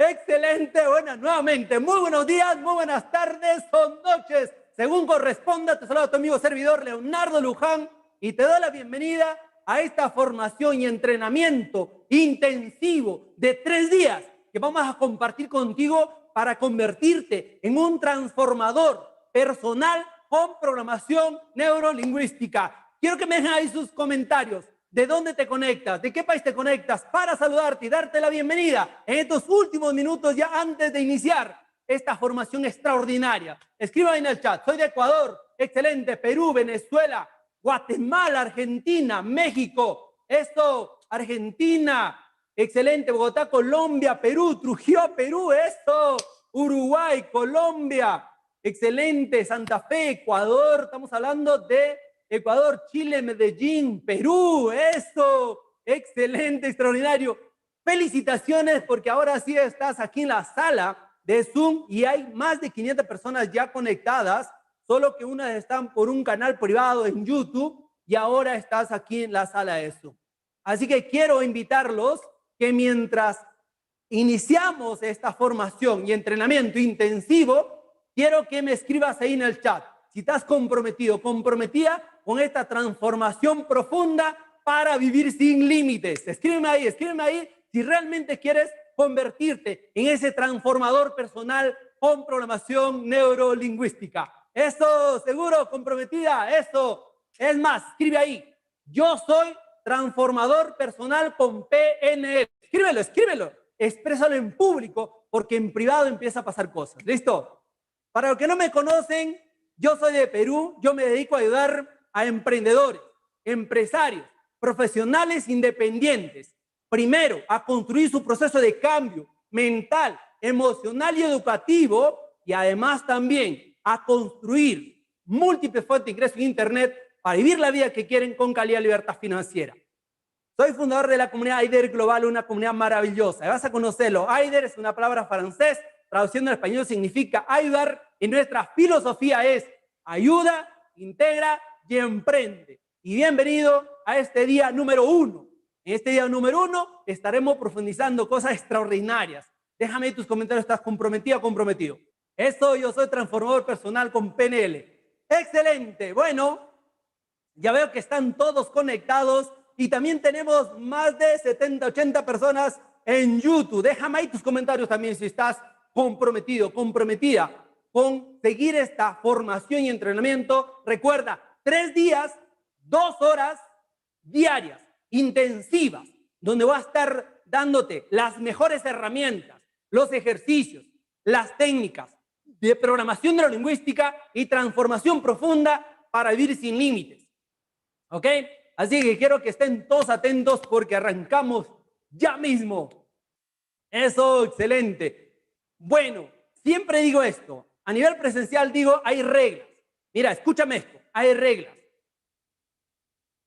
Excelente, bueno, nuevamente, muy buenos días, muy buenas tardes o noches, según corresponda. Te saludo a tu amigo servidor Leonardo Luján y te doy la bienvenida a esta formación y entrenamiento intensivo de 3 días que vamos a compartir contigo para convertirte en un transformador personal con programación neurolingüística. Quiero que me dejen ahí sus comentarios. ¿De dónde te conectas? ¿De qué país te conectas? Para saludarte y darte la bienvenida en estos últimos minutos ya antes de iniciar esta formación extraordinaria. Escriban en el chat. Soy de Ecuador. Excelente. Perú, Venezuela, Guatemala, Argentina, México. Esto, Argentina. Excelente. Bogotá, Colombia, Perú, Trujillo, Perú. Esto, Uruguay, Colombia. Excelente. Santa Fe, Ecuador. Estamos hablando de Ecuador, Chile, Medellín, Perú, eso, excelente, extraordinario. Felicitaciones porque ahora sí estás aquí en la sala de Zoom y hay más de 500 personas ya conectadas, solo que unas están por un canal privado en YouTube y ahora estás aquí en la sala de Zoom. Así que quiero invitarlos que mientras iniciamos esta formación y entrenamiento intensivo, quiero que me escribas ahí en el chat si estás comprometido, comprometida con esta transformación profunda para vivir sin límites. Escríbeme ahí si realmente quieres convertirte en ese transformador personal con programación neurolingüística. Eso, seguro, comprometida, eso. Es más, escribe ahí. Yo soy transformador personal con PNL. Escríbelo. Exprésalo en público porque en privado empieza a pasar cosas. ¿Listo? Para los que no me conocen, yo soy de Perú, yo me dedico a ayudar a emprendedores, empresarios, profesionales independientes. Primero, a construir su proceso de cambio mental, emocional y educativo y además también a construir múltiples fuentes de ingreso en Internet para vivir la vida que quieren con calidad y libertad financiera. Soy fundador de la comunidad AIDER Global, una comunidad maravillosa. Vas a conocerlo. AIDER es una palabra francés, traduciendo en español significa ayudar y nuestra filosofía es ayuda, integra y emprende. Y bienvenido a este día número 1. En este día número 1 estaremos profundizando cosas extraordinarias. Déjame tus comentarios, ¿estás comprometida o comprometido? Eso, yo soy transformador personal con PNL. Excelente. Bueno, ya veo que están todos conectados y también tenemos más de 70, 80 personas en YouTube. Déjame ahí tus comentarios también si estás comprometido, comprometida con seguir esta formación y entrenamiento. Recuerda, 3 días, 2 horas diarias, intensivas, donde voy a estar dándote las mejores herramientas, los ejercicios, las técnicas de programación neurolingüística y transformación profunda para vivir sin límites. ¿Ok? Así que quiero que estén todos atentos porque arrancamos ya mismo. Eso, excelente. Bueno, siempre digo esto. A nivel presencial digo, hay reglas. Mira, escúchame esto. Hay reglas.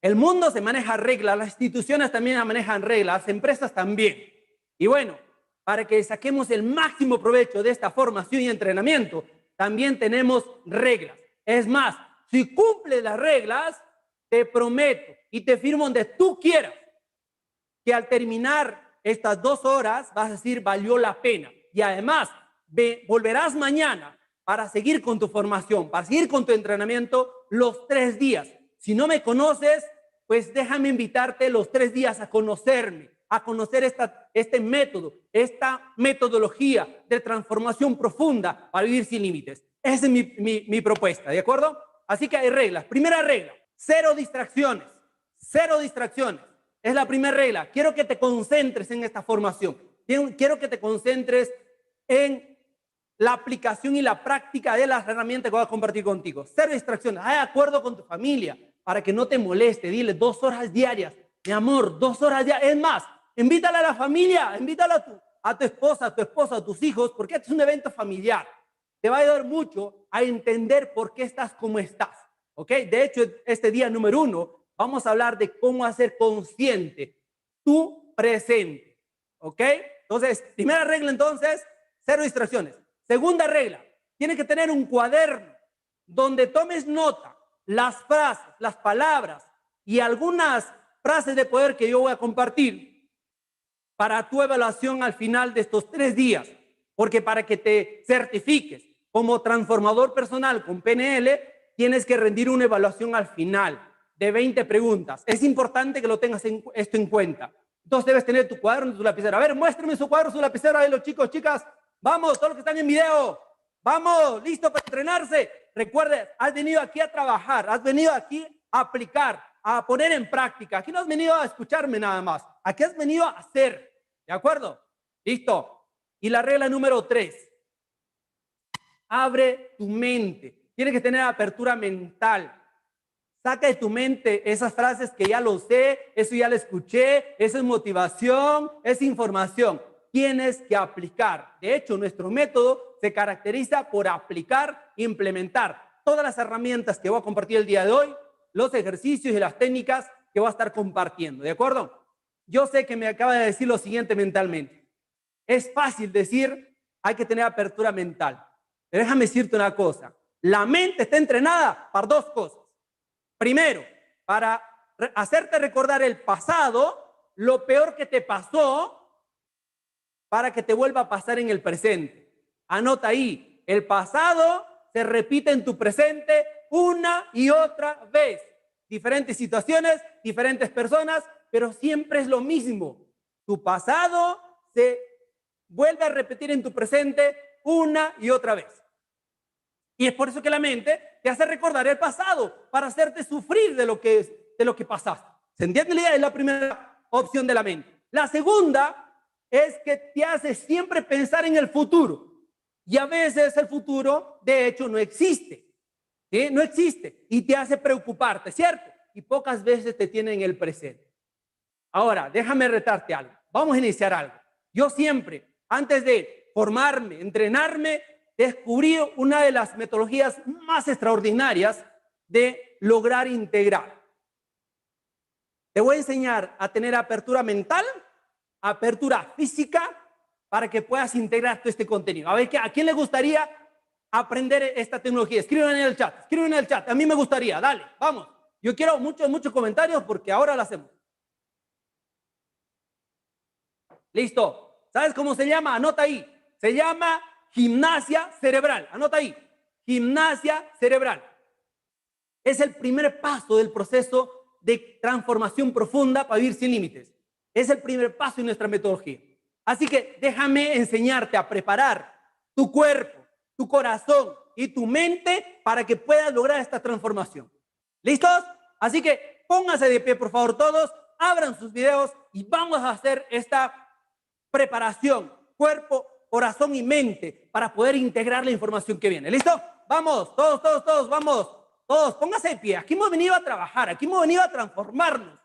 El mundo se maneja reglas, las instituciones también manejan reglas, las empresas también. Y bueno, para que saquemos el máximo provecho de esta formación y entrenamiento, también tenemos reglas. Es más, si cumples las reglas, te prometo y te firmo donde tú quieras que al terminar estas 2 horas vas a decir valió la pena. Y además volverás mañana para seguir con tu formación, para seguir con tu entrenamiento los 3 días. Si no me conoces, pues déjame invitarte los 3 días a conocerme, a conocer este método, esta metodología de transformación profunda para vivir sin límites. Esa es mi propuesta, ¿de acuerdo? Así que hay reglas. Primera regla, 0 distracciones. 0 distracciones. Es la primera regla. Quiero que te concentres en esta formación. Quiero que te concentres en la aplicación y la práctica de las herramientas que voy a compartir contigo. 0 distracciones. Haz acuerdo con tu familia para que no te moleste. Dile 2 horas diarias. Mi amor, 2 horas diarias. Es más, invítala a la familia, invítala a tu esposa, a tus hijos, porque este es un evento familiar. Te va a ayudar mucho a entender por qué estás como estás. ¿Ok? De hecho, este día número 1 vamos a hablar de cómo hacer consciente tu presente. ¿Ok? Entonces, primera regla entonces, 0 distracciones. Segunda regla, tienes que tener un cuaderno donde tomes nota, las frases, las palabras y algunas frases de poder que yo voy a compartir para tu evaluación al final de estos 3 días. Porque para que te certifiques como transformador personal con PNL, tienes que rendir una evaluación al final de 20 preguntas. Es importante que lo tengas esto en cuenta. Entonces debes tener tu cuaderno y tu lapicera. A ver, muéstrenme su cuaderno, su lapicera de los chicos, chicas. Vamos, todos los que están en video. Vamos, listo para entrenarse. Recuerda, has venido aquí a trabajar, has venido aquí a aplicar, a poner en práctica. Aquí no has venido a escucharme nada más. Aquí has venido a hacer. ¿De acuerdo? Listo. Y la regla número 3. Abre tu mente. Tienes que tener apertura mental. Saca de tu mente esas frases que ya lo sé, eso ya lo escuché, eso es motivación, es información. Tienes que aplicar. De hecho, nuestro método se caracteriza por aplicar e implementar todas las herramientas que voy a compartir el día de hoy, los ejercicios y las técnicas que voy a estar compartiendo. ¿De acuerdo? Yo sé que me acaba de decir lo siguiente mentalmente. Es fácil decir, hay que tener apertura mental. Pero déjame decirte una cosa. La mente está entrenada para 2 cosas. Primero, para hacerte recordar el pasado, lo peor que te pasó, para que te vuelva a pasar en el presente. Anota ahí, el pasado se repite en tu presente una y otra vez. Diferentes situaciones, diferentes personas, pero siempre es lo mismo. Tu pasado se vuelve a repetir en tu presente una y otra vez. Y es por eso que la mente te hace recordar el pasado, para hacerte sufrir de lo que pasaste. ¿Se entiende la idea? Es la primera opción de la mente. La segunda es que te hace siempre pensar en el futuro. Y a veces el futuro, de hecho, no existe. ¿Sí? No existe. Y te hace preocuparte, ¿cierto? Y pocas veces te tiene en el presente. Ahora, déjame retarte algo. Vamos a iniciar algo. Yo siempre, antes de formarme, entrenarme, descubrí una de las metodologías más extraordinarias de lograr integrar. Te voy a enseñar a tener apertura mental, apertura física, para que puedas integrar todo este contenido. A ver, ¿a quién le gustaría aprender esta tecnología? Escriban en el chat, escriban en el chat. A mí me gustaría, dale, vamos. Yo quiero muchos comentarios porque ahora lo hacemos. Listo. ¿Sabes cómo se llama? Anota ahí. Se llama gimnasia cerebral. Anota ahí. Gimnasia cerebral. Es el primer paso del proceso de transformación profunda para vivir sin límites. Es el primer paso en nuestra metodología. Así que déjame enseñarte a preparar tu cuerpo, tu corazón y tu mente para que puedas lograr esta transformación. ¿Listos? Así que pónganse de pie, por favor, todos. Abran sus videos y vamos a hacer esta preparación, cuerpo, corazón y mente para poder integrar la información que viene. ¿Listo? Vamos, todos, vamos. Todos, póngase de pie. Aquí hemos venido a trabajar, aquí hemos venido a transformarnos.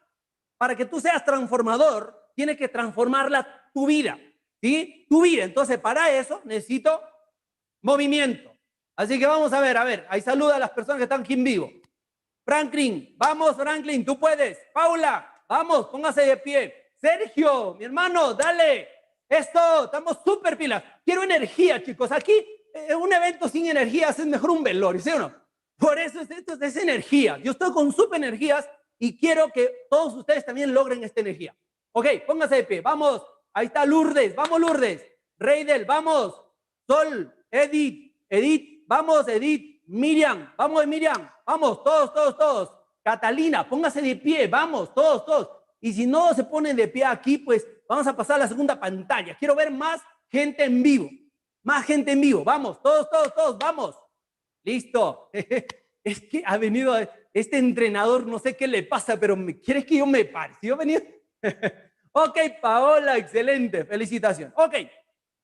Para que tú seas transformador, tienes que transformarla tu vida, ¿sí? Tu vida. Entonces, para eso necesito movimiento. Así que vamos a ver, ahí saluda a las personas que están aquí en vivo. Franklin, vamos Franklin, tú puedes. Paula, vamos, póngase de pie. Sergio, mi hermano, dale. Esto, estamos súper pilas. Quiero energía, chicos. Aquí, un evento sin energía es mejor un velorio, ¿sí o no? Por eso esto es energía. Yo estoy con súper energías y quiero que todos ustedes también logren esta energía. Ok, póngase de pie. Vamos. Ahí está Lourdes. Vamos, Lourdes. Reidel, vamos. Sol, Edith. Vamos, Edith. Miriam. Vamos, Miriam. Vamos, todos. Catalina, póngase de pie. Vamos, todos. Y si no se ponen de pie aquí, pues vamos a pasar a la segunda pantalla. Quiero ver más gente en vivo. Más gente en vivo. Vamos, todos, vamos. Listo. Es que ha venido este entrenador, no sé qué le pasa, pero ¿quieres que yo me pare? ¿Sí yo venía? Ok, Paola, excelente. Felicitaciones. Ok,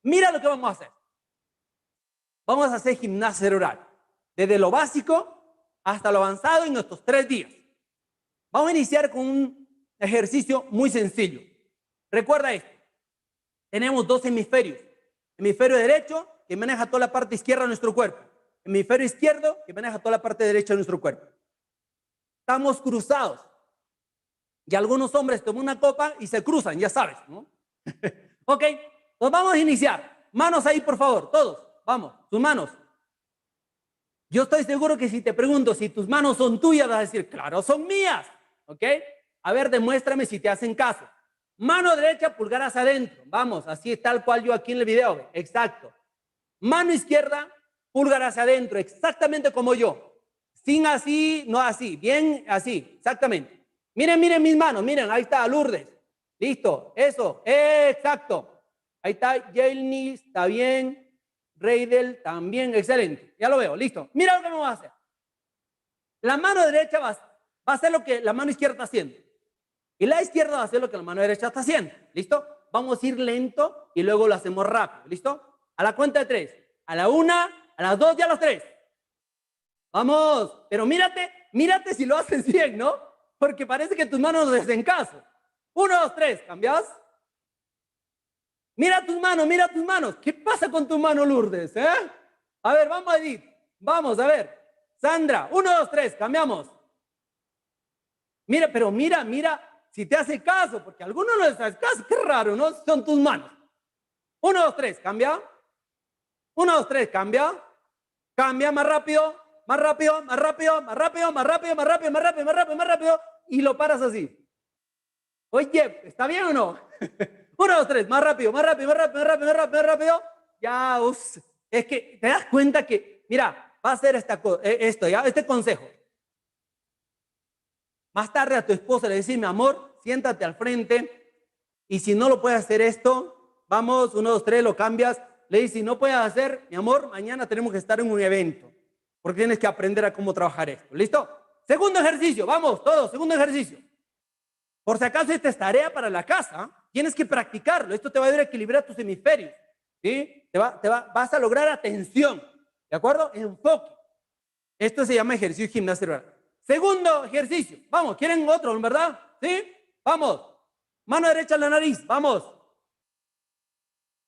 mira lo que vamos a hacer. Vamos a hacer gimnasia cerebral. Desde lo básico hasta lo avanzado en estos 3 días. Vamos a iniciar con un ejercicio muy sencillo. Recuerda esto. Tenemos 2 hemisferios. Hemisferio derecho, que maneja toda la parte izquierda de nuestro cuerpo. Hemisferio izquierdo, que maneja toda la parte derecha de nuestro cuerpo. Estamos cruzados. Y algunos hombres toman una copa y se cruzan, ya sabes, ¿no? Ok, pues vamos a iniciar. Manos ahí, por favor, todos. Vamos, sus manos. Yo estoy seguro que si te pregunto si tus manos son tuyas, vas a decir, claro, son mías. ¿Ok? A ver, demuéstrame si te hacen caso. Mano derecha, pulgar hacia adentro. Vamos, así tal cual yo aquí en el video. Exacto. Mano izquierda, pulgar hacia adentro, exactamente como yo. Sin así, no así, bien así, exactamente. Miren, miren mis manos, miren, ahí está Lourdes. Listo, eso, exacto. Ahí está Yelny, está bien. Reidel, también, excelente. Ya lo veo, listo. Mira lo que vamos a hacer. La mano derecha va a hacer lo que la mano izquierda está haciendo. Y la izquierda va a hacer lo que la mano derecha está haciendo. ¿Listo? Vamos a ir lento y luego lo hacemos rápido. ¿Listo? A la cuenta de 3. A la 1, a las 2 y a las 3. Vamos. Pero mírate si lo haces bien, ¿no? Porque parece que tus manos no hacen caso. 1, 2, 3. ¿Cambias? Mira tus manos, mira tus manos. ¿Qué pasa con tu mano, Lourdes? A ver, vamos a Edith. Vamos, a ver. Sandra, 1, 2, 3. Cambiamos. Mira, pero mira si te hace caso, porque a algunos no les hace caso. Qué raro, ¿no? Son tus manos. 1, 2, 3. Cambia. 1, 2, 3. Cambia. Cambia más rápido, más rápido, más rápido, más rápido, más rápido, más rápido, más rápido, más rápido, más rápido. Y lo paras así. Oye, ¿está bien o no? 1, 2, 3, más rápido, más rápido, más rápido, más rápido, más rápido, más rápido. Ya, es que te das cuenta que, mira, va a hacer esto, ya, este consejo. Más tarde a tu esposa le decís, mi amor, siéntate al frente y si no lo puedes hacer esto, vamos, 1, 2, 3, lo cambias. Le dices, si no puedes hacer, mi amor, mañana tenemos que estar en un evento porque tienes que aprender a cómo trabajar esto. ¿Listo? Segundo ejercicio, vamos, todos, segundo ejercicio. Por si acaso esta es tarea para la casa, tienes que practicarlo. Esto te va a ayudar a equilibrar tus hemisferios. ¿Sí? Vas a lograr atención. ¿De acuerdo? Enfoque. Esto se llama ejercicio gimnasia cerebral. Segundo ejercicio. Vamos, ¿quieren otro, verdad? ¿Sí? Vamos. Mano derecha en la nariz. Vamos.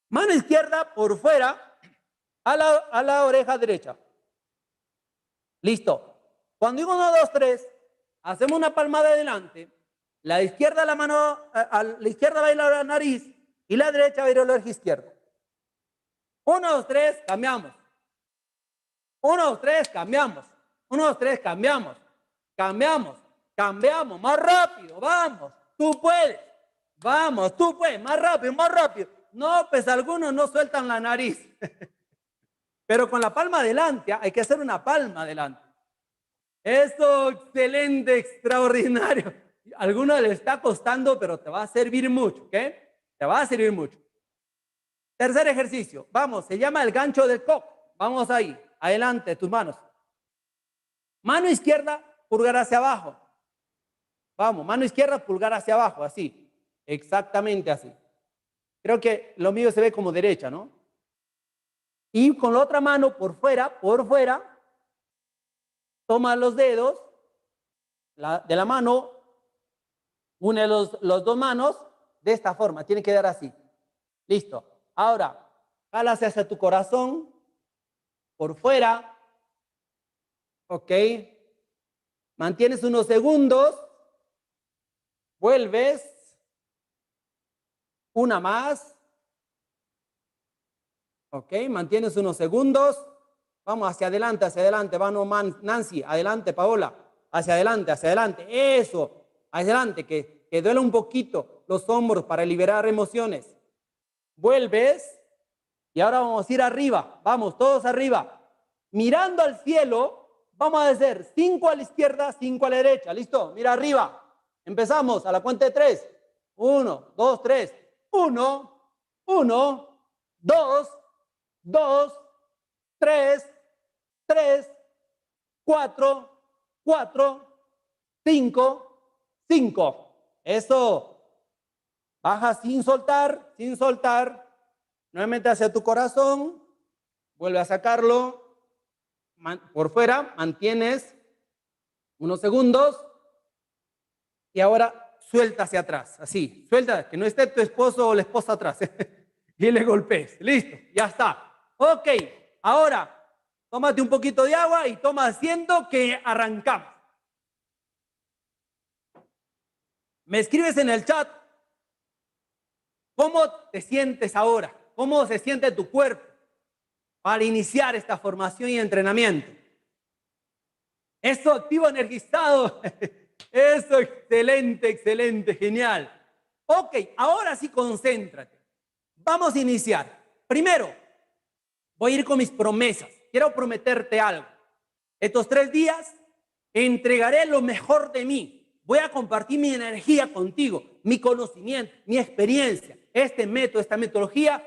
Mano izquierda por fuera a la oreja derecha. Listo. Cuando digo 1, 2, 3, hacemos una palmada adelante. La izquierda, la mano, a la izquierda va a ir a la nariz y la derecha va a ir a la oreja izquierda. 1, 2, 3, cambiamos. 1, 2, 3, cambiamos. 1, 2, 3, cambiamos. Cambiamos, cambiamos, más rápido, vamos, tú puedes, vamos, tú puedes, más rápido, más rápido. No, pues algunos no sueltan la nariz, pero con la palma adelante, hay que hacer una palma adelante. Eso, excelente, extraordinario. A algunos les está costando, pero te va a servir mucho, ¿ok? Te va a servir mucho. Tercer ejercicio, vamos, se llama el gancho del coco. Vamos ahí, adelante, tus manos. Mano izquierda, pulgar hacia abajo. Vamos, mano izquierda, pulgar hacia abajo, así. Exactamente así. Creo que lo mío se ve como derecha, ¿no? Y con la otra mano por fuera, toma los dedos de la mano, une los dos manos de esta forma. Tiene que dar así. Listo. Ahora, jalas hacia tu corazón, por fuera. Ok. Mantienes unos segundos, vuelves, una más, ok, mantienes unos segundos, vamos hacia adelante, vamos Nancy, adelante Paola, hacia adelante, eso, adelante, que duele un poquito los hombros para liberar emociones, vuelves y ahora vamos a ir arriba, vamos todos arriba, mirando al cielo. Vamos a hacer 5 a la izquierda, 5 a la derecha. ¿Listo? Mira arriba. Empezamos a la cuenta de 3. 1, 2, 3. 1, 1, 2, 2, 3, 3, 4, 4, 5, 5. Eso. Baja sin soltar, sin soltar. Nuevamente hacia tu corazón. Vuelve a sacarlo. Por fuera, mantienes unos segundos y ahora suelta hacia atrás, así, suelta, que no esté tu esposo o la esposa atrás y le golpees, listo, ya está. Ok, ahora tómate un poquito de agua y toma asiento que arrancamos. Me escribes en el chat cómo te sientes ahora, cómo se siente tu cuerpo para iniciar esta formación y entrenamiento. Eso, activo energizado. Eso, excelente, excelente, genial. Ok, ahora sí concéntrate. Vamos a iniciar. Primero, voy a ir con mis promesas. Quiero prometerte algo. Estos 3 días entregaré lo mejor de mí. Voy a compartir mi energía contigo, mi conocimiento, mi experiencia, este método, esta metodología.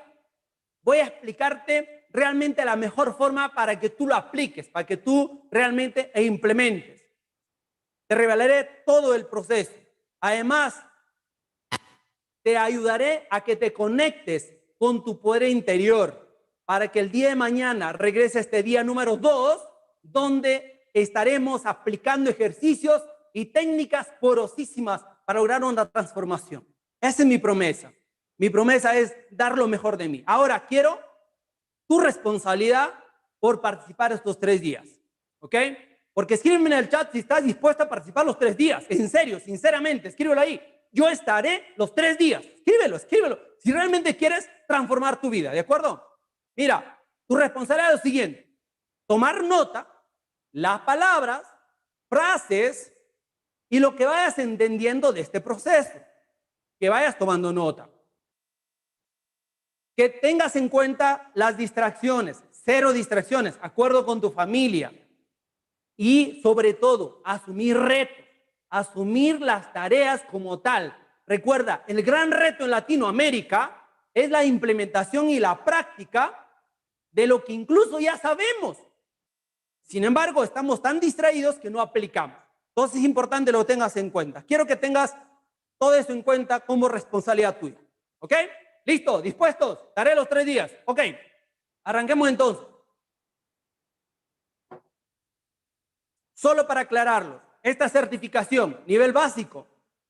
Voy a explicarte realmente la mejor forma para que tú lo apliques, para que tú realmente implementes. Te revelaré todo el proceso. Además, te ayudaré a que te conectes con tu poder interior para que el día de mañana regrese este día número 2, donde estaremos aplicando ejercicios y técnicas porosísimas para lograr una transformación. Esa es mi promesa. Mi promesa es dar lo mejor de mí. Ahora quiero tu responsabilidad por participar estos 3 días. ¿Ok? Porque escríbeme en el chat si estás dispuesta a participar los 3 días. En serio, sinceramente, escríbelo ahí. Yo estaré los 3 días. Escríbelo, escríbelo. Si realmente quieres transformar tu vida, ¿de acuerdo? Mira, tu responsabilidad es lo siguiente. Tomar nota, las palabras, frases y lo que vayas entendiendo de este proceso. Que vayas tomando nota. Que tengas en cuenta las distracciones. 0 distracciones. Acuerdo con tu familia. Y sobre todo, asumir retos, asumir las tareas como tal. Recuerda, el gran reto en Latinoamérica es la implementación y la práctica de lo que incluso ya sabemos. Sin embargo, estamos tan distraídos que no aplicamos. Entonces es importante que lo tengas en cuenta. Quiero que tengas todo eso en cuenta como responsabilidad tuya. ¿Ok? ¿Listo? ¿Dispuestos? Daré los 3 días. Ok. Arranquemos entonces. Solo para aclararlo, esta certificación, nivel básico,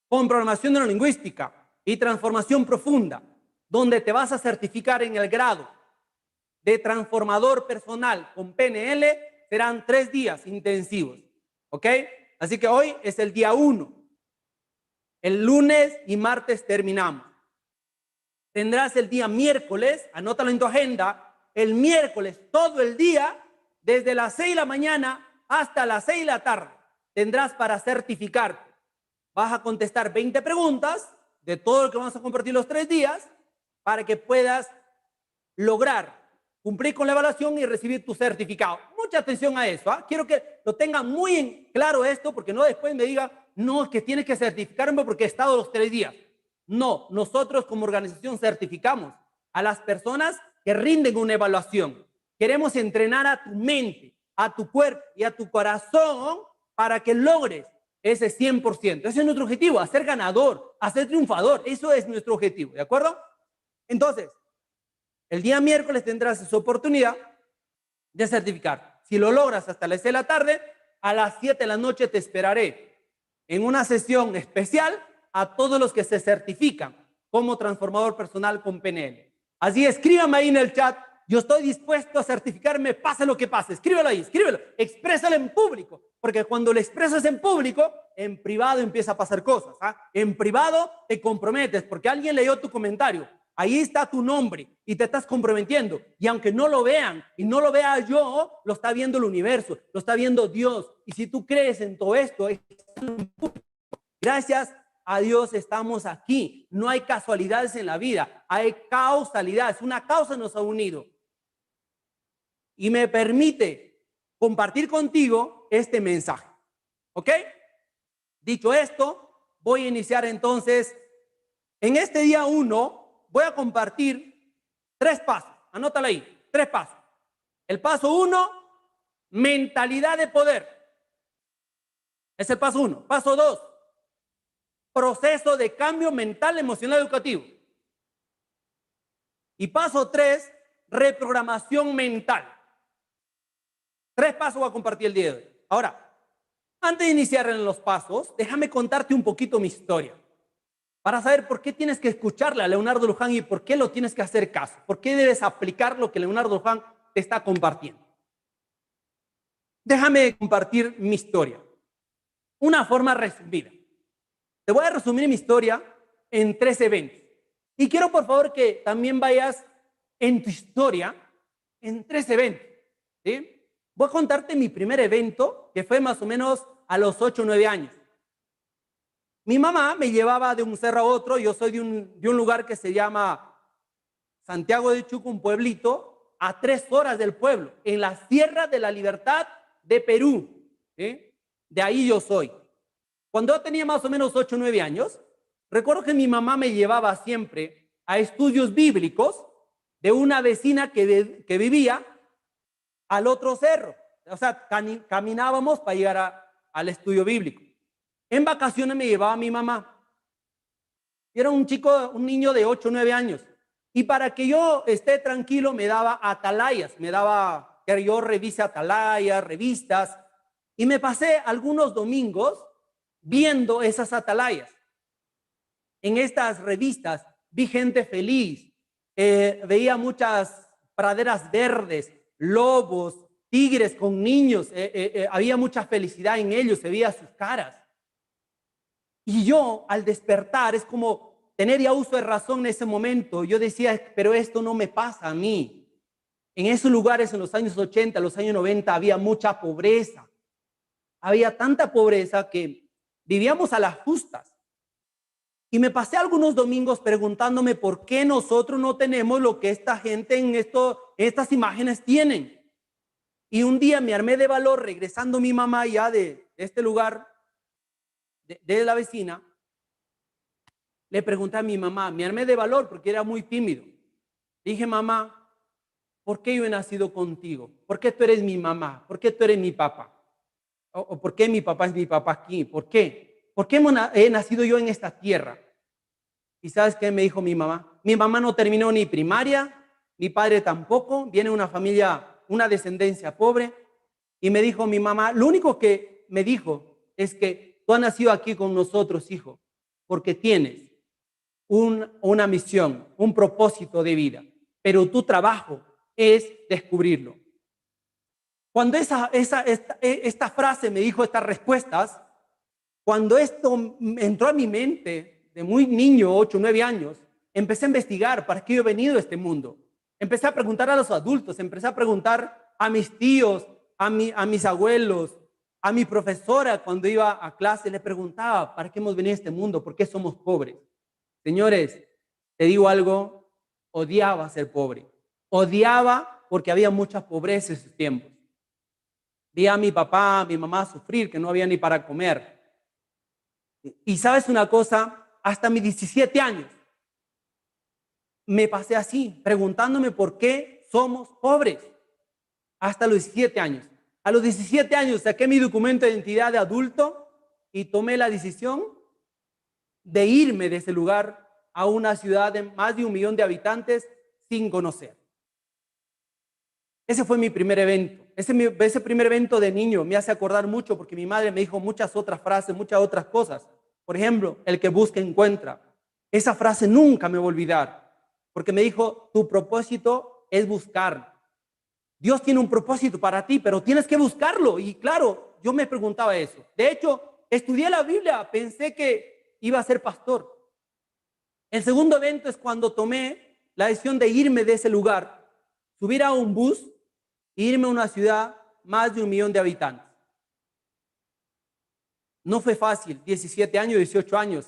con programación neurolingüística y transformación profunda, donde te vas a certificar en el grado de transformador personal con PNL, serán 3 días intensivos. ¿Ok? Así que hoy es el día 1. El lunes y martes terminamos. Tendrás el día miércoles, anótalo en tu agenda, el miércoles todo el día, desde las 6 de la mañana hasta las 6 de la tarde, tendrás para certificarte. Vas a contestar 20 preguntas de todo lo que vamos a compartir los 3 días para que puedas lograr cumplir con la evaluación y recibir tu certificado. Mucha atención a eso. Quiero que lo tengan muy en claro esto, porque no después me digan, no, es que tienes que certificarme porque he estado los 3 días. No, nosotros como organización certificamos a las personas que rinden una evaluación. Queremos entrenar a tu mente, a tu cuerpo y a tu corazón para que logres ese 100%. Ese es nuestro objetivo, a ser ganador, a ser triunfador. Eso es nuestro objetivo, ¿de acuerdo? Entonces, el día miércoles tendrás esa oportunidad de certificar. Si lo logras hasta las 6 de la tarde, a las 7 de la noche te esperaré en una sesión especial a todos los que se certifican como transformador personal con PNL. Así escríbame ahí en el chat. Yo estoy dispuesto a certificarme, pase lo que pase. Escríbelo ahí, escríbelo. Exprésalo en público, porque cuando lo expresas en público, en privado empieza a pasar cosas. En privado te comprometes, porque alguien leyó tu comentario. Ahí está tu nombre y te estás comprometiendo. Y aunque no lo vean y no lo vea yo, lo está viendo el universo, lo está viendo Dios. Y si tú crees en todo esto, gracias a Dios estamos aquí. No hay casualidades en la vida, hay causalidades. Una causa nos ha unido. Y me permite compartir contigo este mensaje. ¿Ok? Dicho esto, voy a iniciar entonces. En este día 1 voy a compartir 3 pasos. Anótalo ahí, 3 pasos. El paso 1, mentalidad de poder. Es el paso 1. Paso 2, proceso de cambio mental, emocional, educativo. Y paso 3, reprogramación mental. 3 pasos voy a compartir el día de hoy. Ahora, antes de iniciar en los pasos, déjame contarte un poquito mi historia, para saber por qué tienes que escucharle a Leonardo Luján y por qué lo tienes que hacer caso, por qué debes aplicar lo que Leonardo Luján te está compartiendo. Déjame compartir mi historia, una forma resumida. Te voy a resumir mi historia en 3 eventos. Y quiero, por favor, que también vayas en tu historia en 3 eventos. ¿Sí? Voy a contarte mi primer evento, que fue más o menos a los 8 o 9 años. mi mamá me llevaba de un cerro a otro. Yo soy de un lugar que se llama Santiago de Chuco, un pueblito, a 3 horas del pueblo, en la Sierra de la Libertad de Perú. ¿Sí? De ahí yo soy. Cuando yo tenía más o menos 8 o 9 años, recuerdo que mi mamá me llevaba siempre a estudios bíblicos de una vecina que vivía al otro cerro. O sea, caminábamos para llegar al estudio bíblico. En vacaciones me llevaba mi mamá. Era un chico, un niño de 8 o 9 años. Y para que yo esté tranquilo me daba atalayas, me daba que yo revise atalayas, revistas. Y me pasé algunos domingos viendo esas atalayas. En estas revistas vi gente feliz, veía muchas praderas verdes, lobos, tigres con niños, había mucha felicidad en ellos, se veía sus caras. Y yo al despertar es como tener ya uso de razón en ese momento. Yo decía, pero esto no me pasa a mí. En esos lugares en los años 80, los años 90 había mucha pobreza. Había tanta pobreza que vivíamos a las justas. Y me pasé algunos domingos preguntándome por qué nosotros no tenemos lo que esta gente en estas imágenes tienen. Y un día me armé de valor regresando mi mamá ya de este lugar, de la vecina. Le pregunté a mi mamá, me armé de valor porque era muy tímido. Dije, mamá, ¿por qué yo he nacido contigo? ¿Por qué tú eres mi mamá? ¿Por qué tú eres mi papá? ¿O por qué mi papá es mi papá aquí? ¿Por qué? ¿Por qué he nacido yo en esta tierra? ¿Y sabes qué me dijo mi mamá? Mi mamá no terminó ni primaria, mi padre tampoco, viene de una familia, una descendencia pobre. Y me dijo mi mamá, lo único que me dijo es que tú has nacido aquí con nosotros, hijo, porque tienes una misión, un propósito de vida, pero tu trabajo es descubrirlo. Cuando esta frase me dijo estas respuestas, cuando esto entró a mi mente de muy niño, 8 o 9 años, empecé a investigar para qué yo he venido a este mundo. Empecé a preguntar a los adultos, empecé a preguntar a mis tíos, a mis abuelos, a mi profesora cuando iba a clase, le preguntaba, ¿para qué hemos venido a este mundo? ¿Por qué somos pobres? Señores, te digo algo, odiaba ser pobre. Odiaba porque había mucha pobreza en sus tiempos. Vi a mi papá, a mi mamá sufrir, que no había ni para comer. Y sabes una cosa, hasta mis 17 años me pasé así, preguntándome por qué somos pobres. Hasta los 17 años. A los 17 años saqué mi documento de identidad de adulto y tomé la decisión de irme de ese lugar a una ciudad de más de 1 millón de habitantes sin conocer. Ese fue mi primer evento. Ese primer evento de niño me hace acordar mucho porque mi madre me dijo muchas otras frases, muchas otras cosas. Por ejemplo, el que busca encuentra. Esa frase nunca me voy a olvidar porque me dijo, tu propósito es buscar. Dios tiene un propósito para ti, pero tienes que buscarlo. Y claro, yo me preguntaba eso. De hecho, estudié la Biblia, pensé que iba a ser pastor. El segundo evento es cuando tomé la decisión de irme de ese lugar, subir a un bus e irme a una ciudad más de 1 millón de habitantes. No fue fácil, 17 años, 18 años,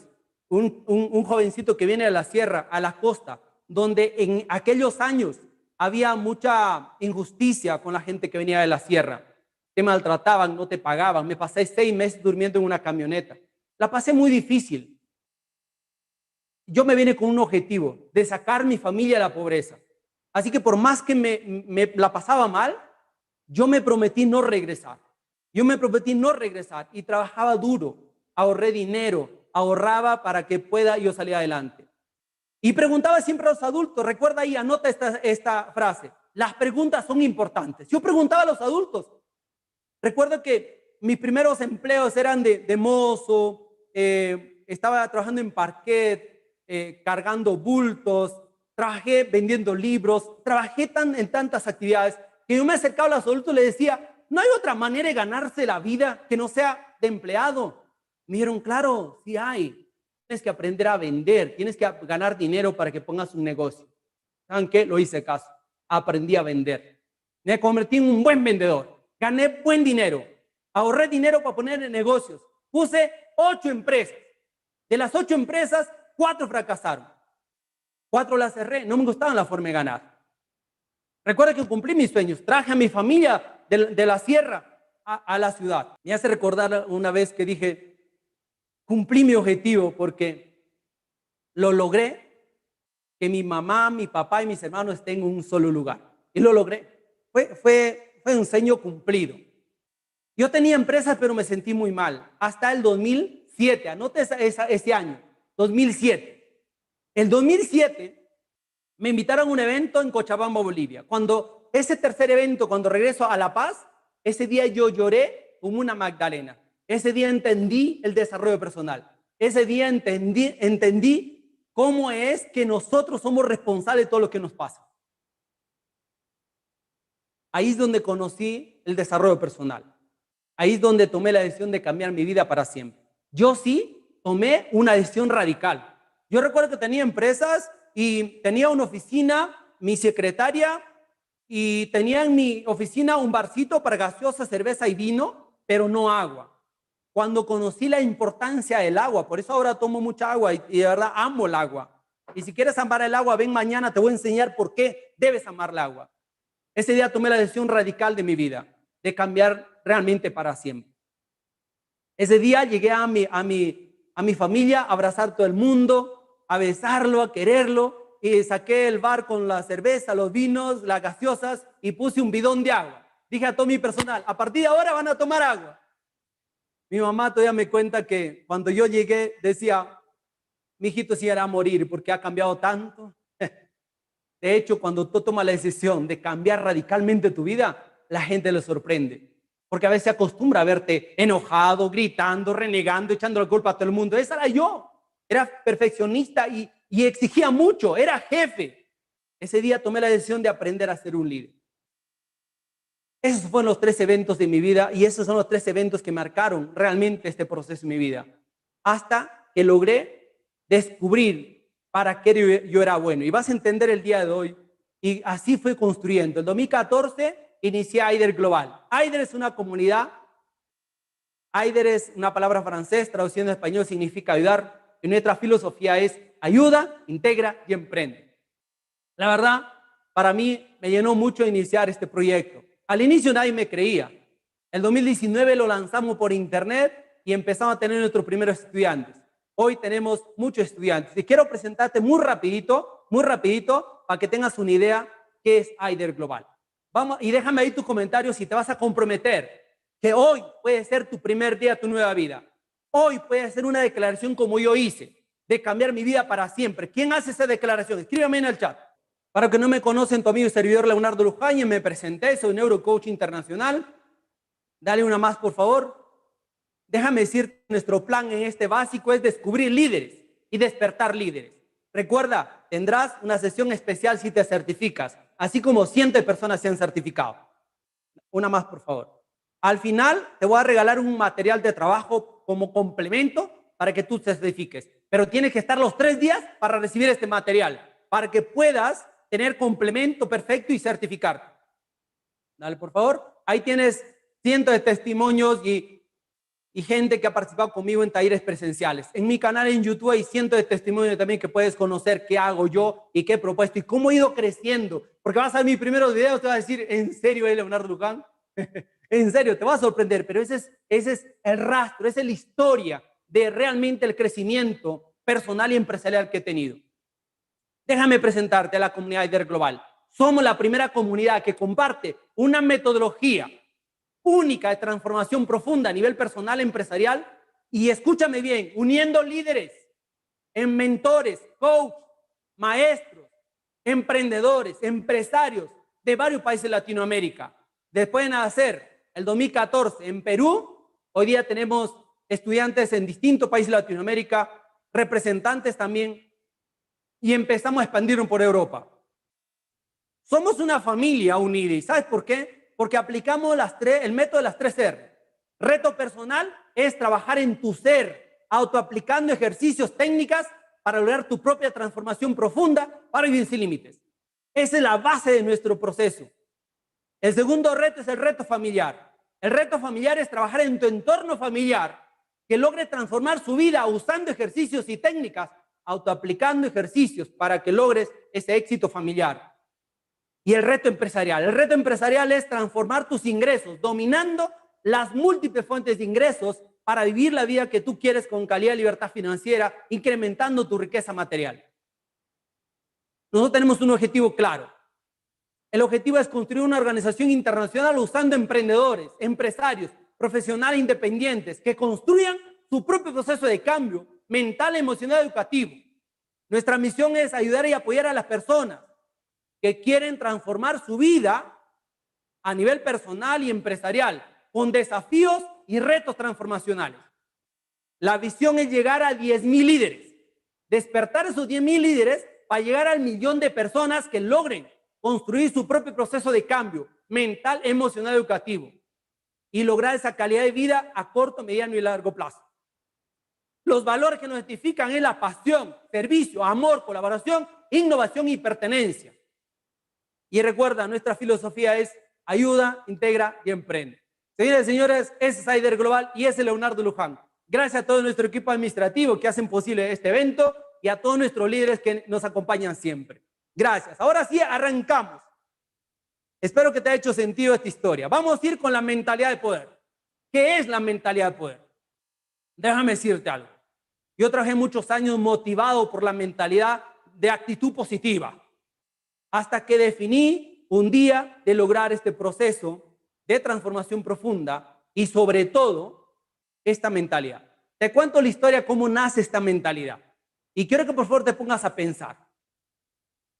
un jovencito que viene a la sierra, a la costa, donde en aquellos años había mucha injusticia con la gente que venía de la sierra. Te maltrataban, no te pagaban. Me pasé 6 meses durmiendo en una camioneta. La pasé muy difícil. Yo me vine con un objetivo, de sacar mi familia de la pobreza. Así que por más que me la pasaba mal, yo me prometí no regresar. Yo me prometí no regresar y trabajaba duro, ahorré dinero, ahorraba para que pueda yo salir adelante. Y preguntaba siempre a los adultos, recuerda ahí, anota esta frase, las preguntas son importantes. Yo preguntaba a los adultos. Recuerdo que mis primeros empleos eran de mozo, estaba trabajando en parquet, cargando bultos, trabajé vendiendo libros, trabajé en tantas actividades que yo me acercaba a los adultos y les decía, ¿no hay otra manera de ganarse la vida que no sea de empleado? Me dijeron, claro, sí hay. Tienes que aprender a vender, tienes que ganar dinero para que pongas un negocio. ¿Saben qué? Lo hice caso. Aprendí a vender. Me convertí en un buen vendedor. Gané buen dinero. Ahorré dinero para poner en negocios. Puse 8 empresas. De las 8 empresas, 4 fracasaron. 4 las cerré, no me gustaba la forma de ganar. Recuerda que cumplí mis sueños, traje a mi familia de la sierra a la ciudad. Me hace recordar una vez que dije, cumplí mi objetivo porque lo logré, que mi mamá, mi papá y mis hermanos estén en un solo lugar. Y lo logré. Fue un sueño cumplido. Yo tenía empresas, pero me sentí muy mal. Hasta el 2007, anote ese año, 2007. El 2007 me invitaron a un evento en Cochabamba, Bolivia. Cuando ese tercer evento, cuando regreso a La Paz, ese día yo lloré como una Magdalena. Ese día entendí el desarrollo personal. Ese día entendí cómo es que nosotros somos responsables de todo lo que nos pasa. Ahí es donde conocí el desarrollo personal. Ahí es donde tomé la decisión de cambiar mi vida para siempre. Yo sí tomé una decisión radical. Yo recuerdo que tenía empresas y tenía una oficina, mi secretaria, y tenía en mi oficina un barcito para gaseosa, cerveza y vino, pero no agua. Cuando conocí la importancia del agua, por eso ahora tomo mucha agua y de verdad amo el agua. Y si quieres amar el agua, ven mañana, te voy a enseñar por qué debes amar el agua. Ese día tomé la decisión radical de mi vida, de cambiar realmente para siempre. Ese día llegué a mi familia, a abrazar a todo el mundo, a besarlo, a quererlo, y saqué el bar con la cerveza, los vinos, las gaseosas y puse un bidón de agua. Dije a todo mi personal, a partir de ahora van a tomar agua. Mi mamá todavía me cuenta que cuando yo llegué decía, mi hijito sí hará morir porque ha cambiado tanto. De hecho, cuando tú tomas la decisión de cambiar radicalmente tu vida, la gente le sorprende. Porque a veces se acostumbra a verte enojado, gritando, renegando, echando la culpa a todo el mundo. Esa era yo. Era perfeccionista y exigía mucho. Era jefe. Ese día tomé la decisión de aprender a ser un líder. Esos fueron los 3 eventos de mi vida y esos son los 3 eventos que marcaron realmente este proceso en mi vida. Hasta que logré descubrir para qué yo era bueno. Y vas a entender el día de hoy. Y así fue construyendo. En 2014 inicié Aider Global. Aider es una comunidad. Aider es una palabra francés, traduciendo en español significa ayudar. Y nuestra filosofía es ayuda, integra y emprende. La verdad, para mí me llenó mucho iniciar este proyecto. Al inicio nadie me creía. El 2019 lo lanzamos por internet y empezamos a tener nuestros primeros estudiantes. Hoy tenemos muchos estudiantes. Y quiero presentarte muy rapidito, para que tengas una idea qué es Aider Global. Vamos, y déjame ahí tus comentarios si te vas a comprometer que hoy puede ser tu primer día, tu nueva vida. Hoy puede ser una declaración como yo hice, de cambiar mi vida para siempre. ¿Quién hace esa declaración? Escríbame en el chat. Para los que no me conocen, tu amigo y servidor Leonardo Luján, me presenté, soy neurocoach internacional. Dale una más, por favor. Déjame decir, nuestro plan en este básico es descubrir líderes y despertar líderes. Recuerda, tendrás una sesión especial si te certificas, así como cientos de personas se han certificado. Una más, por favor. Al final, te voy a regalar un material de trabajo como complemento para que tú te certifiques. Pero tienes que estar los 3 días para recibir este material, para que puedas tener complemento perfecto y certificarte. Dale, por favor. Ahí tienes cientos de testimonios y gente que ha participado conmigo en talleres presenciales. En mi canal en YouTube hay cientos de testimonios también que puedes conocer qué hago yo y qué he propuesto y cómo he ido creciendo. Porque vas a ver mis primeros videos, te vas a decir, ¿en serio, Leonardo Luján? En serio, te va a sorprender, pero ese es el rastro, esa es la historia de realmente el crecimiento personal y empresarial que he tenido. Déjame presentarte a la comunidad Aider Global. Somos la primera comunidad que comparte una metodología única de transformación profunda a nivel personal, empresarial y, escúchame bien, uniendo líderes en mentores, coach, maestros, emprendedores, empresarios de varios países de Latinoamérica. Después de nacer el 2014 en Perú, hoy día tenemos estudiantes en distintos países de Latinoamérica, representantes también, y empezamos a expandirnos por Europa. Somos una familia unida. ¿Y sabes por qué? Porque aplicamos el método de las 3 R. Reto personal es trabajar en tu ser, autoaplicando ejercicios, técnicas para lograr tu propia transformación profunda para vivir sin límites. Esa es la base de nuestro proceso. El segundo reto es el reto familiar. El reto familiar es trabajar en tu entorno familiar que logre transformar su vida usando ejercicios y técnicas, autoaplicando ejercicios para que logres ese éxito familiar. Y el reto empresarial. El reto empresarial es transformar tus ingresos, dominando las múltiples fuentes de ingresos para vivir la vida que tú quieres con calidad y libertad financiera, incrementando tu riqueza material. Nosotros tenemos un objetivo claro. El objetivo es construir una organización internacional usando emprendedores, empresarios, profesionales independientes que construyan su propio proceso de cambio mental, emocional y educativo. Nuestra misión es ayudar y apoyar a las personas que quieren transformar su vida a nivel personal y empresarial con desafíos y retos transformacionales. La visión es llegar a 10,000 líderes, despertar esos 10,000 líderes para llegar al 1,000,000 de personas que logren construir su propio proceso de cambio mental, emocional y educativo y lograr esa calidad de vida a corto, mediano y largo plazo. Los valores que nos identifican es la pasión, servicio, amor, colaboración, innovación y pertenencia. Y recuerda, nuestra filosofía es ayuda, integra y emprende. Señoras y señores, ese es Aider Global y ese es Leonardo Luján. Gracias a todo nuestro equipo administrativo que hacen posible este evento y a todos nuestros líderes que nos acompañan siempre. Gracias. Ahora sí, arrancamos. Espero que te haya hecho sentido esta historia. Vamos a ir con la mentalidad de poder. ¿Qué es la mentalidad de poder? Déjame decirte algo. Yo trabajé muchos años motivado por la mentalidad de actitud positiva, hasta que definí un día de lograr este proceso de transformación profunda y sobre todo esta mentalidad. Te cuento la historia, cómo nace esta mentalidad. Y quiero que por favor te pongas a pensar.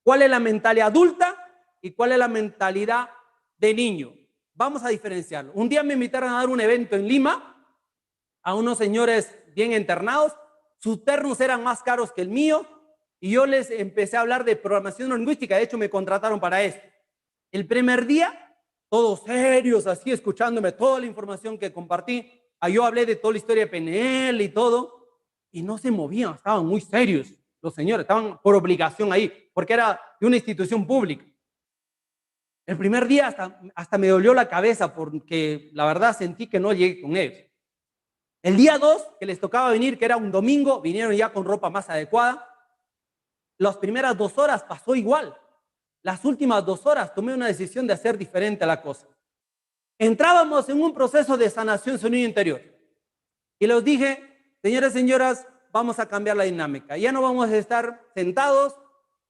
¿Cuál es la mentalidad adulta y cuál es la mentalidad de niño? Vamos a diferenciarlo. Un día me invitaron a dar un evento en Lima a unos señores bien internados. Sus ternos eran más caros que el mío y yo les empecé a hablar de programación lingüística. De hecho, me contrataron para eso. El primer día, todos serios, así escuchándome toda la información que compartí. Yo hablé de toda la historia de PNL y todo, y no se movían, estaban muy serios los señores, estaban por obligación ahí, porque era de una institución pública. El primer día hasta me dolió la cabeza porque la verdad sentí que no llegué con ellos. El día 2, que les tocaba venir, que era un domingo, vinieron ya con ropa más adecuada. Las primeras 2 horas pasó igual. Las últimas 2 horas tomé una decisión de hacer diferente la cosa. Entrábamos en un proceso de sanación sonido interior. Y les dije, señores y señoras, vamos a cambiar la dinámica. Ya no vamos a estar sentados,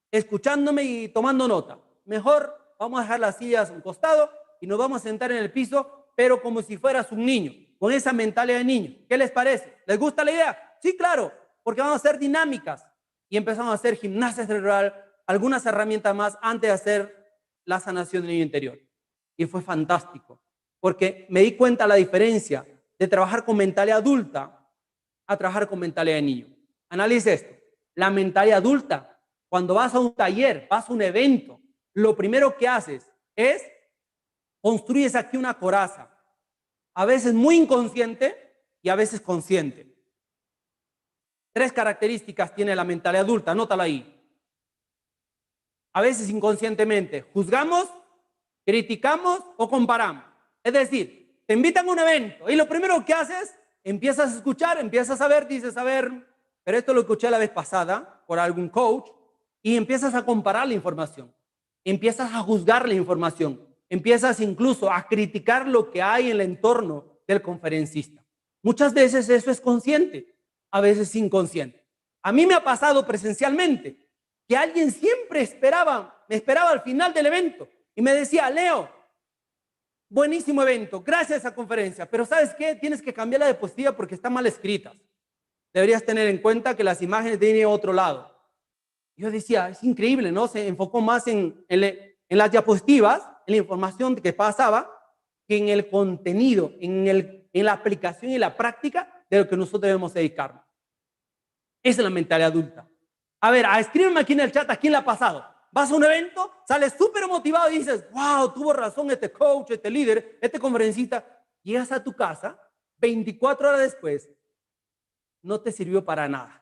escuchándome y tomando nota. Mejor vamos a dejar las sillas a un costado y nos vamos a sentar en el piso, pero como si fueras un niño, con esa mentalidad de niño. ¿Qué les parece? ¿Les gusta la idea? Sí, claro, porque vamos a hacer dinámicas. Y empezamos a hacer gimnasia cerebral, algunas herramientas más antes de hacer la sanación del niño interior. Y fue fantástico, porque me di cuenta la diferencia de trabajar con mentalidad adulta a trabajar con mentalidad de niño. Analice esto. La mentalidad adulta, cuando vas a un taller, vas a un evento, lo primero que haces es construyes aquí una coraza, a veces muy inconsciente y a veces consciente. 3 características tiene la mentalidad adulta, anótala ahí. A veces inconscientemente juzgamos, criticamos o comparamos. Es decir, te invitan a un evento y lo primero que haces, empiezas a escuchar, empiezas a ver, dices, a ver, pero esto lo escuché la vez pasada por algún coach, y empiezas a comparar la información, empiezas a juzgar la información, empiezas incluso a criticar lo que hay en el entorno del conferencista. Muchas veces eso es consciente, a veces inconsciente. A mí me ha pasado presencialmente que alguien siempre me esperaba al final del evento y me decía, Leo, buenísimo evento, gracias a esa conferencia, pero ¿sabes qué? Tienes que cambiar la diapositiva porque están mal escritas. Deberías tener en cuenta que las imágenes vienen a otro lado. Yo decía, es increíble, ¿no? Se enfocó más en las diapositivas, en la información que pasaba, que en el contenido, en la aplicación y la práctica de lo que nosotros debemos dedicarnos. Esa es la mentalidad adulta. A ver, escríbeme aquí en el chat, ¿a quién le ha pasado? Vas a un evento, sales súper motivado y dices, wow, tuvo razón este coach, este líder, este conferencista. Llegas a tu casa, 24 horas después, no te sirvió para nada.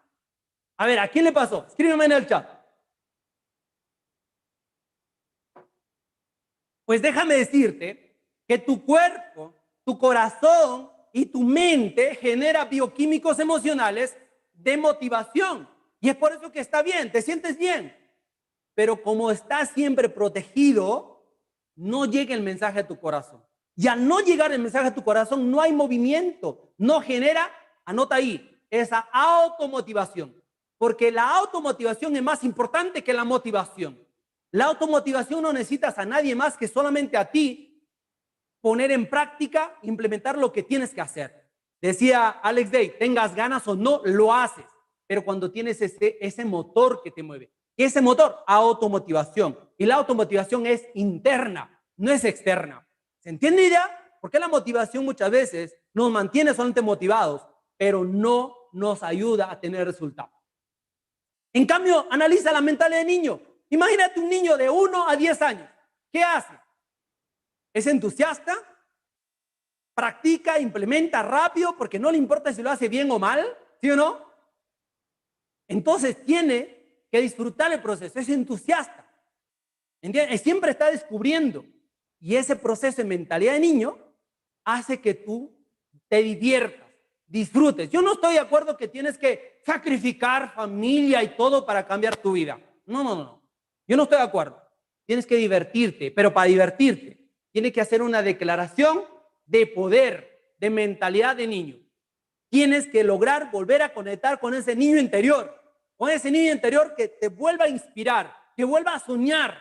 A ver, ¿a quién le pasó? Escríbeme en el chat. Pues déjame decirte que tu cuerpo, tu corazón y tu mente genera bioquímicos emocionales de motivación. Y es por eso que está bien, te sientes bien. Pero como estás siempre protegido, no llega el mensaje a tu corazón. Y al no llegar el mensaje a tu corazón, no hay movimiento, no genera, anota ahí, esa automotivación. Porque la automotivación es más importante que la motivación. La automotivación no necesitas a nadie más que solamente a ti poner en práctica, implementar lo que tienes que hacer. Decía Alex Day, tengas ganas o no, lo haces. Pero cuando tienes ese motor que te mueve. Ese motor, automotivación. Y la automotivación es interna, no es externa. ¿Se entiende la idea? Porque la motivación muchas veces nos mantiene solamente motivados, pero no nos ayuda a tener resultados. En cambio, analiza la mentalidad del niño. Imagínate un niño de 1 a 10 años. ¿Qué hace? ¿Es entusiasta? ¿Practica, implementa rápido porque no le importa si lo hace bien o mal? ¿Sí o no? Entonces tiene que disfrutar el proceso. Es entusiasta. ¿Entiendes? Siempre está descubriendo. Y ese proceso de mentalidad de niño hace que tú te diviertas, disfrutes. Yo no estoy de acuerdo que tienes que sacrificar familia y todo para cambiar tu vida. No, no, no. Yo no estoy de acuerdo. Tienes que divertirte, pero para divertirte tienes que hacer una declaración de poder, de mentalidad de niño. Tienes que lograr volver a conectar con ese niño interior que te vuelva a inspirar, que vuelva a soñar.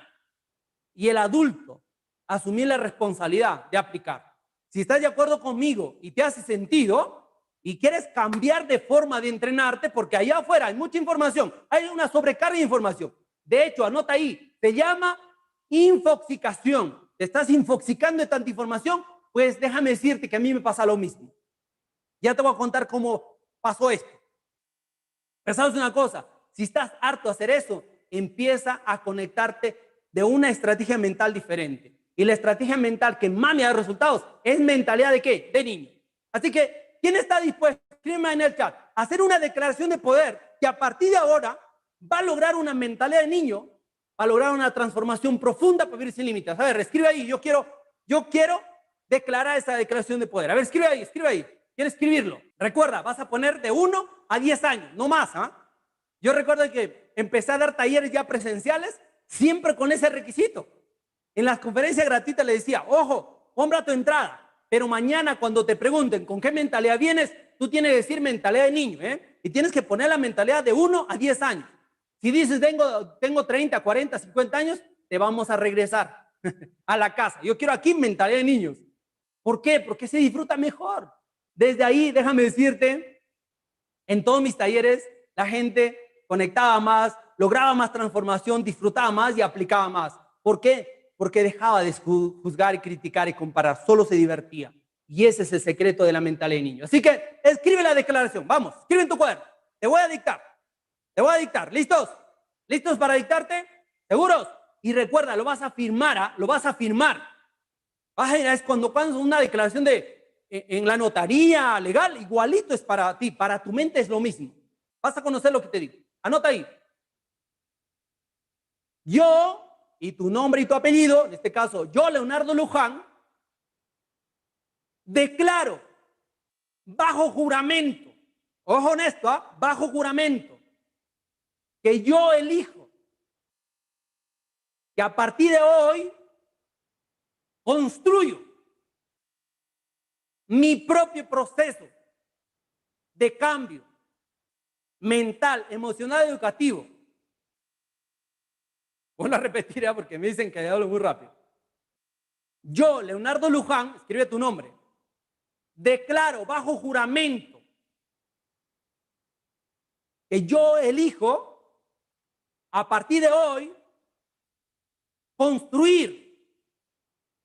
Y el adulto asumir la responsabilidad de aplicar. Si estás de acuerdo conmigo y te hace sentido y quieres cambiar de forma de entrenarte, porque allá afuera hay mucha información, hay una sobrecarga de información. De hecho, anota ahí, se llama infoxicación. Te estás infoxicando de tanta información, pues déjame decirte que a mí me pasa lo mismo. Ya te voy a contar cómo pasó esto. Pero sabes una cosa, si estás harto de hacer eso, empieza a conectarte de una estrategia mental diferente. Y la estrategia mental que más me da resultados es mentalidad de ¿qué? De niño. Así que, ¿quién está dispuesto? Escríbeme en el chat. A hacer una declaración de poder que a partir de ahora va a lograr una mentalidad de niño, va a lograr una transformación profunda para vivir sin límites. A ver, escribe ahí. Yo quiero declarar esa declaración de poder. A ver, escribe ahí, escribe ahí. ¿Quieres escribirlo? Recuerda, vas a poner de 1 a 10 años, no más. ¿Ah? Yo recuerdo que empecé a dar talleres ya presenciales siempre con ese requisito. En las conferencias gratuitas le decía, ojo, compra tu entrada, pero mañana cuando te pregunten con qué mentalidad vienes, tú tienes que decir mentalidad de niño, ¿eh? Y tienes que poner la mentalidad de 1 a 10 años. Si dices, tengo 30, 40, 50 años, te vamos a regresar a la casa. Yo quiero aquí mentalidad de niños. ¿Por qué? Porque se disfruta mejor. Desde ahí, déjame decirte, en todos mis talleres, la gente conectaba más, lograba más transformación, disfrutaba más y aplicaba más. ¿Por qué? Porque dejaba de juzgar y criticar y comparar, solo se divertía. Y ese es el secreto de la mentalidad de niño. Así que escribe la declaración, vamos, escribe en tu cuaderno. Te voy a dictar, ¿listos? ¿Listos para dictarte? ¿Seguros? Y recuerda, lo vas a firmar, lo vas a firmar. Es cuando una declaración en la notaría legal, igualito es para ti, para tu mente es lo mismo. Vas a conocer lo que te digo. Anota ahí. Yo, y tu nombre y tu apellido, en este caso, yo, Leonardo Luján, declaro bajo juramento, ojo honesto, ¿eh? Bajo juramento, que yo elijo que a partir de hoy construyo mi propio proceso de cambio mental, emocional y educativo. Voy a repetir porque me dicen que hablo muy rápido. Yo, Leonardo Luján, escribe tu nombre, declaro bajo juramento que yo elijo a partir de hoy construir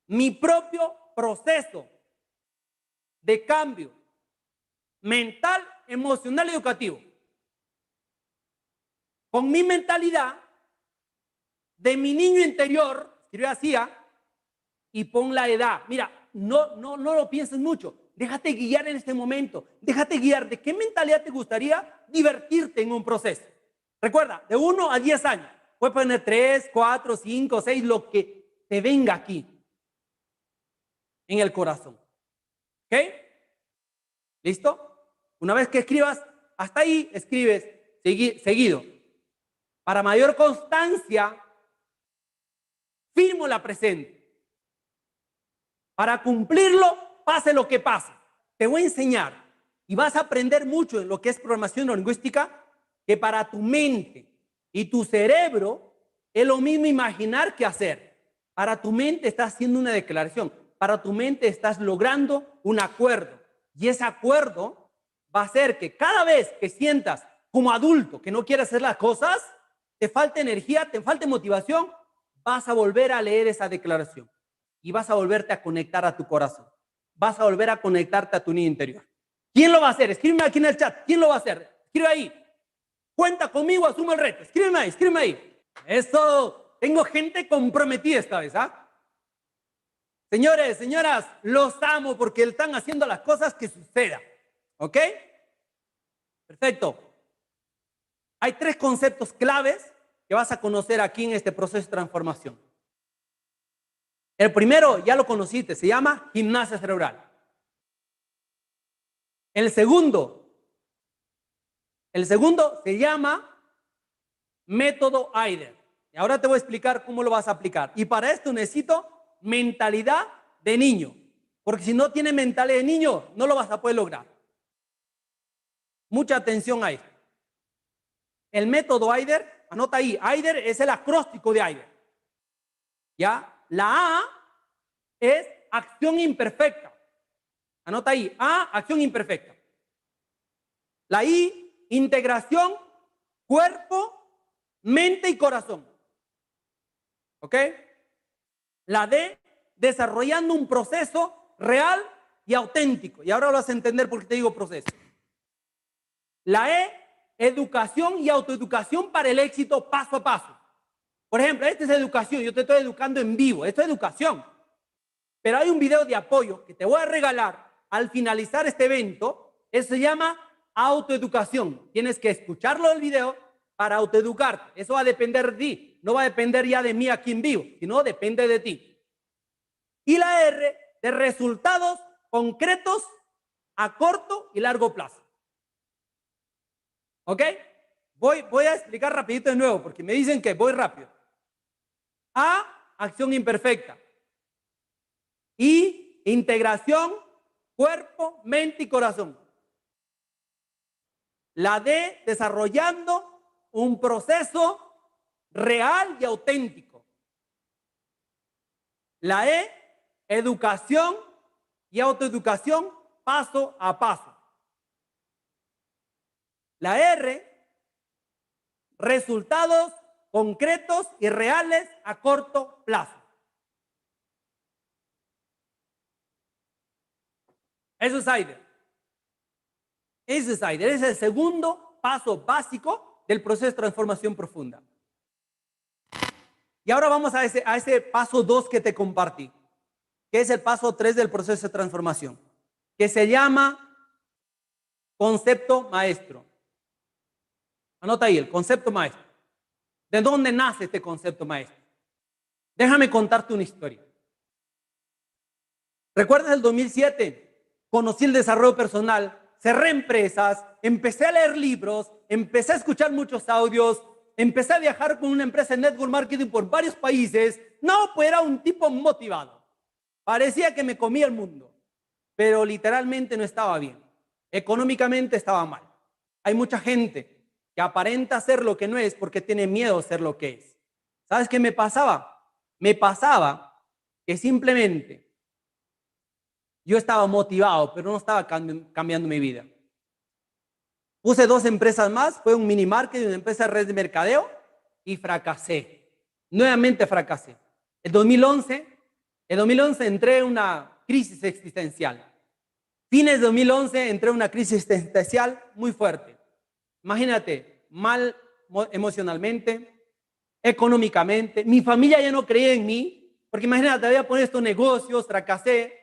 mi propio proceso de cambio mental, emocional y educativo. Con mi mentalidad de mi niño interior, escribe así, y pon la edad. Mira, no lo pienses mucho. Déjate guiar en este momento. Déjate guiar. ¿De qué mentalidad te gustaría divertirte en un proceso? Recuerda, de 1 a 10 años. Puedes poner 3, 4, 5, 6, lo que te venga aquí en el corazón. ¿Ok? ¿Listo? Una vez que escribas, hasta ahí escribes seguido. Para mayor constancia, firmo la presente. Para cumplirlo, pase lo que pase. Te voy a enseñar y vas a aprender mucho en lo que es programación neurolingüística, que para tu mente y tu cerebro es lo mismo imaginar que hacer. Para tu mente estás haciendo una declaración. Para tu mente estás logrando un acuerdo. Y ese acuerdo va a hacer que cada vez que sientas como adulto que no quieres hacer las cosas, te falta energía, te falta motivación, vas a volver a leer esa declaración y vas a volverte a conectar a tu corazón. Vas a volver a conectarte a tu niño interior. ¿Quién lo va a hacer? Escríbeme aquí en el chat. ¿Quién lo va a hacer? Escribe ahí. Cuenta conmigo, asumo el reto. Escríbeme ahí, escríbeme ahí. Eso, tengo gente comprometida esta vez, ¿ah? Señores, señoras, los amo porque están haciendo las cosas que sucedan. ¿Ok? Perfecto. Hay 3 conceptos claves que vas a conocer aquí en este proceso de transformación. El primero, ya lo conociste, se llama gimnasia cerebral. El segundo se llama método Eider. Y ahora te voy a explicar cómo lo vas a aplicar. Y para esto necesito mentalidad de niño. Porque si no tienes mentalidad de niño, no lo vas a poder lograr. Mucha atención a esto. El método Eider, anota ahí, Eider es el acróstico de Eider. ¿Ya? La A es acción imperfecta. Anota ahí, A, acción imperfecta. La I, integración, cuerpo, mente y corazón. ¿Ok? La D, desarrollando un proceso real y auténtico. Y ahora lo vas a entender por qué te digo proceso. La E, educación y autoeducación para el éxito paso a paso. Por ejemplo, esta es educación, yo te estoy educando en vivo, esto es educación. Pero hay un video de apoyo que te voy a regalar al finalizar este evento, eso se llama autoeducación. Tienes que escucharlo del video para autoeducarte. Eso va a depender de ti, no va a depender ya de mí aquí en vivo, sino depende de ti. Y la R, de resultados concretos a corto y largo plazo. ¿Ok? Voy a explicar rapidito de nuevo porque me dicen que voy rápido. A, acción imperfecta. I, integración, cuerpo, mente y corazón. La D, desarrollando un proceso real y auténtico. La E, educación y autoeducación paso a paso. La R, resultados concretos y reales a corto plazo. Eso es Eider. Eso es Eider. Es el segundo paso básico del proceso de transformación profunda. Y ahora vamos a ese paso 2 que te compartí, que es el paso 3 del proceso de transformación, que se llama concepto maestro. Anota ahí, el concepto maestro. ¿De dónde nace este concepto maestro? Déjame contarte una historia. ¿Recuerdas el 2007? Conocí el desarrollo personal, cerré empresas, empecé a leer libros, empecé a escuchar muchos audios, empecé a viajar con una empresa de network marketing por varios países. No, pues era un tipo motivado. Parecía que me comía el mundo, pero literalmente no estaba bien. Económicamente estaba mal. Hay mucha gente que aparenta ser lo que no es porque tiene miedo a ser lo que es. ¿Sabes qué me pasaba? Me pasaba que simplemente yo estaba motivado, pero no estaba cambiando mi vida. Puse 2 empresas más, fue un mini market y una empresa de red de mercadeo y fracasé. Nuevamente fracasé. En 2011 entré en una crisis existencial. Fines de 2011 entré en una crisis existencial muy fuerte. Imagínate, mal emocionalmente, económicamente. Mi familia ya no creía en mí, porque imagínate, había puesto estos negocios, fracasé.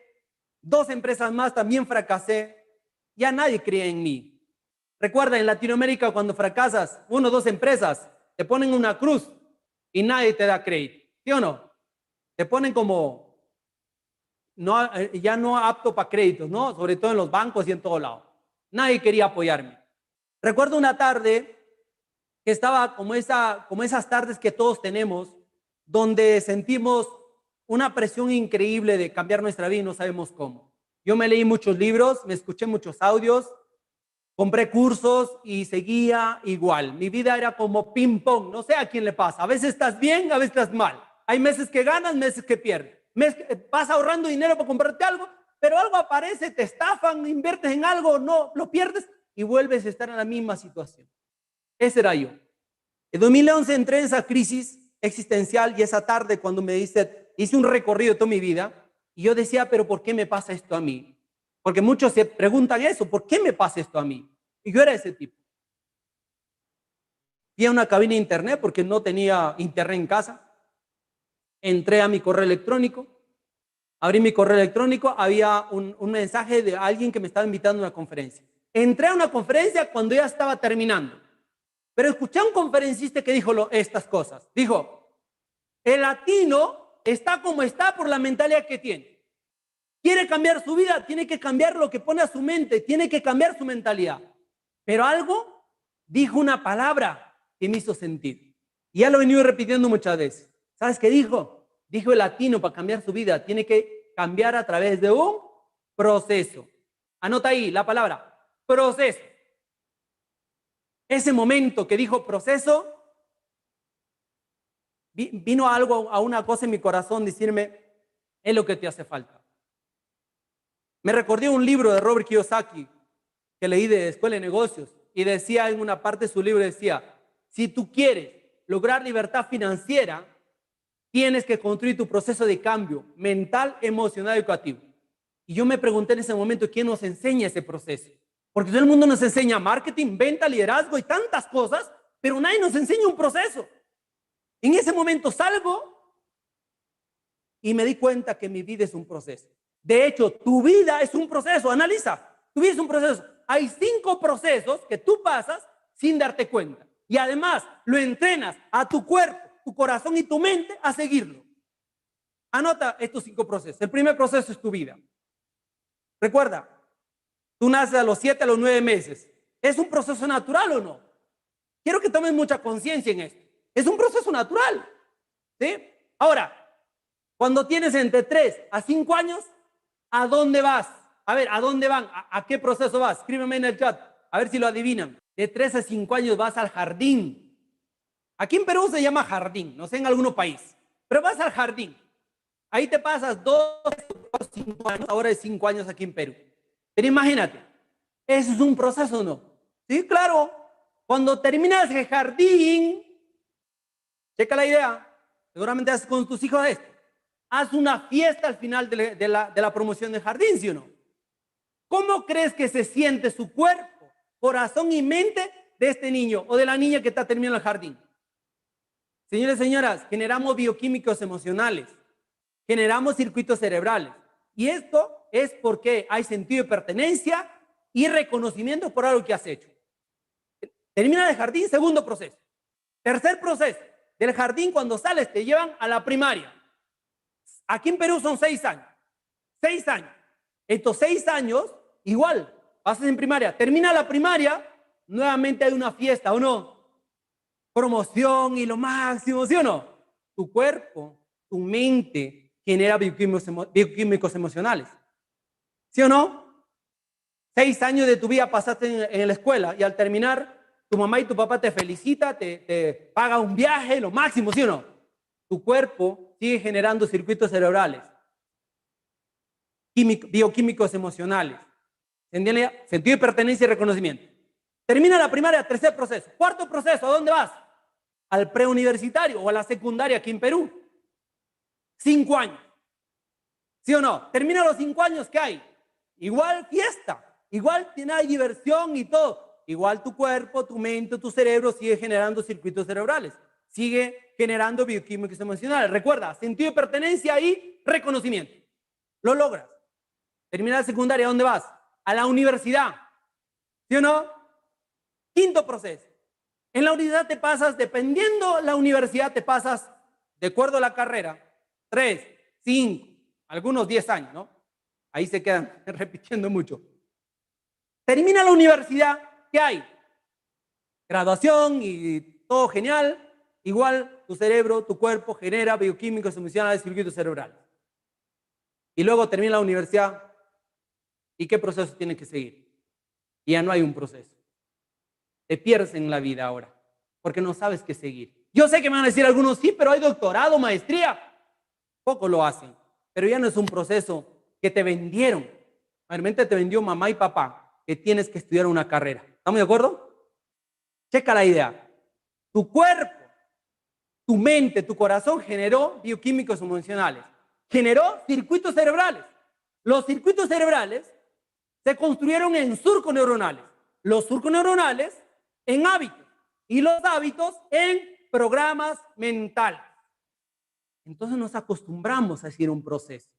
2 empresas más, también fracasé. Ya nadie creía en mí. Recuerda, en Latinoamérica cuando fracasas, 1 o 2 empresas, te ponen una cruz y nadie te da crédito. ¿Sí o no? Te ponen como ya no apto para créditos, ¿no? Sobre todo en los bancos y en todo lado. Nadie quería apoyarme. Recuerdo una tarde que estaba como esas tardes que todos tenemos, donde sentimos una presión increíble de cambiar nuestra vida y no sabemos cómo. Yo me leí muchos libros, me escuché muchos audios, compré cursos y seguía igual. Mi vida era como ping pong, no sé a quién le pasa. A veces estás bien, a veces estás mal. Hay meses que ganas, meses que pierdes. Vas ahorrando dinero para comprarte algo, pero algo aparece, te estafan, inviertes en algo, no, lo pierdes y vuelves a estar en la misma situación. Ese era yo. En 2011 entré en esa crisis existencial y esa tarde cuando me hice un recorrido de toda mi vida y yo decía, pero ¿por qué me pasa esto a mí? Porque muchos se preguntan eso, ¿por qué me pasa esto a mí? Y yo era ese tipo. Fui a una cabina de internet porque no tenía internet en casa. Entré a mi correo electrónico, abrí mi correo electrónico, había un mensaje de alguien que me estaba invitando a una conferencia. Entré a una conferencia cuando ya estaba terminando. Pero escuché a un conferencista que dijo estas cosas. Dijo, el latino está como está por la mentalidad que tiene. Quiere cambiar su vida, tiene que cambiar lo que pone a su mente, tiene que cambiar su mentalidad. Pero algo dijo una palabra que me hizo sentir. Y ya lo he venido repitiendo muchas veces. ¿Sabes qué dijo? Dijo el latino para cambiar su vida, tiene que cambiar a través de un proceso. Anota ahí la palabra, proceso. Ese momento que dijo proceso, vino a una cosa en mi corazón, decirme, es lo que te hace falta. Me recordé un libro de Robert Kiyosaki que leí de Escuela de Negocios y decía en una parte de su libro, decía, si tú quieres lograr libertad financiera, tienes que construir tu proceso de cambio mental, emocional y educativo. Y yo me pregunté en ese momento, ¿quién nos enseña ese proceso? Porque todo el mundo nos enseña marketing, venta, liderazgo y tantas cosas, pero nadie nos enseña un proceso. En ese momento salgo y me di cuenta que mi vida es un proceso. De hecho, tu vida es un proceso. Analiza, tu vida es un proceso. Hay 5 procesos que tú pasas sin darte cuenta. Y además lo entrenas a tu cuerpo, tu corazón y tu mente a seguirlo. Anota estos 5 procesos. El primer proceso es tu vida. Recuerda, tú naces a los 7, a los 9 meses. ¿Es un proceso natural o no? Quiero que tomes mucha conciencia en esto. Es un proceso natural. ¿Sí? Ahora, cuando tienes entre 3 a 5 años, ¿a dónde vas? A ver, ¿a dónde van? ¿A qué proceso vas? Escríbeme en el chat, a ver si lo adivinan. De 3 a 5 años vas al jardín. Aquí en Perú se llama jardín, no sé en algún país, pero vas al jardín. Ahí te pasas 2, 5 años, ahora es 5 años aquí en Perú. Pero imagínate, ¿eso es un proceso o no? Sí, claro. Cuando terminas el jardín, checa la idea, seguramente haces con tus hijos esto. Haz una fiesta al final de la promoción del jardín, ¿sí o no? ¿Cómo crees que se siente su cuerpo, corazón y mente de este niño o de la niña que está terminando el jardín? Señores y señoras, generamos bioquímicos emocionales, generamos circuitos cerebrales. Y esto es porque hay sentido de pertenencia y reconocimiento por algo que has hecho. Termina el jardín, segundo proceso. Tercer proceso, del jardín cuando sales te llevan a la primaria. Aquí en Perú son 6 años. 6 años. Estos 6 años, igual, pasas en primaria. Termina la primaria, nuevamente hay una fiesta, ¿o no? Promoción y lo máximo, ¿sí o no? Tu cuerpo, tu mente genera bioquímicos emocionales. ¿Sí o no? 6 años de tu vida pasaste en la escuela y al terminar, tu mamá y tu papá te felicitan, te paga un viaje, lo máximo, ¿sí o no? Tu cuerpo sigue generando circuitos cerebrales, bioquímicos emocionales. ¿Entiendes? Sentido de pertenencia y reconocimiento. Termina la primaria, tercer proceso. Cuarto proceso, ¿a dónde vas? Al preuniversitario o a la secundaria aquí en Perú. 5 años. ¿Sí o no? Termina los 5 años, ¿qué hay? Igual fiesta, igual hay diversión y todo. Igual tu cuerpo, tu mente, tu cerebro sigue generando circuitos cerebrales. Sigue generando bioquímicos emocionales. Recuerda, sentido de pertenencia y reconocimiento. Lo logras. Termina la secundaria, ¿a dónde vas? A la universidad. ¿Sí o no? Quinto proceso. En la universidad te pasas, dependiendo la universidad, te pasas, de acuerdo a la carrera, 3, 5, algunos 10 años, ¿no? Ahí se quedan repitiendo mucho. Termina la universidad, ¿qué hay? Graduación y todo genial. Igual tu cerebro, tu cuerpo genera bioquímicos emocionales, circuitos cerebrales. Y luego termina la universidad. ¿Y qué proceso tiene que seguir? Y ya no hay un proceso. Te pierdes en la vida ahora, porque no sabes qué seguir. Yo sé que me van a decir algunos, sí, pero hay doctorado, maestría. Poco lo hacen, pero ya no es un proceso que te vendieron. Realmente te vendió mamá y papá, que tienes que estudiar una carrera. ¿Estamos de acuerdo? Checa la idea. Tu cuerpo, tu mente, tu corazón generó bioquímicos emocionales. Generó circuitos cerebrales. Los circuitos cerebrales se construyeron en surcos neuronales. Los surcos neuronales en hábitos y los hábitos en programas mentales. Entonces nos acostumbramos a hacer un proceso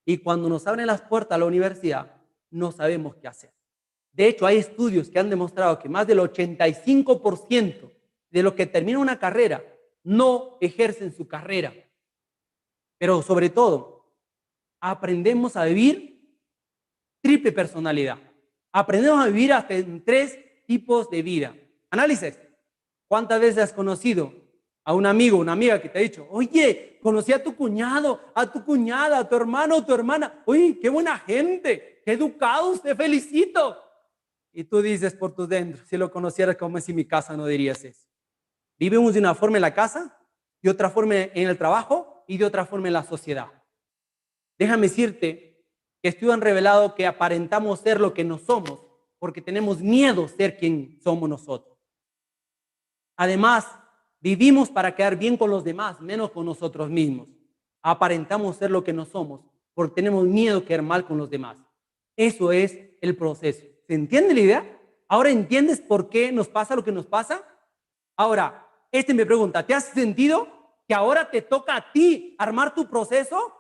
y cuando nos abren las puertas a la universidad no sabemos qué hacer. De hecho, hay estudios que han demostrado que más del 85% de los que terminan una carrera no ejercen su carrera. Pero sobre todo, aprendemos a vivir triple personalidad. Aprendemos a vivir hasta en 3 tipos de vida. Análisis. ¿Cuántas veces has conocido a un amigo, una amiga que te ha dicho, oye, conocí a tu cuñado, a tu cuñada, a tu hermano o tu hermana, oye, qué buena gente, qué educados, te felicito? Y tú dices por tus dentro, si lo conocieras como es en mi casa, no dirías eso. Vivimos de una forma en la casa, de otra forma en el trabajo y de otra forma en la sociedad. Déjame decirte que estudios han revelado que aparentamos ser lo que no somos porque tenemos miedo de ser quien somos nosotros. Además, vivimos para quedar bien con los demás, menos con nosotros mismos. Aparentamos ser lo que no somos porque tenemos miedo de quedar mal con los demás. Eso es el proceso. ¿Se entiende la idea? ¿Ahora entiendes por qué nos pasa lo que nos pasa? Ahora, me pregunta, ¿te hace sentido que ahora te toca a ti armar tu proceso?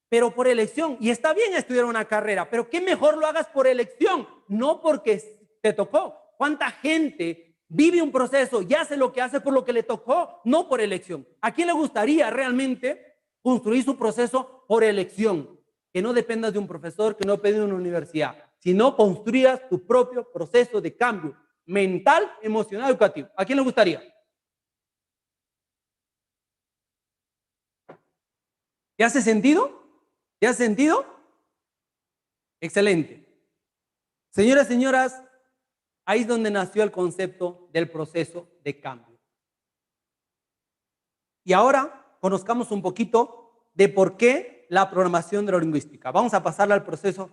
Pero por elección. Y está bien estudiar una carrera, pero qué mejor lo hagas por elección, no porque te tocó. ¿Cuánta gente vive un proceso y hace lo que hace por lo que le tocó, no por elección? ¿A quién le gustaría realmente construir su proceso por elección? Que no dependas de un profesor, que no dependas de una universidad, sino construyas tu propio proceso de cambio mental, emocional, educativo. ¿A quién le gustaría? ¿Te hace sentido? ¿Te hace sentido? Excelente. Señoras y señoras, ahí es donde nació el concepto del proceso de cambio. Y ahora conozcamos un poquito de por qué la programación neurolingüística. Vamos a pasarle al proceso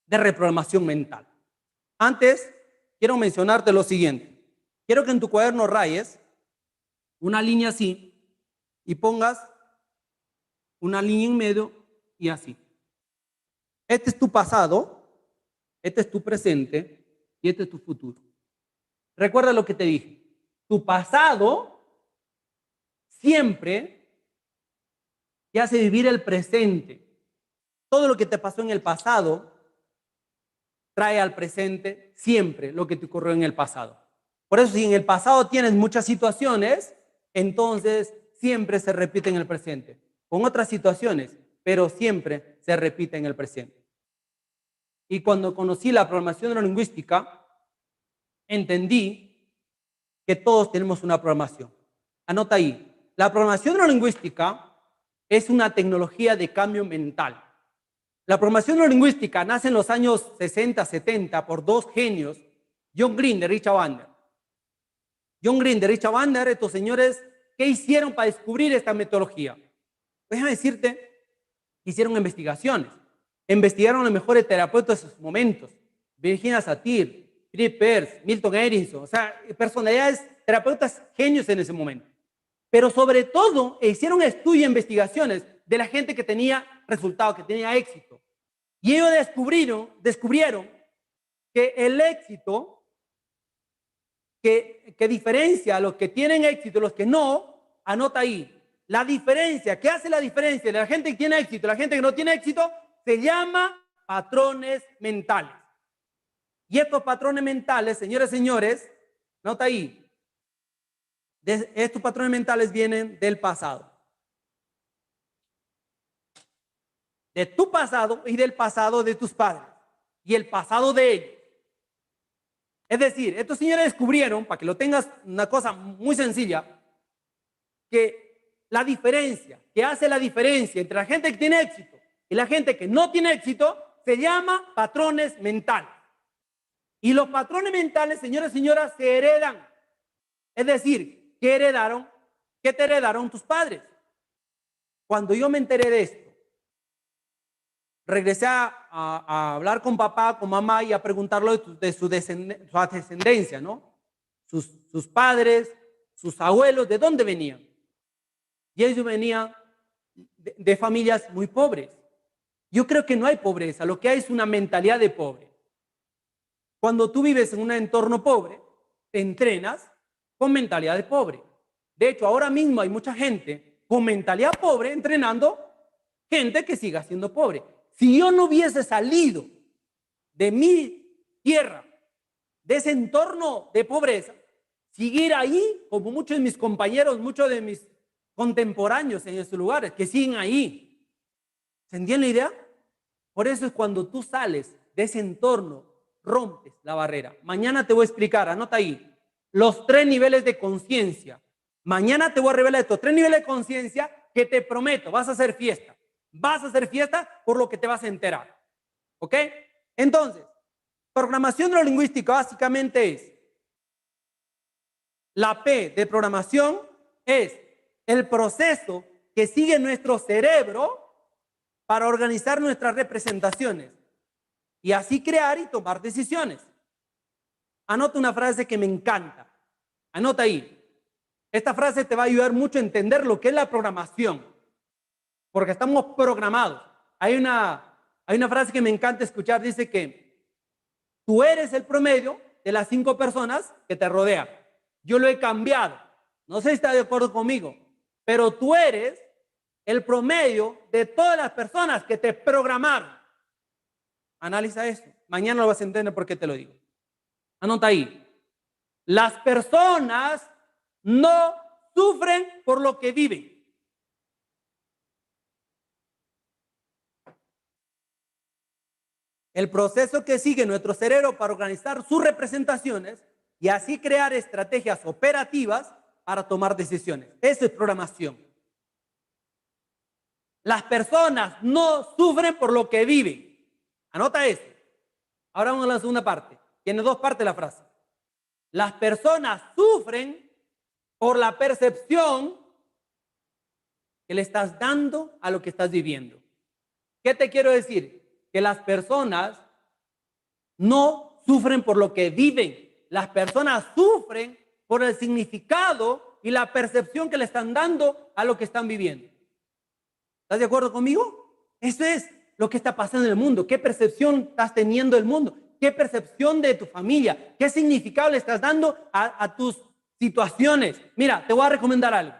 de reprogramación mental. Antes, quiero mencionarte lo siguiente. Quiero que en tu cuaderno rayes una línea así y pongas una línea en medio y así. Este es tu pasado, este es tu presente y este es tu futuro. Recuerda lo que te dije. Tu pasado siempre te hace vivir el presente. Todo lo que te pasó en el pasado trae al presente siempre lo que te ocurrió en el pasado. Por eso, si en el pasado tienes muchas situaciones, entonces siempre se repite en el presente. Con otras situaciones, pero siempre se repite en el presente. Y cuando conocí la programación neurolingüística, entendí que todos tenemos una programación. Anota ahí. La programación neurolingüística es una tecnología de cambio mental. La programación neurolingüística nace en los años 60, 70 por dos genios, John Grinder y Richard Bandler. John Grinder y Richard Bandler, estos señores, ¿qué hicieron para descubrir esta metodología? Déjame decirte que hicieron investigaciones. Investigaron a los mejores terapeutas de sus momentos. Virginia Satir, Philip Peirce, Milton Erickson, o sea, personalidades, terapeutas genios en ese momento. Pero sobre todo, hicieron estudios e investigaciones de la gente que tenía resultados, que tenía éxito. Y ellos descubrieron que el éxito, que diferencia a los que tienen éxito y los que no, anota ahí. La diferencia, ¿qué hace la diferencia de la gente que tiene éxito y la gente que no tiene éxito? Se llama patrones mentales. Y estos patrones mentales, señores y señores, nota ahí, estos patrones mentales vienen del pasado. De tu pasado y del pasado de tus padres. y el pasado de ellos. Es decir, estos señores descubrieron, para que lo tengas una cosa muy sencilla, que la diferencia, que hace la diferencia entre la gente que tiene éxito y la gente que no tiene éxito, se llama patrones mentales. Y los patrones mentales, señores y señoras, se heredan. Es decir, ¿qué heredaron? ¿Qué te heredaron tus padres? Cuando yo me enteré de esto, regresé a hablar con papá, con mamá y a preguntarlo de su descendencia, ¿no? Sus padres, sus abuelos, ¿de dónde venían? Y ellos venían de familias muy pobres. Yo creo que no hay pobreza, lo que hay es una mentalidad de pobre. Cuando tú vives en un entorno pobre, te entrenas con mentalidad de pobre. De hecho, ahora mismo hay mucha gente con mentalidad pobre entrenando gente que siga siendo pobre. Si yo no hubiese salido de mi tierra, de ese entorno de pobreza, seguir ahí, como muchos de mis compañeros, muchos de mis contemporáneos en esos lugares, que siguen ahí. ¿Se entiende la idea? Por eso es cuando tú sales de ese entorno, rompes la barrera. Mañana te voy a explicar, anota ahí, los 3 niveles de conciencia. Mañana te voy a revelar estos 3 niveles de conciencia que te prometo, vas a hacer fiesta. Vas a hacer fiesta por lo que te vas a enterar. ¿Ok? Entonces, programación neurolingüística básicamente es, la P de programación es el proceso que sigue nuestro cerebro para organizar nuestras representaciones y así crear y tomar decisiones. Anota una frase que me encanta. Anota ahí. Esta frase te va a ayudar mucho a entender lo que es la programación, porque estamos programados. Hay una frase que me encanta escuchar, dice que tú eres el promedio de las 5 personas que te rodean. Yo lo he cambiado. No sé si está de acuerdo conmigo, pero tú eres el promedio de todas las personas que te programaron. Analiza esto. Mañana lo vas a entender por qué te lo digo. Anota ahí. Las personas no sufren por lo que viven. El proceso que sigue nuestro cerebro para organizar sus representaciones y así crear estrategias operativas para tomar decisiones. Eso es programación. Las personas no sufren por lo que viven. Anota eso. Ahora vamos a la segunda parte. Tiene 2 partes la frase. Las personas sufren por la percepción que le estás dando a lo que estás viviendo. ¿Qué te quiero decir? Que las personas no sufren por lo que viven. Las personas sufren por el significado y la percepción que le están dando a lo que están viviendo. ¿Estás de acuerdo conmigo? Eso es lo que está pasando en el mundo. ¿Qué percepción estás teniendo del mundo? ¿Qué percepción de tu familia? ¿Qué significado le estás dando a tus situaciones? Mira, te voy a recomendar algo.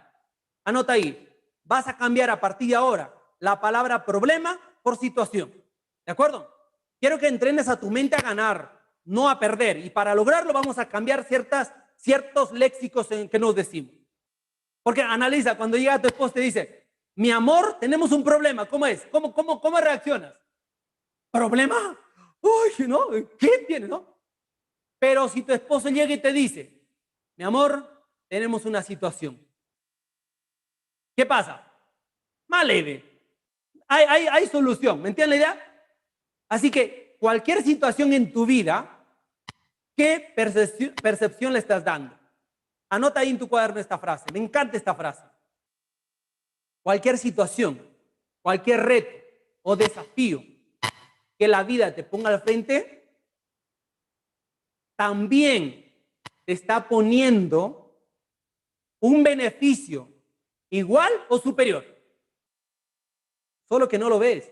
Anota ahí. Vas a cambiar a partir de ahora la palabra problema por situación. ¿De acuerdo? Quiero que entrenes a tu mente a ganar, no a perder. Y para lograrlo vamos a cambiar ciertos léxicos que nos decimos. Porque analiza, cuando llega tu esposo te dice, mi amor, tenemos un problema. ¿Cómo es? ¿Cómo reaccionas? ¿Problema? Uy, ¿no? ¿Qué tiene, no? Pero si tu esposo llega y te dice, mi amor, tenemos una situación. ¿Qué pasa? Más leve. Hay solución. ¿Me entiendes la idea? Así que cualquier situación en tu vida, ¿qué percepción le estás dando? Anota ahí en tu cuaderno esta frase. Me encanta esta frase. Cualquier situación, cualquier reto o desafío que la vida te ponga al frente, también te está poniendo un beneficio igual o superior. Solo que no lo ves.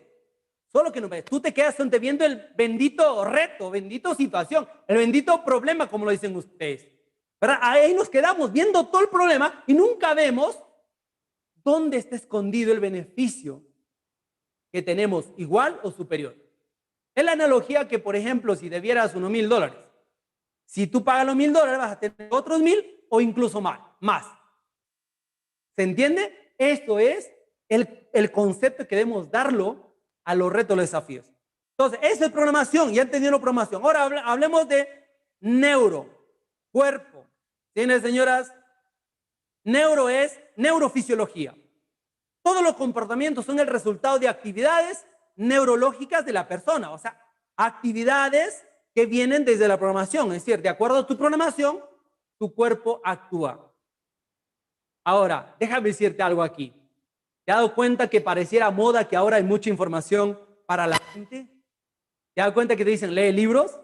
Solo que no ves. Tú te quedas viendo el bendito reto, bendito situación, el bendito problema, como lo dicen ustedes. ¿Verdad? Ahí nos quedamos viendo todo el problema y nunca vemos dónde está escondido el beneficio que tenemos igual o superior. Es la analogía que, por ejemplo, si debieras unos $1,000, si tú pagas los $1,000 vas a tener otros 1,000 o incluso más. ¿Se entiende? Esto es el concepto que debemos darlo a los retos, los desafíos. Entonces, eso es programación, ya entendieron programación. Ahora hablemos de neuro, cuerpo. ¿Tiene, señoras? Neuro es neurofisiología. Todos los comportamientos son el resultado de actividades neurológicas de la persona, o sea, actividades que vienen desde la programación. Es decir, de acuerdo a tu programación, tu cuerpo actúa. Ahora, déjame decirte algo aquí. ¿Te has dado cuenta que pareciera moda que ahora hay mucha información para la gente? ¿Te das cuenta que te dicen, lee libros,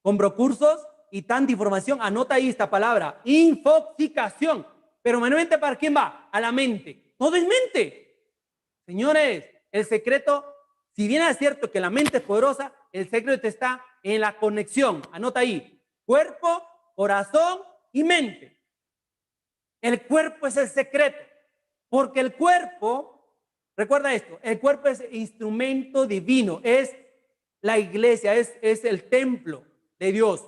compro cursos y tanta información? Anota ahí esta palabra, infoxicación. Pero manualmente, ¿para quién va? A la mente. Todo es mente. Señores, el secreto, si bien es cierto que la mente es poderosa, el secreto está en la conexión. Anota ahí, cuerpo, corazón y mente. El cuerpo es el secreto, porque el cuerpo, recuerda esto, el cuerpo es instrumento divino, es la iglesia, es el templo de Dios.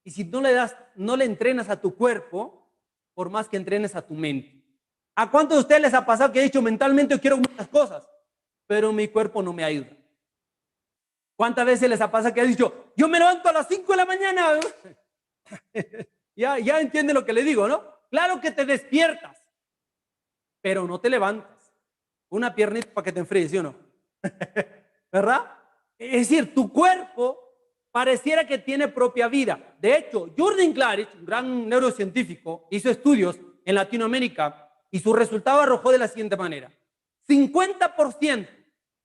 Y si no le entrenas a tu cuerpo, por más que entrenes a tu mente. ¿A cuántos de ustedes les ha pasado que he dicho mentalmente yo quiero muchas cosas, pero mi cuerpo no me ayuda? ¿Cuántas veces les ha pasado que he dicho, yo me levanto a las 5 de la mañana? ya entiende lo que le digo, ¿no? Claro que te despiertas, pero no te levantas. Una piernita para que te enfríes, ¿sí o no? ¿Verdad? Es decir, tu cuerpo pareciera que tiene propia vida. De hecho, Jordan Claridge, un gran neurocientífico, hizo estudios en Latinoamérica y su resultado arrojó de la siguiente manera. 50%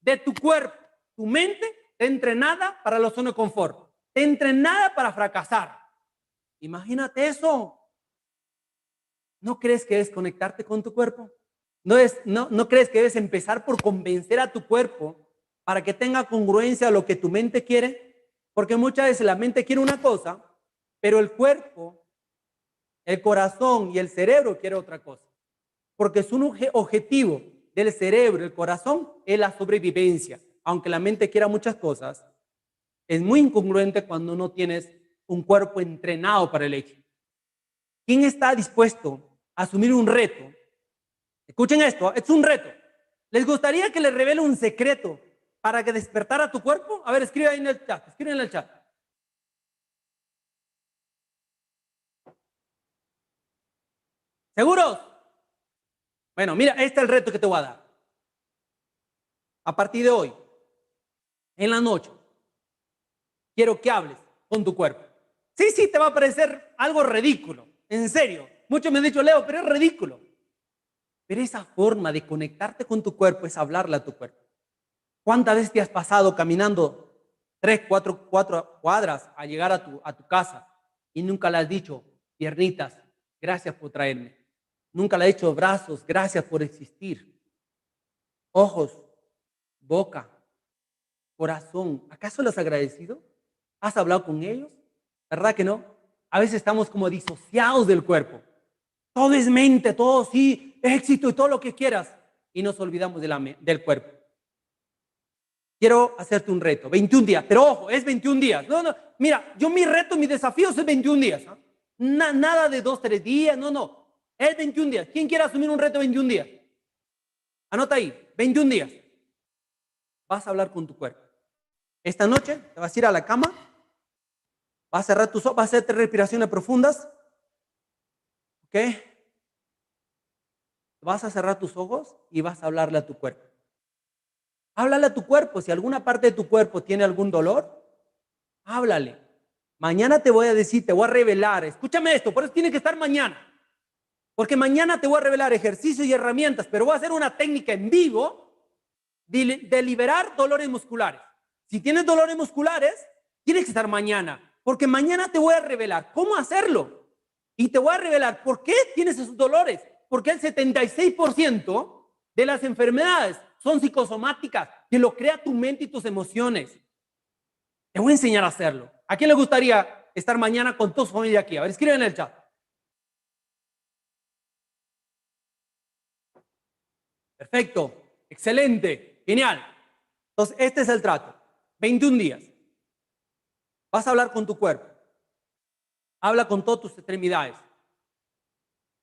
de tu cuerpo, tu mente, te entrenada para la zona de confort, te entrenada para fracasar. Imagínate eso. ¿No crees que debes conectarte con tu cuerpo? ¿No crees que debes empezar por convencer a tu cuerpo para que tenga congruencia a lo que tu mente quiere? Porque muchas veces la mente quiere una cosa, pero el cuerpo, el corazón y el cerebro quiere otra cosa. Porque es un objetivo del cerebro, el corazón, es la sobrevivencia. Aunque la mente quiera muchas cosas, es muy incongruente cuando no tienes un cuerpo entrenado para el éxito. ¿Quién está dispuesto a asumir un reto? Escuchen esto, es un reto. ¿Les gustaría que les revele un secreto para que despertara tu cuerpo? A ver, escribe ahí en el chat, escribe en el chat. ¿Seguros? Bueno, mira, este es el reto que te voy a dar. A partir de hoy, en la noche, quiero que hables con tu cuerpo. Sí, te va a parecer algo ridículo, en serio. Muchos me han dicho, Leo, pero es ridículo. Pero esa forma de conectarte con tu cuerpo es hablarle a tu cuerpo. ¿Cuántas veces te has pasado caminando 3, 4 cuadras a llegar a tu casa y nunca le has dicho, piernitas, gracias por traerme? Nunca le has dicho, brazos, gracias por existir. Ojos, boca, corazón, ¿acaso los has agradecido? ¿Has hablado con ellos? ¿Verdad que no? A veces estamos como disociados del cuerpo. Todo es mente, todo sí, éxito y todo lo que quieras. Y nos olvidamos del cuerpo. Quiero hacerte un reto, 21 días, pero ojo, es 21 días. No, mira, mi reto, mi desafío es 21 días. ¿No? Nada de 2, 3 días, no. Es 21 días. ¿Quién quiere asumir un reto de 21 días? Anota ahí, 21 días. Vas a hablar con tu cuerpo. Esta noche te vas a ir a la cama, vas a cerrar tus ojos, vas a hacer respiraciones profundas. ¿Ok? Vas a cerrar tus ojos y vas a hablarle a tu cuerpo. Háblale a tu cuerpo. Si alguna parte de tu cuerpo tiene algún dolor, háblale. Mañana te voy a decir, te voy a revelar. Escúchame esto, por eso tiene que estar mañana. Porque mañana te voy a revelar ejercicios y herramientas, pero voy a hacer una técnica en vivo de liberar dolores musculares. Si tienes dolores musculares, tienes que estar mañana. Porque mañana te voy a revelar cómo hacerlo. Y te voy a revelar por qué tienes esos dolores. Porque el 76% de las enfermedades son psicosomáticas, que lo crea tu mente y tus emociones. Te voy a enseñar a hacerlo. ¿A quién le gustaría estar mañana con tu familia aquí? A ver, escriben en el chat. Perfecto, excelente, genial. Entonces, este es el trato. 21 días. Vas a hablar con tu cuerpo. Habla con todas tus extremidades.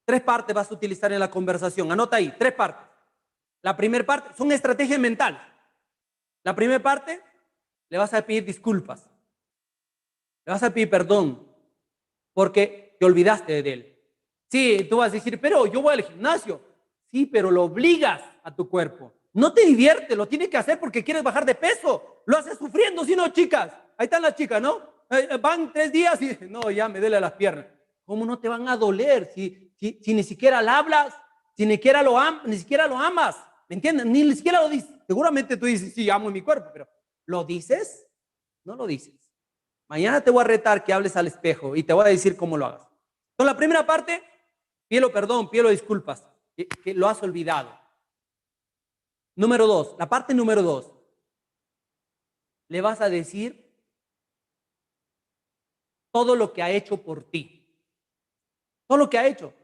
3 partes vas a utilizar en la conversación. Anota ahí, 3 partes. La primera parte son estrategias mentales. La primera parte, le vas a pedir disculpas, le vas a pedir perdón, porque te olvidaste de él. Sí, tú vas a decir, pero yo voy al gimnasio. Sí, pero lo obligas a tu cuerpo. No te divierte, lo tienes que hacer porque quieres bajar de peso. Lo haces sufriendo, ¿sí no, chicas? Ahí están las chicas, ¿no? Van 3 días y no, ya me duele las piernas. ¿Cómo no te van a doler si ni siquiera le hablas, si ni siquiera ni siquiera lo amas? ¿Me entiendes? Ni siquiera lo dices. Seguramente tú dices, sí, amo mi cuerpo, pero ¿lo dices? No lo dices. Mañana te voy a retar que hables al espejo y te voy a decir cómo lo hagas. Entonces, la primera parte, pídelo perdón, pídelo disculpas, que lo has olvidado. Número 2, la parte número 2, le vas a decir todo lo que ha hecho por ti. Todo lo que ha hecho.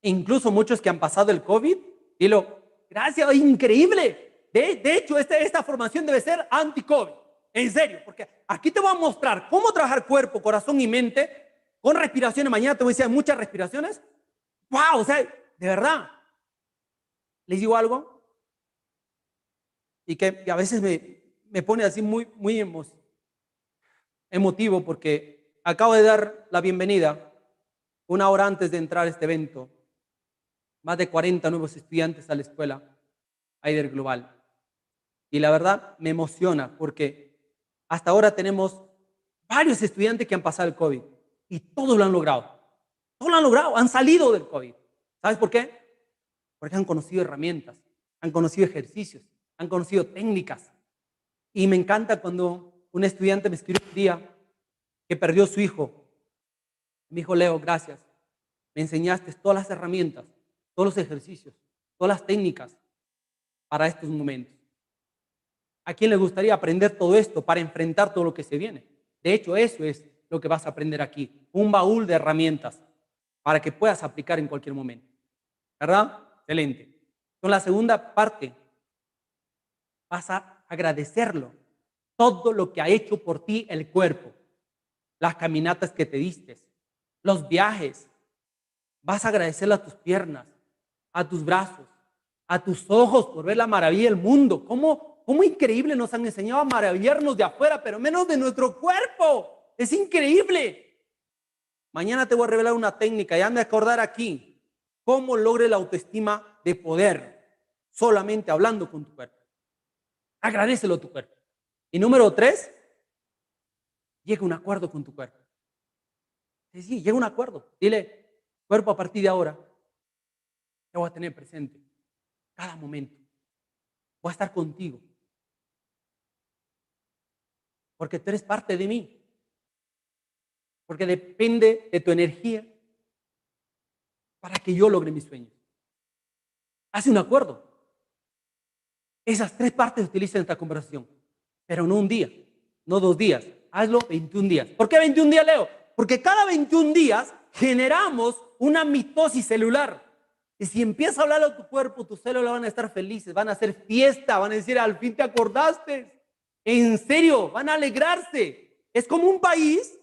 Incluso muchos que han pasado el COVID, dilo, gracias, increíble. De hecho, esta formación debe ser anti-COVID. En serio, porque aquí te voy a mostrar cómo trabajar cuerpo, corazón y mente con respiraciones. Mañana te voy a decir muchas respiraciones. ¡Wow! O sea, de verdad. ¿Les digo algo? Y que a veces me pone así muy emotivo porque acabo de dar la bienvenida 1 hora antes de entrar a este evento. Más de 40 nuevos estudiantes a la escuela Aider Global. Y la verdad me emociona porque hasta ahora tenemos varios estudiantes que han pasado el COVID y todos lo han logrado. Todos lo han logrado, han salido del COVID. ¿Sabes por qué? Porque han conocido herramientas, han conocido ejercicios, han conocido técnicas. Y me encanta cuando un estudiante me escribió un día que perdió a su hijo. Me dijo, Leo, gracias. Me enseñaste todas las herramientas, todos los ejercicios, todas las técnicas para estos momentos. ¿A quién le gustaría aprender todo esto para enfrentar todo lo que se viene? De hecho, eso es lo que vas a aprender aquí. Un baúl de herramientas para que puedas aplicar en cualquier momento. ¿Verdad? Excelente. Con la segunda parte, vas a agradecerlo. Todo lo que ha hecho por ti el cuerpo. Las caminatas que te diste, los viajes. Vas a agradecerle a tus piernas, a tus brazos, a tus ojos por ver la maravilla del mundo. ¿Cómo increíble nos han enseñado a maravillarnos de afuera, pero menos de nuestro cuerpo? Es increíble. Mañana te voy a revelar una técnica y anda a acordar aquí cómo logre la autoestima de poder solamente hablando con tu cuerpo. Agradécelo a tu cuerpo. Y número 3, llega a un acuerdo con tu cuerpo. Sí, llega a un acuerdo. Dile, cuerpo, a partir de ahora te voy a tener presente cada momento. Voy a estar contigo. Porque tú eres parte de mí. Porque depende de tu energía para que yo logre mis sueños. Hace un acuerdo. Esas 3 partes se utilizan en esta conversación. Pero no un día, no 2 días. Hazlo 21 días. ¿Por qué 21 días, Leo? Porque cada 21 días generamos una mitosis celular. Y si empiezas a hablar a tu cuerpo, tus células van a estar felices, van a hacer fiesta, van a decir, al fin te acordaste. En serio, van a alegrarse. Es como un país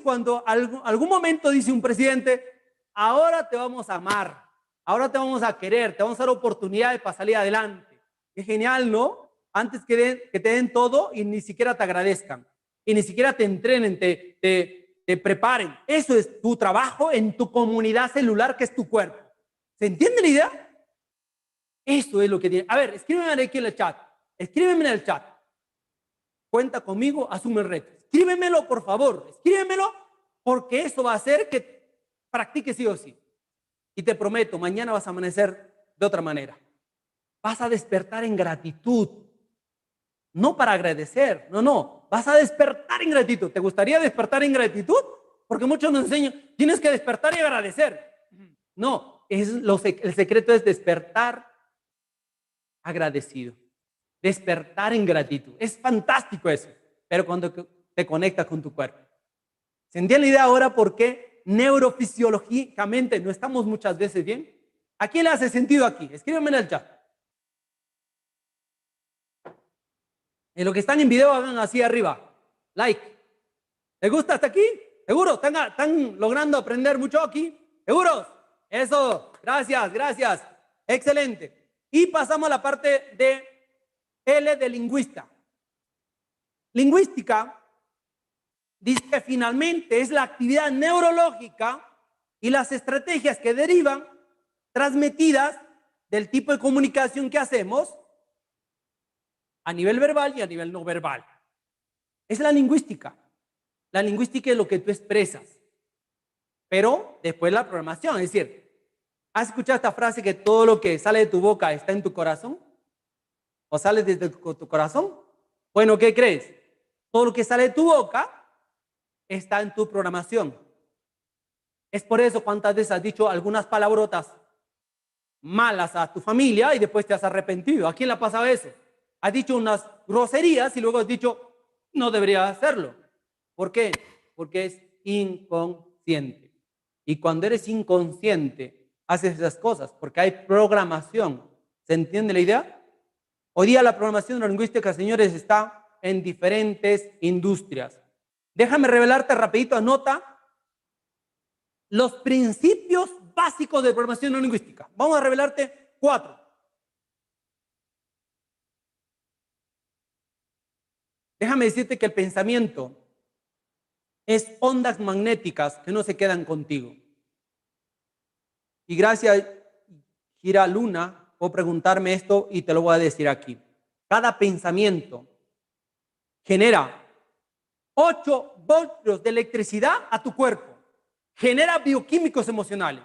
cuando algún momento dice un presidente, ahora te vamos a amar, ahora te vamos a querer, te vamos a dar oportunidades para salir adelante. Qué genial, ¿no? Antes que te den todo y ni siquiera te agradezcan, y ni siquiera te entrenen, te preparen. Eso es tu trabajo en tu comunidad celular, que es tu cuerpo. ¿Se entiende la idea? Eso es lo que tiene. A ver, escríbeme aquí en el chat. Escríbeme en el chat. Cuenta conmigo, asume el reto. Escríbemelo, por favor. Escríbemelo, porque eso va a hacer que practiques sí o sí. Y te prometo, mañana vas a amanecer de otra manera. Vas a despertar en gratitud. No para agradecer, no. Vas a despertar en gratitud. ¿Te gustaría despertar en gratitud? Porque muchos nos enseñan, tienes que despertar y agradecer. No, el secreto es despertar agradecido. Despertar en gratitud. Es fantástico eso, pero cuando te conectas con tu cuerpo. ¿Se entiende la idea ahora por qué neurofisiológicamente no estamos muchas veces bien? ¿A quién le hace sentido aquí? Escríbeme en el chat. En los que están en video hagan así arriba. Like. ¿Les gusta hasta aquí? ¿Seguro? ¿Están logrando aprender mucho aquí? ¿Seguros? Eso. Gracias. Excelente. Y pasamos a la parte de L de lingüista. Lingüística dice que finalmente es la actividad neurológica y las estrategias que derivan transmitidas del tipo de comunicación que hacemos a nivel verbal y a nivel no verbal. Es la lingüística. La lingüística es lo que tú expresas. Pero después la programación, es decir, ¿has escuchado esta frase que todo lo que sale de tu boca está en tu corazón? ¿O sale desde tu corazón? Bueno, ¿qué crees? Todo lo que sale de tu boca está en tu programación. Es por eso cuántas veces has dicho algunas palabrotas malas a tu familia y después te has arrepentido. ¿A quién le ha pasado eso? Has dicho unas groserías y luego has dicho, no debería hacerlo. ¿Por qué? Porque es inconsciente. Y cuando eres inconsciente, haces esas cosas porque hay programación. ¿Se entiende la idea? Hoy día la programación neurolingüística, señores, está en diferentes industrias. Déjame revelarte rapidito, anota los principios básicos de programación neurolingüística. Vamos a revelarte 4. Déjame decirte que el pensamiento es ondas magnéticas que no se quedan contigo. Y gracias, Gira Luna, por preguntarme esto y te lo voy a decir aquí. Cada pensamiento genera 8 voltios de electricidad a tu cuerpo. Genera bioquímicos emocionales.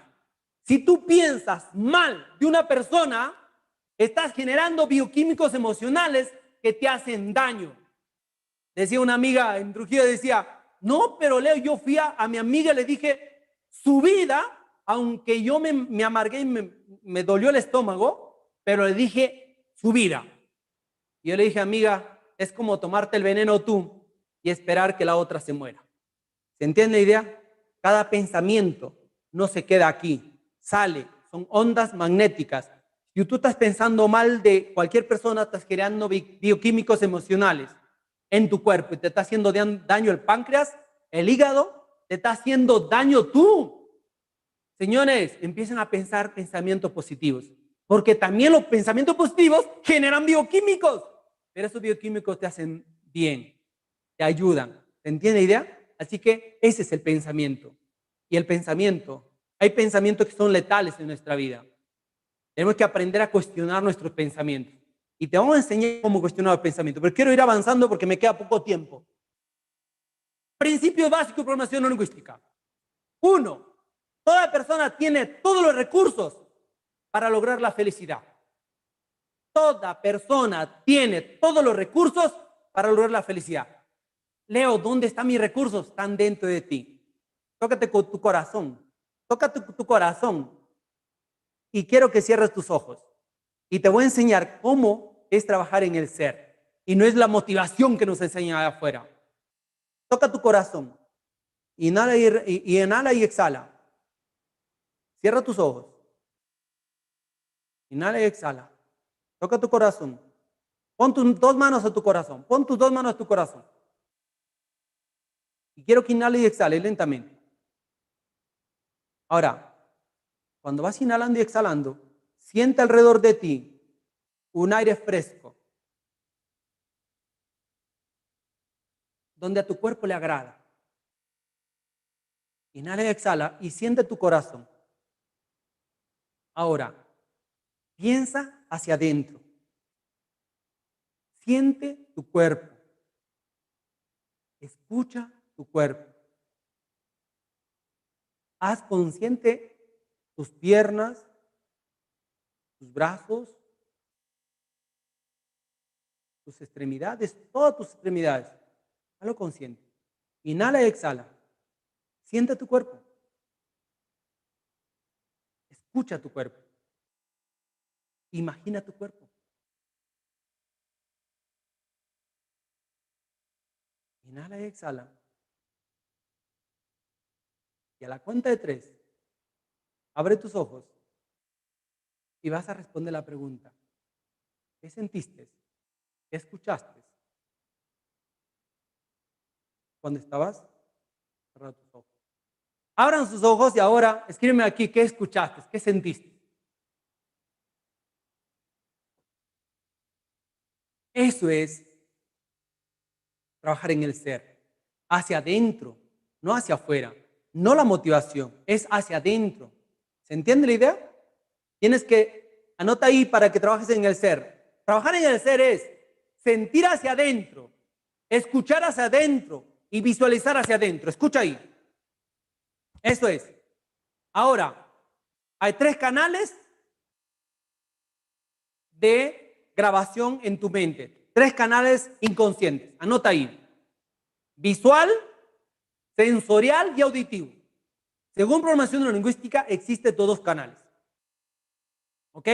Si tú piensas mal de una persona, estás generando bioquímicos emocionales que te hacen daño. Decía una amiga en Trujillo, decía, no, pero Leo, yo fui a mi amiga y le dije, su vida, aunque yo me amargué y me dolió el estómago, pero le dije, su vida. Y yo le dije, amiga, es como tomarte el veneno tú y esperar que la otra se muera. ¿Se entiende la idea? Cada pensamiento no se queda aquí, sale, son ondas magnéticas. Si tú estás pensando mal de cualquier persona, estás creando bioquímicos emocionales en tu cuerpo y te está haciendo daño el páncreas, el hígado, te está haciendo daño tú. Señores, empiecen a pensar pensamientos positivos, porque también los pensamientos positivos generan bioquímicos, pero esos bioquímicos te hacen bien, te ayudan. ¿Se entiende la idea? Así que ese es el pensamiento. Y el pensamiento, hay pensamientos que son letales en nuestra vida. Tenemos que aprender a cuestionar nuestros pensamientos. Y te vamos a enseñar cómo cuestionar los pensamientos, pero quiero ir avanzando porque me queda poco tiempo. Principio básico de programación no lingüística. 1. Toda persona tiene todos los recursos para lograr la felicidad. Toda persona tiene todos los recursos para lograr la felicidad. Leo, ¿dónde están mis recursos? Están dentro de ti. Tócate con tu corazón. Tócate tu corazón. Y quiero que cierres tus ojos. Y te voy a enseñar cómo es trabajar en el ser. Y no es la motivación que nos enseñan allá afuera. Toca tu corazón. Inhala y inhala y exhala. Cierra tus ojos. Inhala y exhala. Toca tu corazón. Pon tus 2 manos a tu corazón. Pon tus 2 manos a tu corazón. Y quiero que inhale y exhale lentamente. Ahora, cuando vas inhalando y exhalando, siente alrededor de ti un aire fresco, donde a tu cuerpo le agrada. Inhala y exhala y siente tu corazón. Ahora, piensa hacia adentro. Siente tu cuerpo. Escucha tu cuerpo. Haz consciente tus piernas, tus brazos, tus extremidades, todas tus extremidades. Hazlo consciente. Inhala y exhala. Siente tu cuerpo. Escucha tu cuerpo. Imagina tu cuerpo. Inhala y exhala. Y a la cuenta de 3, abre tus ojos y vas a responder la pregunta. ¿Qué sentiste? ¿Qué escuchaste? Cuando estabas cerrando tus ojos. Abran sus ojos y ahora escríbeme aquí qué escuchaste, qué sentiste. Eso es trabajar en el ser, hacia adentro, no hacia afuera. No la motivación, es hacia adentro. ¿Se entiende la idea? Tienes que, anota ahí para que trabajes en el ser. Trabajar en el ser es sentir hacia adentro, escuchar hacia adentro y visualizar hacia adentro. Escucha ahí. Eso es. Ahora, hay 3 canales de grabación en tu mente. 3 canales inconscientes. Anota ahí. Visual, sensorial y auditivo. Según programación neurolingüística, existen estos 2 canales. ¿Ok?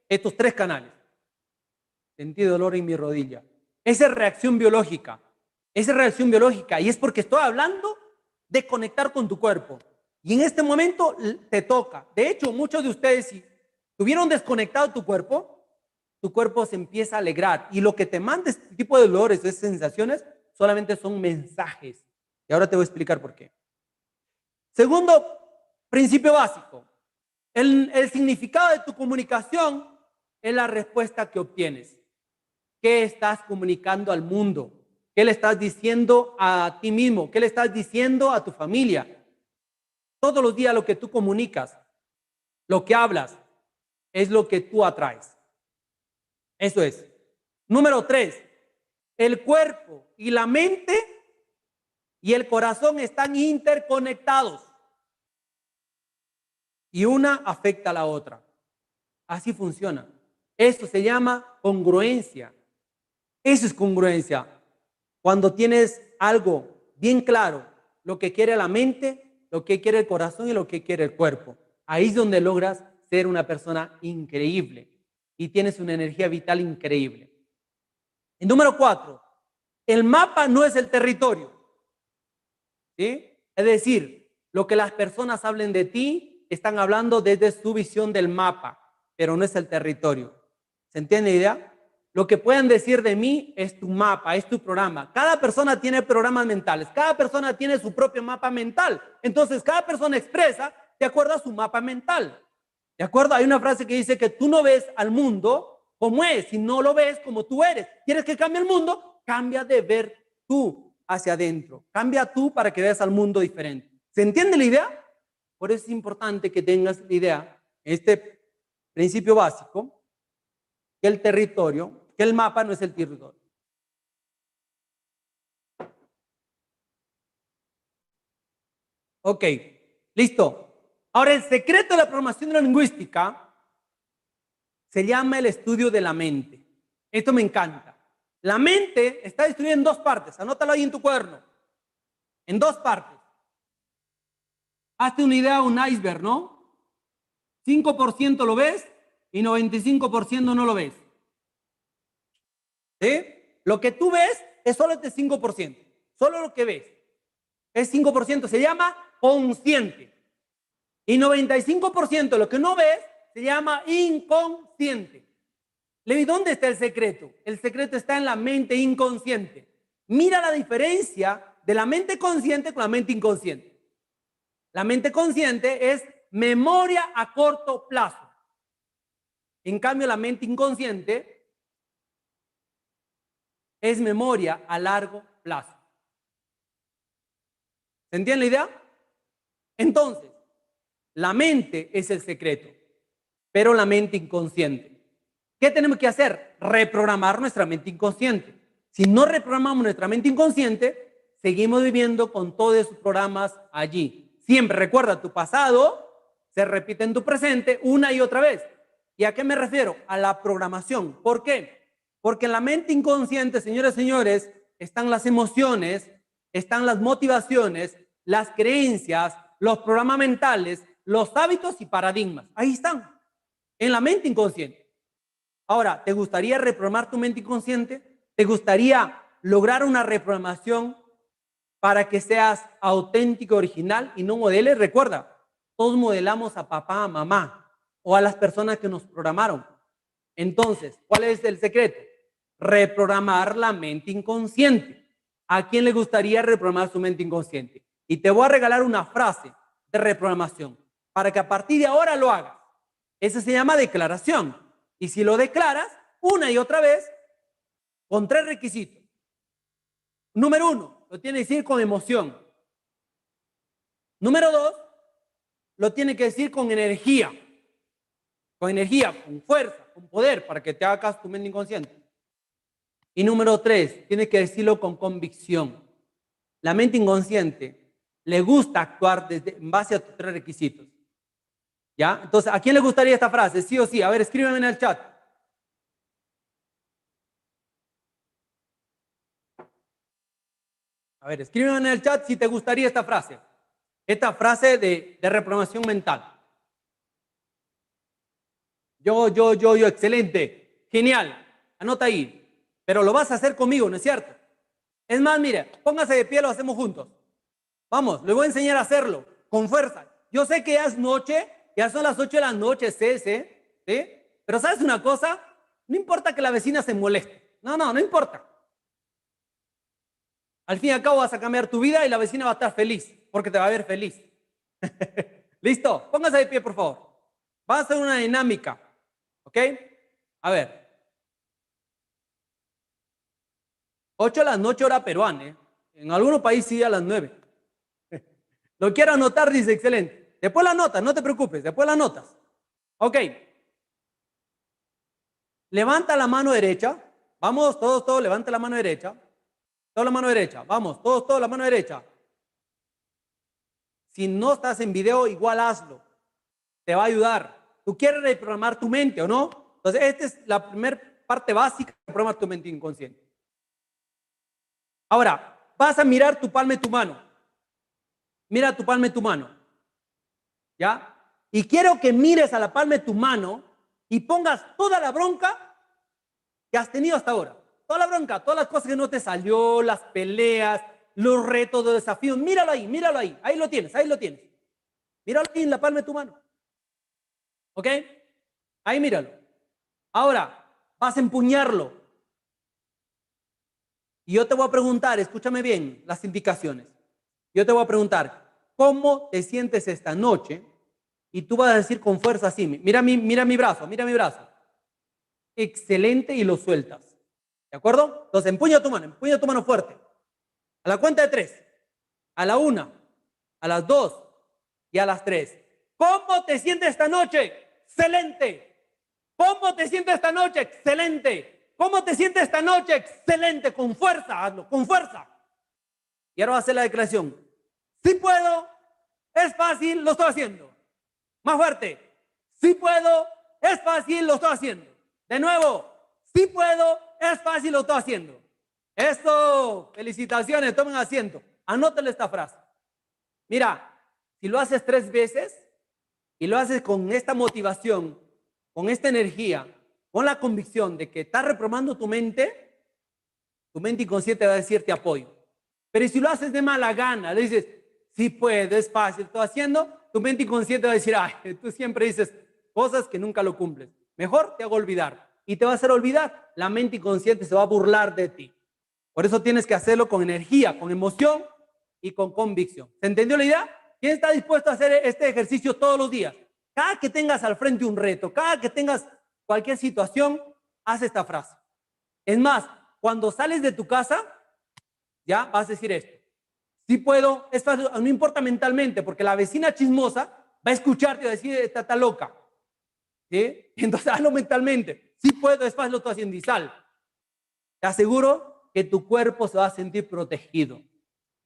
Estos 3 canales. Sentí dolor en mi rodilla. Esa es reacción biológica. Esa es reacción biológica. Y es porque estoy hablando de conectar con tu cuerpo. Y en este momento te toca. De hecho, muchos de ustedes, si tuvieron desconectado tu cuerpo se empieza a alegrar. Y lo que te manda este tipo de dolores, de sensaciones, solamente son mensajes. Y ahora te voy a explicar por qué. Segundo principio básico. El significado de tu comunicación es la respuesta que obtienes. ¿Qué estás comunicando al mundo? ¿Qué le estás diciendo a ti mismo? ¿Qué le estás diciendo a tu familia? Todos los días lo que tú comunicas, lo que hablas, es lo que tú atraes. Eso es. Número 3. El cuerpo y la mente y el corazón están interconectados. Y una afecta a la otra. Así funciona. Esto se llama congruencia. Eso es congruencia. Cuando tienes algo bien claro, lo que quiere la mente, lo que quiere el corazón y lo que quiere el cuerpo. Ahí es donde logras ser una persona increíble y tienes una energía vital increíble. Y número 4, el mapa no es el territorio. ¿Sí? Es decir, lo que las personas hablen de ti, están hablando desde su visión del mapa, pero no es el territorio. ¿Se entiende la idea? Lo que puedan decir de mí es tu mapa, es tu programa. Cada persona tiene programas mentales, cada persona tiene su propio mapa mental. Entonces, cada persona expresa de acuerdo a su mapa mental. ¿De acuerdo? Hay una frase que dice que tú no ves al mundo como es, si no lo ves como tú eres. ¿Quieres que cambie el mundo? Cambia de ver tú hacia adentro. Cambia tú para que veas al mundo diferente. ¿Se entiende la idea? Por eso es importante que tengas la idea, este principio básico, que el territorio, que el mapa no es el territorio. Ok, listo. Ahora, el secreto de la programación neurolingüística se llama el estudio de la mente. Esto me encanta. La mente está distribuida en 2 partes. Anótalo ahí en tu cuaderno. En 2 partes. Hazte una idea, un iceberg, ¿no? 5% lo ves y 95% no lo ves. ¿Sí? Lo que tú ves es solo este 5%. Solo lo que ves. Es 5%, se llama consciente. Y 95% lo que no ves se llama inconsciente. Levi, ¿dónde está el secreto? El secreto está en la mente inconsciente. Mira la diferencia de la mente consciente con la mente inconsciente. La mente consciente es memoria a corto plazo. En cambio, la mente inconsciente es memoria a largo plazo. ¿Se entiende la idea? Entonces, la mente es el secreto, pero la mente inconsciente. ¿Qué tenemos que hacer? Reprogramar nuestra mente inconsciente. Si no reprogramamos nuestra mente inconsciente, seguimos viviendo con todos esos programas allí. Siempre recuerda, tu pasado se repite en tu presente una y otra vez. ¿Y a qué me refiero? A la programación. ¿Por qué? Porque en la mente inconsciente, señores y señores, están las emociones, están las motivaciones, las creencias, los programas mentales, los hábitos y paradigmas. Ahí están, en la mente inconsciente. Ahora, ¿te gustaría reprogramar tu mente inconsciente? ¿Te gustaría lograr una reprogramación para que seas auténtico, original y no modeles? Recuerda, todos modelamos a papá, a mamá o a las personas que nos programaron. Entonces, ¿cuál es el secreto? Reprogramar la mente inconsciente. ¿A quién le gustaría reprogramar su mente inconsciente? Y te voy a regalar una frase de reprogramación para que a partir de ahora lo hagas. Eso se llama declaración. Y si lo declaras una y otra vez, con 3 requisitos. Número 1, lo tiene que decir con emoción. Número 2, lo tiene que decir con energía, con fuerza, con poder, para que te haga caso tu mente inconsciente. Y número 3, tiene que decirlo con convicción. La mente inconsciente le gusta actuar en base a tus 3 requisitos. ¿Ya? Entonces, ¿a quién le gustaría esta frase? Sí o sí. A ver, escríbeme en el chat. A ver, escríbeme en el chat si te gustaría esta frase. Esta frase de reprogramación mental. Yo, excelente, genial, anota ahí. Pero lo vas a hacer conmigo, ¿no es cierto? Es más, mire, póngase de pie, lo hacemos juntos. Vamos, le voy a enseñar a hacerlo, con fuerza. Yo sé que ya es noche, ya son las 8 de la noche, ¿sí? Pero ¿sabes una cosa? No importa que la vecina se moleste. No importa. Al fin y al cabo vas a cambiar tu vida y la vecina va a estar feliz, porque te va a ver feliz. ¿Listo? Póngase de pie, por favor. Va a ser una dinámica. ¿Ok? A ver. 8 de la noche hora peruana, ¿eh? En algunos países sí a las 9. Lo quiero anotar, dice, excelente. Después la notas, no te preocupes, después la notas. Ok. Levanta la mano derecha. Vamos, todos, levanta la mano derecha. Toda la mano derecha. Vamos, todos, la mano derecha. Si no estás en video, igual hazlo. Te va a ayudar. ¿Tú quieres reprogramar tu mente o no? Entonces, esta es la primera parte básica de reprogramar tu mente inconsciente. Ahora, vas a mirar tu palma de tu mano. Mira tu palma de tu mano. ¿Ya? Y quiero que mires a la palma de tu mano y pongas toda la bronca que has tenido hasta ahora. Toda la bronca, todas las cosas que no te salió, las peleas, los retos, los desafíos. Míralo ahí, míralo ahí. Ahí lo tienes, ahí lo tienes. Míralo ahí en la palma de tu mano. ¿Ok? Ahí míralo. Ahora, vas a empuñarlo. Y yo te voy a preguntar, escúchame bien las indicaciones. Yo te voy a preguntar, ¿cómo te sientes esta noche? Y tú vas a decir con fuerza así, mira mi brazo, mira mi brazo. Excelente, y lo sueltas. ¿De acuerdo? Entonces empuña tu mano fuerte. A la cuenta de 3. A la 1, a las 2 y a las 3. ¿Cómo te sientes esta noche? Excelente. ¿Cómo te sientes esta noche? Excelente. ¿Cómo te sientes esta noche? Excelente. Con fuerza, hazlo, con fuerza. Y ahora va a hacer la declaración. Sí puedo, es fácil, lo estoy haciendo. Más fuerte. Sí puedo, es fácil, lo estoy haciendo. De nuevo. Sí puedo, es fácil, lo estoy haciendo. Esto, felicitaciones, tomen asiento. Anótale esta frase. Mira, si lo haces 3 veces y lo haces con esta motivación, con esta energía, con la convicción de que estás reprogramando tu mente inconsciente va a decir te apoyo. Pero si lo haces de mala gana, le dices, sí puedo, es fácil, estoy haciendo, tu mente inconsciente va a decir, ay, tú siempre dices cosas que nunca lo cumples. Mejor te hago olvidar. Y te va a hacer olvidar. La mente inconsciente se va a burlar de ti. Por eso tienes que hacerlo con energía, con emoción y con convicción. ¿Se entendió la idea? ¿Quién está dispuesto a hacer este ejercicio todos los días? Cada que tengas al frente un reto, cada que tengas cualquier situación, haz esta frase. Es más, cuando sales de tu casa, ya vas a decir esto. Sí puedo, es fácil, no importa mentalmente, porque la vecina chismosa va a escucharte y va a decir, está loca. ¿Sí? Entonces hazlo mentalmente. Sí puedo, es fácil, lo estoy haciendo y sal. Te aseguro que tu cuerpo se va a sentir protegido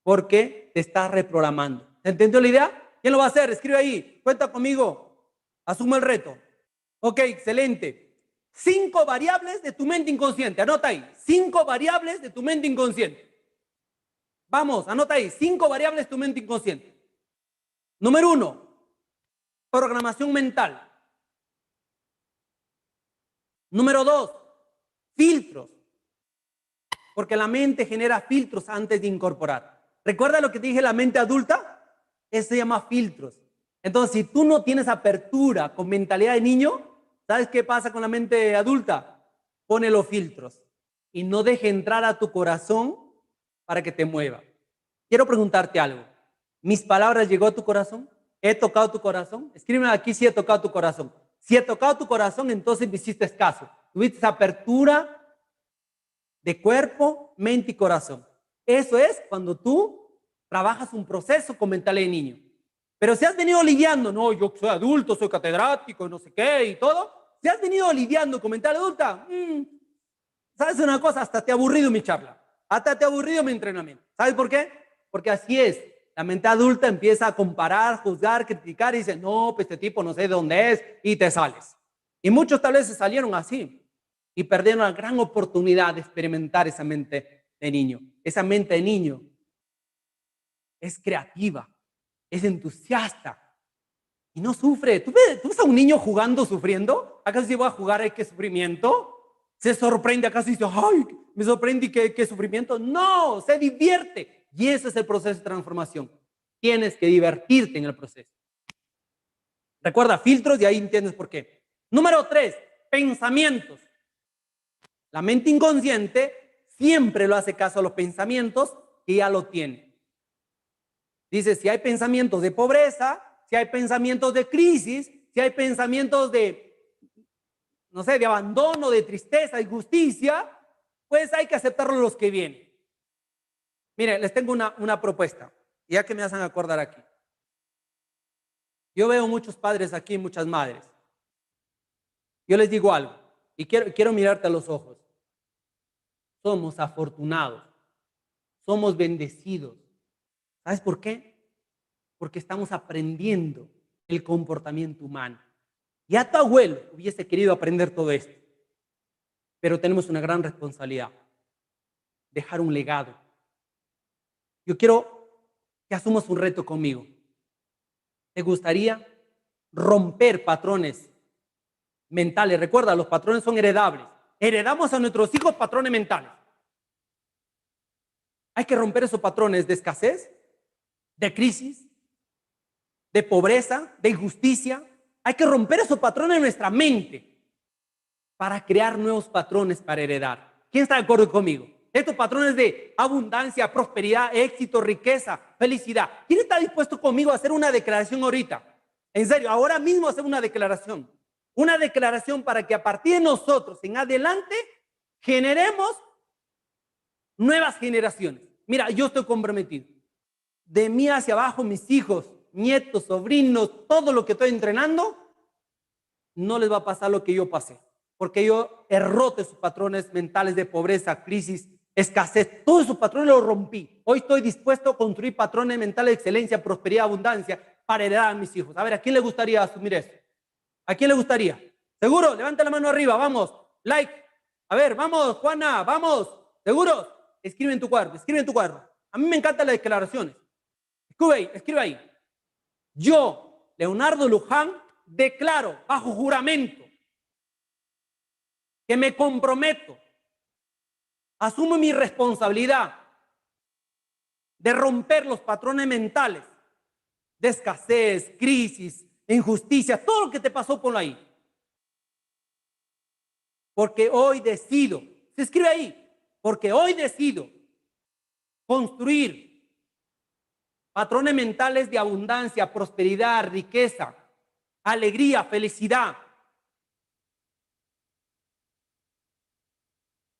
porque te estás reprogramando. ¿Se entendió la idea? ¿Quién lo va a hacer? Escribe ahí. Cuenta conmigo. Asume el reto. Ok, excelente. 5 variables de tu mente inconsciente. Anota ahí. 5 variables de tu mente inconsciente. Vamos, anota ahí. 5 variables de tu mente inconsciente. Número 1. Programación mental. Número 2. Filtros. Porque la mente genera filtros antes de incorporar. ¿Recuerda lo que te dije, la mente adulta? Eso se llama filtros. Entonces, si tú no tienes apertura con mentalidad de niño, ¿sabes qué pasa con la mente adulta? Pone los filtros y no deje entrar a tu corazón para que te mueva. Quiero preguntarte algo. ¿Mis palabras llegó a tu corazón? ¿He tocado tu corazón? Escríbeme aquí si he tocado tu corazón. Si he tocado tu corazón, entonces me hiciste caso. Tuviste apertura de cuerpo, mente y corazón. Eso es cuando tú trabajas un proceso con mentalidad de niño. Pero si has venido lidiando, no, yo soy adulto, soy catedrático, no sé qué y todo, si has venido lidiando con mentalidad adulta, ¿sabes una cosa? Hasta te ha aburrido mi charla, hasta te ha aburrido mi entrenamiento. ¿Sabes por qué? Porque así es. La mente adulta empieza a comparar, juzgar, criticar y dice, no, pues este tipo no sé de dónde es y te sales. Y muchos tal vez se salieron así y perdieron la gran oportunidad de experimentar esa mente de niño. Esa mente de niño es creativa, es entusiasta y no sufre. ¿Tú ves a un niño jugando, sufriendo? ¿Acaso si va a jugar hay que sufrimiento? ¿Se sorprende? ¿Acaso dice, ay, me sorprende qué sufrimiento? No, se divierte. Y ese es el proceso de transformación. Tienes que divertirte en el proceso. Recuerda, filtros y ahí entiendes por qué. Número 3, pensamientos. La mente inconsciente siempre lo hace caso a los pensamientos que ya lo tiene. Dice, si hay pensamientos de pobreza, si hay pensamientos de crisis, si hay pensamientos de, no sé, de abandono, de tristeza, de injusticia, pues hay que aceptarlo los que vienen. Mire, les tengo una propuesta, ya que me hacen acordar aquí. Yo veo muchos padres aquí, muchas madres. Yo les digo algo, y quiero mirarte a los ojos. Somos afortunados, somos bendecidos. ¿Sabes por qué? Porque estamos aprendiendo el comportamiento humano. Ya tu abuelo hubiese querido aprender todo esto, pero tenemos una gran responsabilidad, dejar un legado. Yo quiero que asumas un reto conmigo. ¿Te gustaría romper patrones mentales? Recuerda, los patrones son heredables. Heredamos a nuestros hijos patrones mentales. Hay que romper esos patrones de escasez, de crisis, de pobreza, de injusticia. Hay que romper esos patrones en nuestra mente para crear nuevos patrones para heredar. ¿Quién está de acuerdo conmigo? Estos patrones de abundancia, prosperidad, éxito, riqueza, felicidad. ¿Quién está dispuesto conmigo a hacer una declaración ahorita? En serio, ahora mismo hacer una declaración. Una declaración para que a partir de nosotros en adelante generemos nuevas generaciones. Mira, yo estoy comprometido. De mí hacia abajo, mis hijos, nietos, sobrinos, todo lo que estoy entrenando, no les va a pasar lo que yo pasé. Porque yo he roto esos patrones mentales de pobreza, crisis, escasez. Todos esos patrones los rompí. Hoy estoy dispuesto a construir patrones mentales de excelencia, prosperidad, abundancia para heredar a mis hijos. A ver, ¿a quién le gustaría asumir eso? ¿A quién le gustaría? ¿Seguro? Levanta la mano arriba, vamos. Like. A ver, vamos, Juana, vamos. ¿Seguros? Escribe en tu cuaderno, escribe en tu cuaderno. A mí me encantan las declaraciones. Escribe ahí. Yo, Leonardo Luján, declaro bajo juramento que me comprometo, asumo mi responsabilidad de romper los patrones mentales de escasez, crisis, injusticia, todo lo que te pasó por ahí. Porque hoy decido, se escribe ahí, porque hoy decido construir patrones mentales de abundancia, prosperidad, riqueza, alegría, felicidad,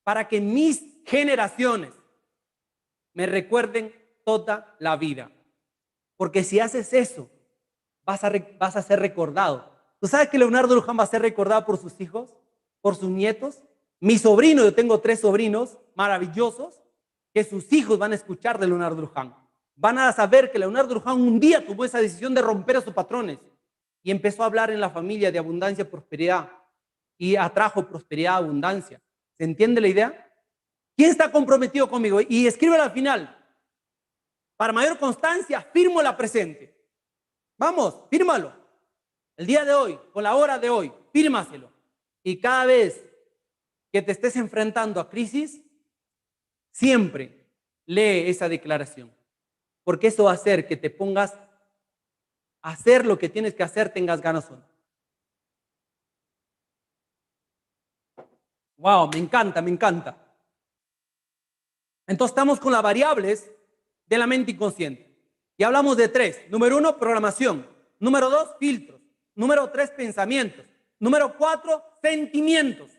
para que mis generaciones me recuerden toda la vida. Porque si haces eso, vas a ser recordado. ¿Tú sabes que Leonardo Luján va a ser recordado por sus hijos, por sus nietos? Mi sobrino, yo tengo 3 sobrinos maravillosos, que sus hijos van a escuchar de Leonardo Luján. Van a saber que Leonardo Luján un día tomó esa decisión de romper esos patrones y empezó a hablar en la familia de abundancia, prosperidad, y atrajo prosperidad, abundancia. ¿Se entiende la idea? ¿Quién está comprometido conmigo? Y escríbelo al final. Para mayor constancia, firmo la presente. Vamos, fírmalo. El día de hoy, con la hora de hoy, fírmaselo. Y cada vez que te estés enfrentando a crisis, siempre lee esa declaración. Porque eso va a hacer que te pongas a hacer lo que tienes que hacer, tengas ganas o no. Wow, me encanta, me encanta. Entonces estamos con las variables de la mente inconsciente. Y hablamos de 3. Número 1, programación. Número 2, filtros. Número 3, pensamientos. Número 4, sentimientos.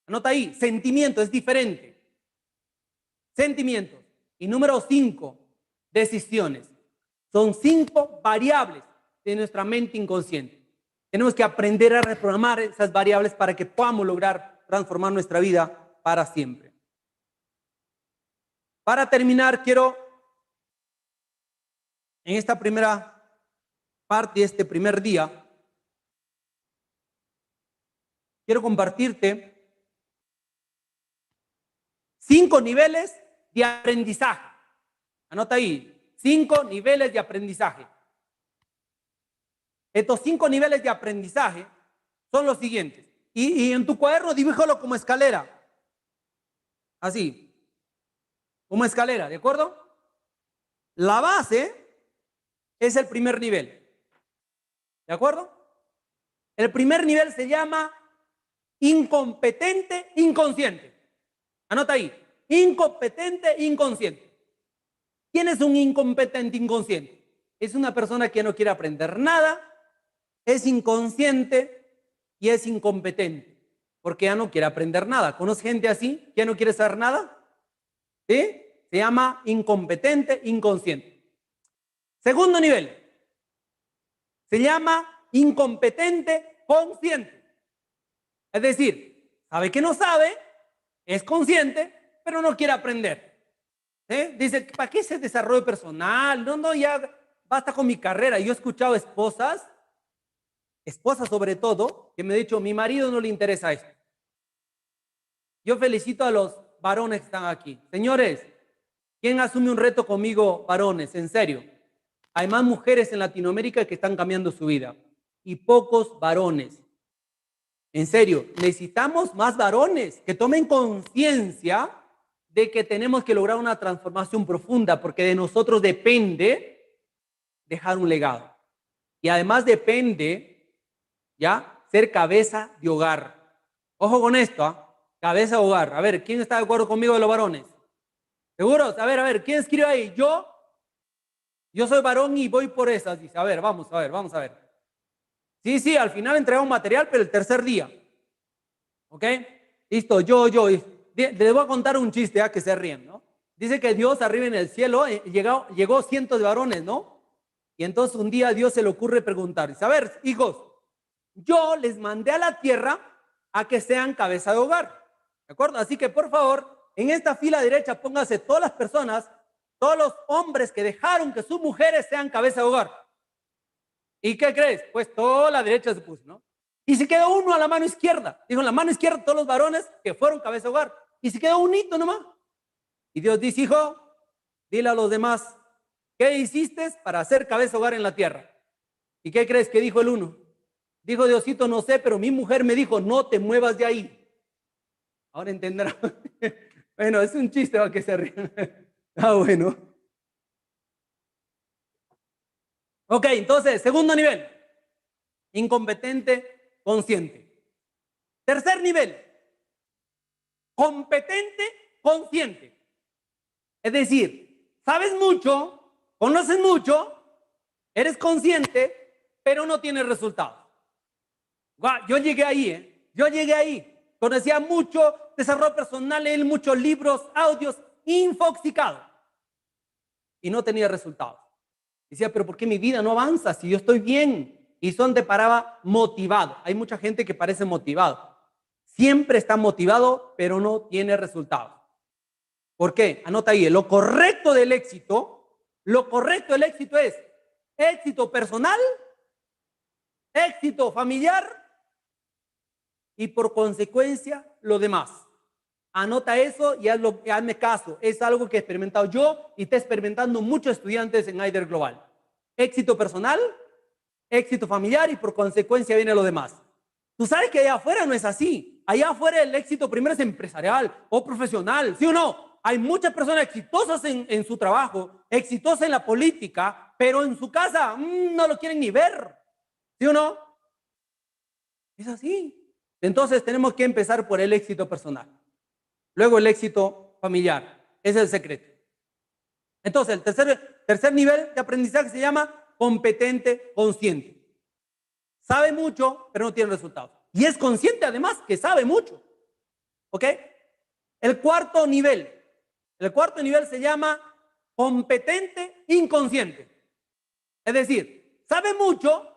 Anota ahí, sentimiento es diferente. sentimientos. Y número 5, decisiones. Son 5 variables de nuestra mente inconsciente. Tenemos que aprender a reprogramar esas variables para que podamos lograr transformar nuestra vida para siempre. Para terminar, quiero, en esta primera parte, este primer día, quiero compartirte 5 niveles de aprendizaje. Anota ahí, 5 niveles de aprendizaje. Estos 5 niveles de aprendizaje son los siguientes. Y en tu cuaderno dibújalo como escalera. Así, como escalera, ¿de acuerdo? La base es el primer nivel. ¿De acuerdo? El primer nivel se llama incompetente inconsciente. Anota ahí, incompetente inconsciente. ¿Quién es un incompetente inconsciente? Es una persona que no quiere aprender nada, es inconsciente y es incompetente, porque ya no quiere aprender nada. ¿Conoces gente así que ya no quiere saber nada? ¿Sí? Se llama incompetente inconsciente. Segundo nivel, se llama incompetente consciente. Es decir, sabe que no sabe, es consciente, pero no quiere aprender. Dice, ¿para qué ese desarrollo personal? No, ya basta con mi carrera. Yo he escuchado esposas sobre todo, que me han dicho, mi marido no le interesa esto. Yo felicito a los varones que están aquí. Señores, ¿quién asume un reto conmigo, varones? En serio. Hay más mujeres en Latinoamérica que están cambiando su vida y pocos varones. En serio, necesitamos más varones que tomen conciencia de que tenemos que lograr una transformación profunda, porque de nosotros depende dejar un legado. Y además depende, ¿ya?, ser cabeza de hogar. Ojo con esto, ¿eh? Cabeza de hogar. A ver, ¿quién está de acuerdo conmigo de los varones? ¿Seguros? A ver, ¿quién escribe ahí? Yo soy varón y voy por esas. Dice, a ver, vamos a ver. Sí, al final entregamos material, pero el tercer día. ¿Ok? Listo, yo. Les voy a contar un chiste, que se ríen, ¿no? Dice que Dios arriba en el cielo llegó cientos de varones, ¿no? Y entonces un día a Dios se le ocurre preguntar, dice, a ver, hijos, yo les mandé a la tierra a que sean cabeza de hogar, ¿de acuerdo? Así que por favor, en esta fila derecha pónganse todas las personas, todos los hombres que dejaron que sus mujeres sean cabeza de hogar. ¿Y qué crees? Pues toda la derecha se puso, ¿no? Y se quedó uno a la mano izquierda. Dijo, en la mano izquierda todos los varones que fueron cabeza de hogar. Y se quedó un hito nomás. Y Dios dice, hijo, dile a los demás, ¿qué hiciste para hacer cabeza de hogar en la tierra? ¿Y qué crees que dijo el uno? Dijo Diosito, no sé, pero mi mujer me dijo, no te muevas de ahí. Ahora entenderá. Bueno, es un chiste, ¿va? Que se ríen. Bueno. Ok, entonces, segundo nivel. Incompetente consciente. Tercer nivel. Competente consciente. Es decir, sabes mucho, conoces mucho, eres consciente, pero no tienes resultados. Yo llegué ahí, Yo llegué ahí. Conocía mucho desarrollo personal, leí muchos libros, audios, infoxicado. Y no tenía resultados. Decía, pero ¿por qué mi vida no avanza si yo estoy bien? Y donde paraba motivado. Hay mucha gente que parece motivado. Siempre está motivado, pero no tiene resultados. ¿Por qué? Anota ahí, lo correcto del éxito es éxito personal, éxito familiar y por consecuencia lo demás. Anota eso y hazme caso. Es algo que he experimentado yo y está experimentando muchos estudiantes en Aider Global. Éxito personal, éxito familiar y por consecuencia viene lo demás. Tú sabes que allá afuera no es así. Allá afuera el éxito primero es empresarial o profesional, ¿sí o no? Hay muchas personas exitosas en su trabajo, exitosas en la política, pero en su casa no lo quieren ni ver, ¿sí o no? Es así. Entonces tenemos que empezar por el éxito personal. Luego el éxito familiar. Ese es el secreto. Entonces el tercer nivel de aprendizaje se llama competente consciente. Sabe mucho, pero no tiene resultados. Y es consciente además que sabe mucho. ¿Ok? El cuarto nivel El cuarto nivel se llama competente inconsciente. Es decir, sabe mucho,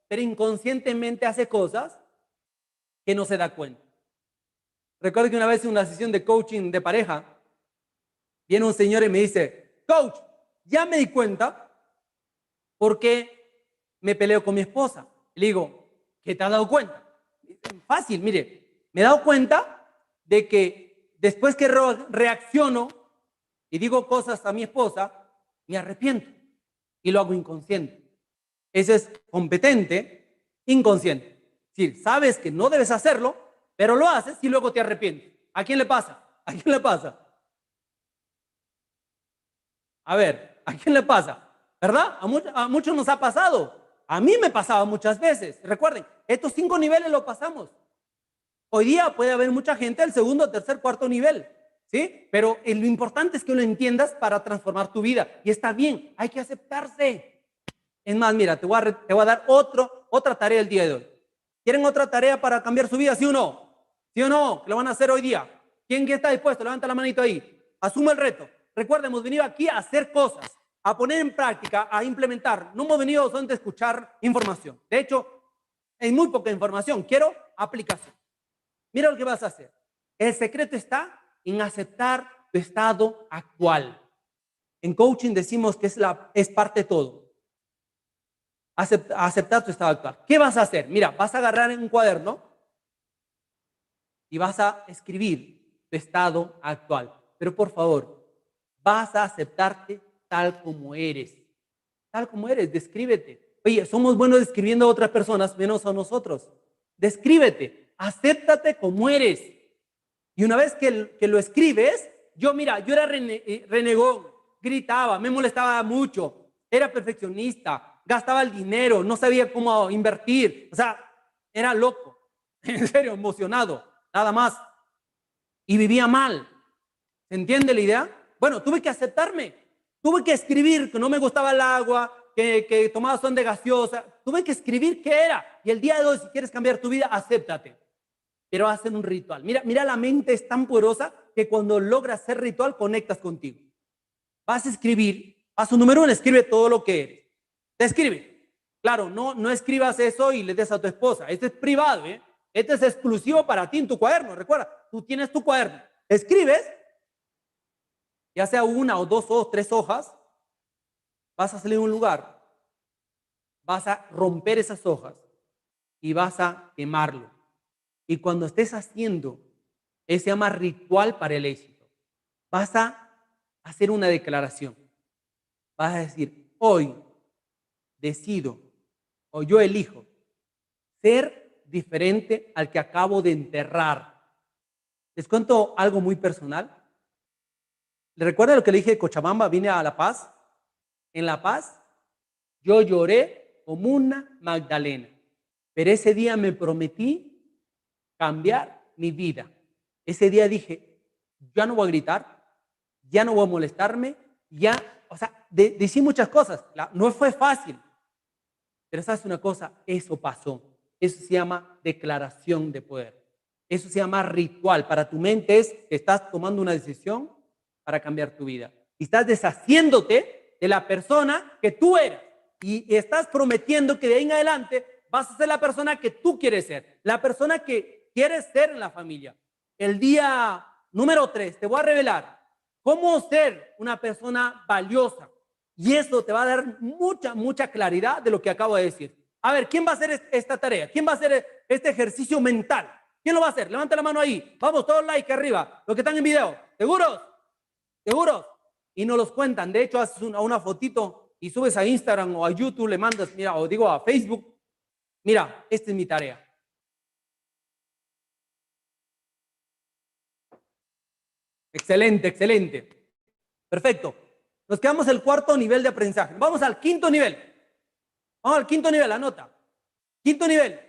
pero inconscientemente hace cosas que no se da cuenta. Recuerdo que una vez en una sesión de coaching de pareja, viene un señor y me dice, coach, ya me di cuenta porque me peleo con mi esposa. Le digo, ¿qué te has dado cuenta? Fácil, mire, me he dado cuenta de que después que reacciono y digo cosas a mi esposa, me arrepiento y lo hago inconsciente. Ese es competente, inconsciente. Es decir, sabes que no debes hacerlo, pero lo haces y luego te arrepientes. ¿A quién le pasa? ¿A quién le pasa? A ver, ¿a quién le pasa? ¿Verdad? A muchos nos ha pasado. A mí me pasaba muchas veces. Recuerden, estos 5 niveles lo pasamos. Hoy día puede haber mucha gente al segundo, tercer, cuarto nivel, ¿sí? Pero lo importante es que lo entiendas para transformar tu vida. Y está bien, hay que aceptarse. Es más, mira, te voy a dar otra tarea el día de hoy. ¿Quieren otra tarea para cambiar su vida, sí o no? ¿Sí o no? Que lo van a hacer hoy día. ¿Quién está dispuesto? Levanta la manito ahí. Asume el reto. Recuerden, hemos venido aquí a hacer cosas, a poner en práctica, a implementar. No hemos venido solamente a escuchar información. De hecho, hay muy poca información. Quiero aplicación. Mira lo que vas a hacer. El secreto está en aceptar tu estado actual. En coaching decimos que es parte de todo. Aceptar tu estado actual. ¿Qué vas a hacer? Mira, vas a agarrar en un cuaderno y vas a escribir tu estado actual. Pero por favor, vas a aceptarte tal como eres. Tal como eres, descríbete. Oye, somos buenos describiendo a otras personas, menos a nosotros. Descríbete, acéptate como eres. Y una vez que lo escribes, yo era renegón, gritaba, me molestaba mucho, era perfeccionista, gastaba el dinero, no sabía cómo invertir, o sea, era loco, en serio, emocionado, nada más. Y vivía mal. ¿Se entiende la idea? Bueno, tuve que aceptarme, tuve que escribir que no me gustaba el agua, que tomaba son de gaseosa, tuve que escribir qué era. Y el día de hoy, si quieres cambiar tu vida, acéptate. Pero hacen un ritual. Mira, la mente es tan poderosa que cuando logras hacer ritual, conectas contigo. Vas a escribir, paso número 1, escribe todo lo que eres. Te escribe. Claro, no escribas eso y le des a tu esposa. Este es privado, ¿eh? Este es exclusivo para ti en tu cuaderno. Recuerda, tú tienes tu cuaderno. Escribes, ya sea 1 o 2 o 3 hojas, vas a salir a un lugar, vas a romper esas hojas y vas a quemarlo. Y cuando estés haciendo ese llama ritual para el éxito, vas a hacer una declaración. Vas a decir, hoy decido o yo elijo ser diferente al que acabo de enterrar. Les cuento algo muy personal. ¿Le recuerda lo que le dije de Cochabamba? Vine a La Paz. En La Paz yo lloré como una Magdalena. Pero ese día me prometí cambiar mi vida. Ese día dije, ya no voy a gritar, ya no voy a molestarme, decí muchas cosas. No fue fácil, pero sabes una cosa, eso pasó. Eso se llama declaración de poder. Eso se llama ritual. Para tu mente es que estás tomando una decisión para cambiar tu vida. Y estás deshaciéndote de la persona que tú eras. Y estás prometiendo que de ahí en adelante vas a ser la persona que tú quieres ser. La persona que quieres ser en la familia. El día número 3 te voy a revelar cómo ser una persona valiosa. Y eso te va a dar mucha claridad de lo que acabo de decir. A ver, ¿quién va a hacer esta tarea? ¿Quién va a hacer este ejercicio mental? ¿Quién lo va a hacer? Levanta la mano ahí. Vamos, todos like arriba. Los que están en video. ¿Seguros? ¿Seguros? Y nos los cuentan. De hecho, haces una fotito y subes a Instagram o a YouTube, le mandas, mira, o digo a Facebook. Mira, esta es mi tarea. Excelente, excelente. Perfecto. Nos quedamos el cuarto nivel de aprendizaje. Vamos al quinto nivel. Vamos al quinto nivel, anota. Quinto nivel.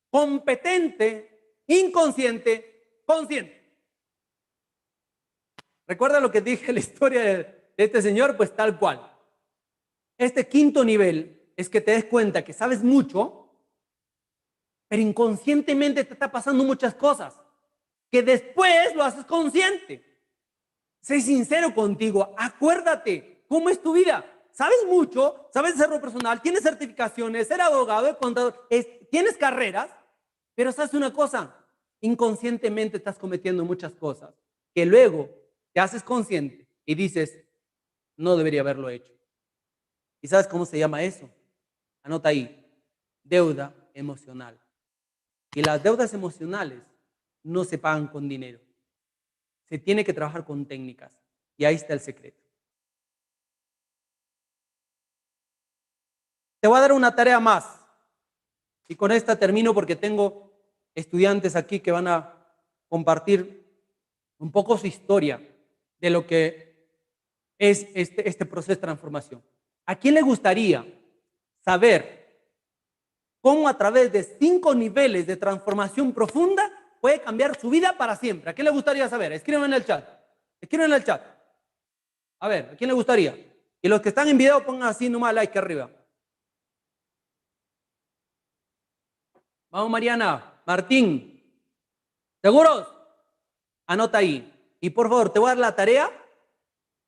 Competente, inconsciente, consciente. ¿Recuerda lo que dije en la historia de este señor? Pues tal cual. Este quinto nivel es que te des cuenta que sabes mucho, pero inconscientemente te está pasando muchas cosas, que después lo haces consciente. Sé sincero contigo. Acuérdate, ¿cómo es tu vida? ¿Sabes mucho? ¿Sabes desarrollo personal? ¿Tienes certificaciones? ¿Eres abogado? ¿Contador? ¿Tienes carreras? Pero ¿sabes una cosa? Inconscientemente estás cometiendo muchas cosas que luego te haces consciente y dices, no debería haberlo hecho. ¿Y sabes cómo se llama eso? Anota ahí, deuda emocional. Y las deudas emocionales no se pagan con dinero. Se tiene que trabajar con técnicas. Y ahí está el secreto. Te voy a dar una tarea más. Y con esta termino porque tengo estudiantes aquí que van a compartir un poco su historia de lo que es este proceso de transformación. ¿A quién le gustaría saber cómo a través de 5 niveles de transformación profunda puede cambiar su vida para siempre? ¿A quién le gustaría saber? Escríbanme en el chat. Escríbanme en el chat. A ver, ¿a quién le gustaría? Y los que están en video pongan así nomás like arriba. Vamos, Mariana, Martín. ¿Seguros? Anota ahí. Y por favor, te voy a dar la tarea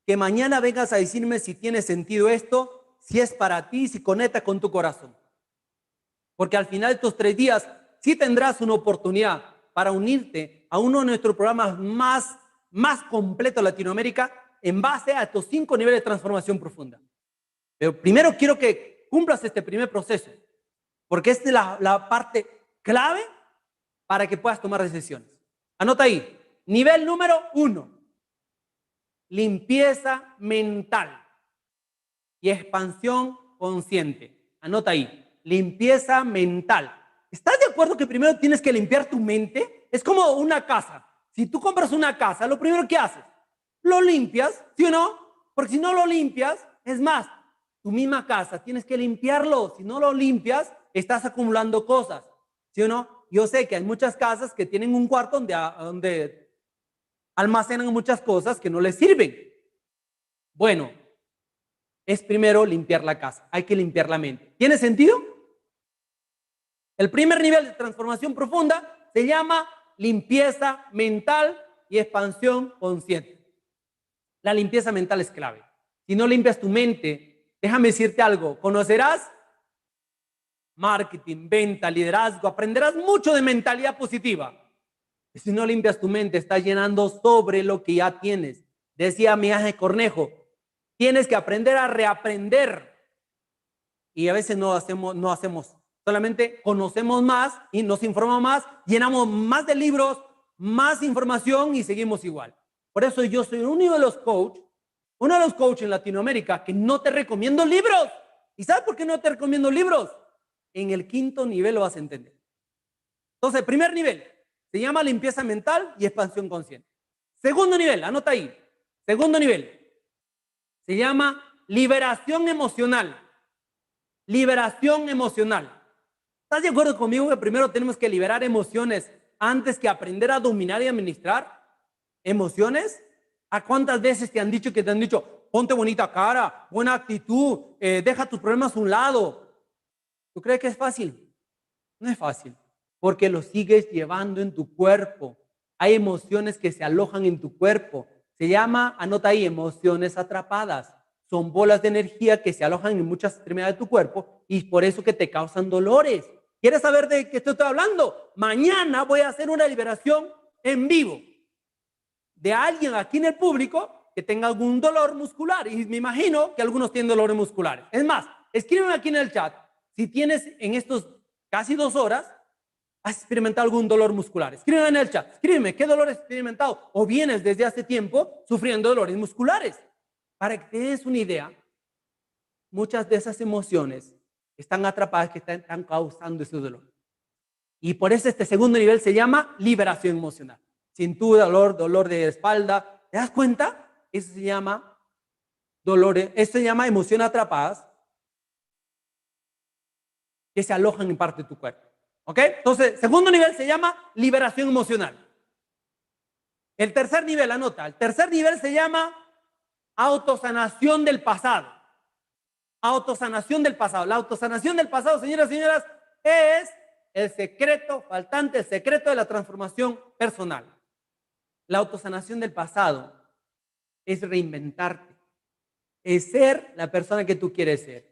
que mañana vengas a decirme si tiene sentido esto, si es para ti, si conecta con tu corazón. Porque al final de estos 3 días sí tendrás una oportunidad para unirte a uno de nuestros programas más completos de Latinoamérica en base a estos 5 niveles de transformación profunda. Pero primero quiero que cumplas este primer proceso, porque esta es la parte clave para que puedas tomar decisiones. Anota ahí, nivel número 1, limpieza mental y expansión consciente. Anota ahí, limpieza mental. ¿Estás de acuerdo que primero tienes que limpiar tu mente? Es como una casa. Si tú compras una casa, lo primero que haces, lo limpias, ¿sí o no? Porque si no lo limpias, es más, tu misma casa tienes que limpiarlo. Si no lo limpias, estás acumulando cosas, ¿sí o no? Yo sé que hay muchas casas que tienen un cuarto donde almacenan muchas cosas que no les sirven. Bueno, es primero limpiar la casa. Hay que limpiar la mente. ¿Tiene sentido? El primer nivel de transformación profunda se llama limpieza mental y expansión consciente. La limpieza mental es clave. Si no limpias tu mente, déjame decirte algo, conocerás marketing, venta, liderazgo, aprenderás mucho de mentalidad positiva. Y si no limpias tu mente, estás llenando sobre lo que ya tienes. Decía mi Ángel Cornejo, tienes que aprender a reaprender. Y a veces no hacemos, solamente conocemos más y nos informamos más, llenamos más de libros, más información y seguimos igual. Por eso yo soy uno de los coaches en Latinoamérica que no te recomiendo libros. ¿Y sabes por qué no te recomiendo libros? En el 5.º nivel lo vas a entender. Entonces, primer nivel se llama limpieza mental y expansión consciente. Segundo nivel, anota ahí. Segundo nivel se llama liberación emocional. Liberación emocional. ¿Estás de acuerdo conmigo que primero tenemos que liberar emociones antes que aprender a dominar y administrar emociones? ¿A cuántas veces te han dicho ponte bonita cara, buena actitud, deja tus problemas a un lado? ¿Tú crees que es fácil? No es fácil, porque lo sigues llevando en tu cuerpo. Hay emociones que se alojan en tu cuerpo. Se llama, anota ahí, emociones atrapadas. Son bolas de energía que se alojan en muchas extremidades de tu cuerpo y por eso que te causan dolores. ¿Quieres saber de qué estoy hablando? Mañana voy a hacer una liberación en vivo de alguien aquí en el público que tenga algún dolor muscular. Y me imagino que algunos tienen dolores musculares. Es más, escríbeme aquí en el chat si tienes en estos casi 2 horas, ¿has experimentado algún dolor muscular? Escríbeme en el chat, escríbeme qué dolor has experimentado o vienes desde hace tiempo sufriendo dolores musculares. Para que te des una idea, muchas de esas emociones están atrapadas que están causando ese dolor. Y por eso este segundo nivel se llama liberación emocional. Cintura, dolor de espalda, ¿te das cuenta? Eso se llama dolores, eso se llama emociones atrapadas que se alojan en parte de tu cuerpo. ¿Ok? Entonces, segundo nivel se llama liberación emocional. El tercer nivel, anota, el tercer nivel se llama autosanación del pasado. Autosanación del pasado. La autosanación del pasado, señoras y señoras, es el secreto faltante, el secreto de la transformación personal. La autosanación del pasado es reinventarte, es ser la persona que tú quieres ser,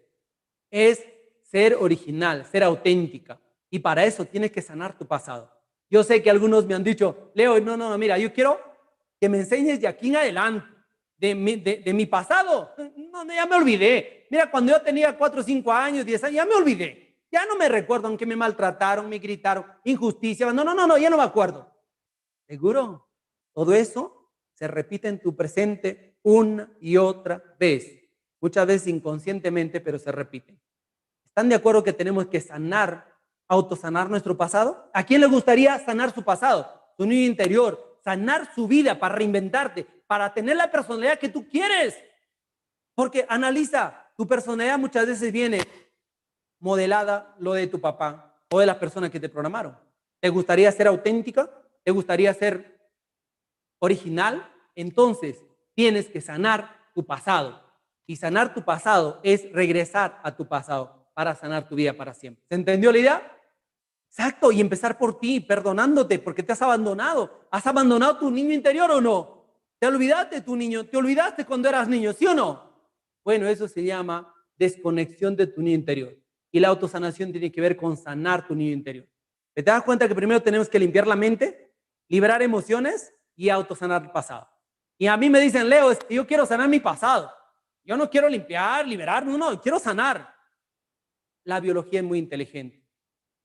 es ser original, ser auténtica. Y para eso tienes que sanar tu pasado. Yo sé que algunos me han dicho, Leo, no, mira, yo quiero que me enseñes de aquí en adelante, de mi pasado. No, ya me olvidé. Mira, cuando yo tenía 4, 5 años, 10 años, ya me olvidé. Ya no me recuerdo, aunque me maltrataron, me gritaron, injusticia. No, ya no me acuerdo. ¿Seguro? Todo eso se repite en tu presente una y otra vez. Muchas veces inconscientemente, pero se repite. ¿Están de acuerdo que tenemos que sanar, autosanar nuestro pasado? ¿A quién le gustaría sanar su pasado, su niño interior, sanar su vida para reinventarte, para tener la personalidad que tú quieres? Porque analiza, tu personalidad muchas veces viene modelada lo de tu papá o de las personas que te programaron. ¿Te gustaría ser auténtica? ¿Te gustaría ser original? Entonces tienes que sanar tu pasado. Y sanar tu pasado es regresar a tu pasado para sanar tu vida para siempre. ¿Se entendió la idea? Exacto, y empezar por ti, perdonándote porque te has abandonado. ¿Has abandonado tu niño interior o no? ¿Te olvidaste tu niño? ¿Te olvidaste cuando eras niño? ¿Sí o no? Bueno, eso se llama desconexión de tu niño interior. Y la autosanación tiene que ver con sanar tu niño interior. ¿Te das cuenta que primero tenemos que limpiar la mente, liberar emociones y autosanar el pasado? Y a mí me dicen, Leo, es que yo quiero sanar mi pasado. Yo no quiero limpiar, liberar, no, quiero sanar. La biología es muy inteligente.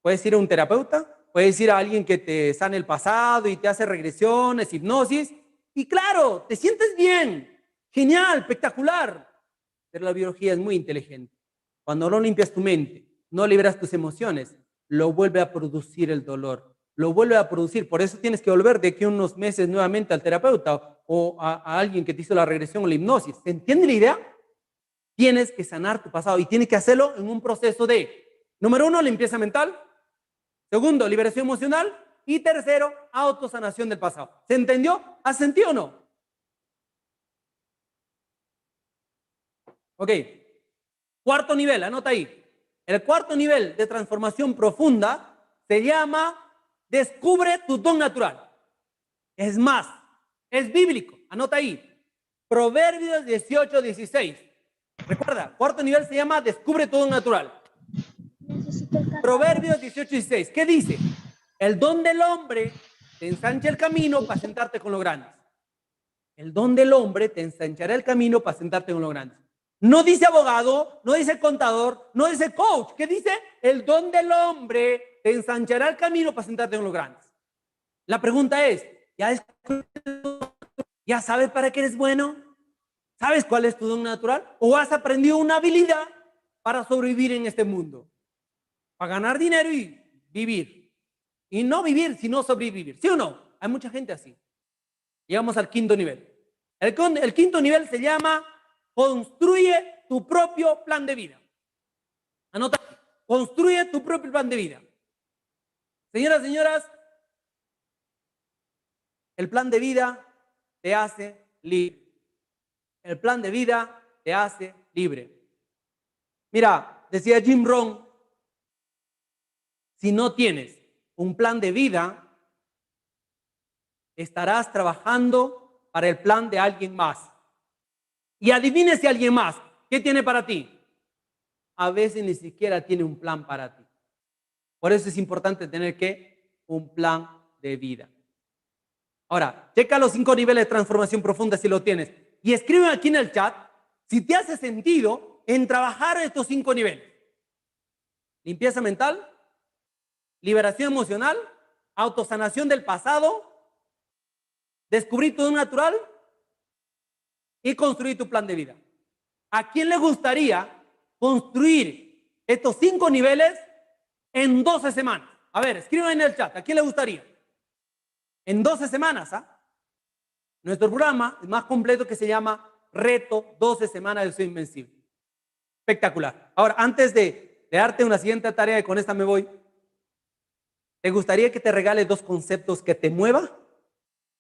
Puedes ir a un terapeuta, puedes ir a alguien que te sane el pasado y te hace regresiones, hipnosis, y claro, te sientes bien, genial, espectacular. Pero la biología es muy inteligente. Cuando no limpias tu mente, no liberas tus emociones, lo vuelve a producir el dolor, lo vuelve a producir. Por eso tienes que volver de aquí a unos meses nuevamente al terapeuta o a alguien que te hizo la regresión o la hipnosis. ¿Se entiende la idea? Tienes que sanar tu pasado y tienes que hacerlo en un proceso de, número 1, limpieza mental. Segundo, liberación emocional. Y tercero, autosanación del pasado. ¿Se entendió? ¿Has sentido o no? Ok. Cuarto nivel, anota ahí. El cuarto nivel de transformación profunda se llama descubre tu don natural. Es más, es bíblico. Anota ahí. Proverbios 18:16. Recuerda, cuarto nivel se llama descubre tu don natural. Proverbios 18:16. ¿Qué dice? El don del hombre te ensancha el camino para sentarte con los grandes. El don del hombre te ensanchará el camino para sentarte con los grandes. No dice abogado, no dice contador, no dice coach. ¿Qué dice? El don del hombre te ensanchará el camino para sentarte con los grandes. La pregunta es, ¿ya sabes para qué eres bueno? ¿Sabes cuál es tu don natural? ¿O has aprendido una habilidad para sobrevivir en este mundo? Para ganar dinero y vivir. Y no vivir, sino sobrevivir. ¿Sí o no? Hay mucha gente así. Llegamos al quinto nivel. El quinto nivel se llama construye tu propio plan de vida. Anota, construye tu propio plan de vida. Señoras, señoras, el plan de vida te hace libre. El plan de vida te hace libre. Mira, decía Jim Rohn, si no tienes un plan de vida, estarás trabajando para el plan de alguien más. Y adivine si alguien más, ¿qué tiene para ti? A veces ni siquiera tiene un plan para ti. Por eso es importante tener un plan de vida. Ahora, checa los 5 niveles de transformación profunda si lo tienes. Y escribe aquí en el chat si te hace sentido en trabajar estos 5 niveles. Limpieza mental, liberación emocional, autosanación del pasado, descubrir tu don natural y construir tu plan de vida. ¿A quién le gustaría construir estos 5 niveles en 12 semanas? A ver, escriban en el chat, ¿a quién le gustaría? En 12 semanas, ¿ah? Nuestro programa es más completo, que se llama Reto 12 semanas de Soy Invencible. Espectacular. Ahora, antes de darte una siguiente tarea y con esta me voy, ¿te gustaría que te regale 2 conceptos que te muevan?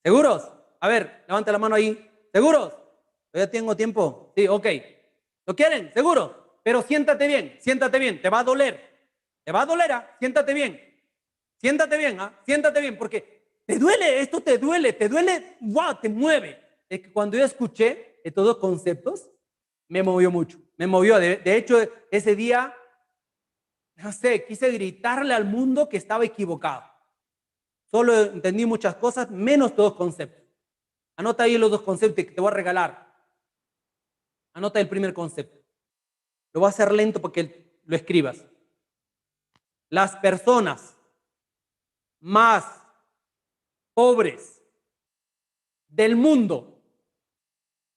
¿Seguros? A ver, levanta la mano ahí. ¿Seguros? ¿Todavía tengo tiempo? Sí, ok. ¿Lo quieren? ¿Seguro? Pero siéntate bien, siéntate bien. Te va a doler. Te va a doler, ¿ah? Siéntate bien. Siéntate bien, ¿ah? Siéntate bien, porque te duele, esto te duele, wow, te mueve, es que cuando yo escuché estos dos conceptos, me movió mucho. Me movió. De hecho, ese día, no sé, quise gritarle al mundo que estaba equivocado. Solo entendí muchas cosas, menos estos dos conceptos. Anota ahí los dos conceptos que te voy a regalar. Anota el primer concepto. Lo voy a hacer lento para que lo escribas. Las personas más pobres del mundo.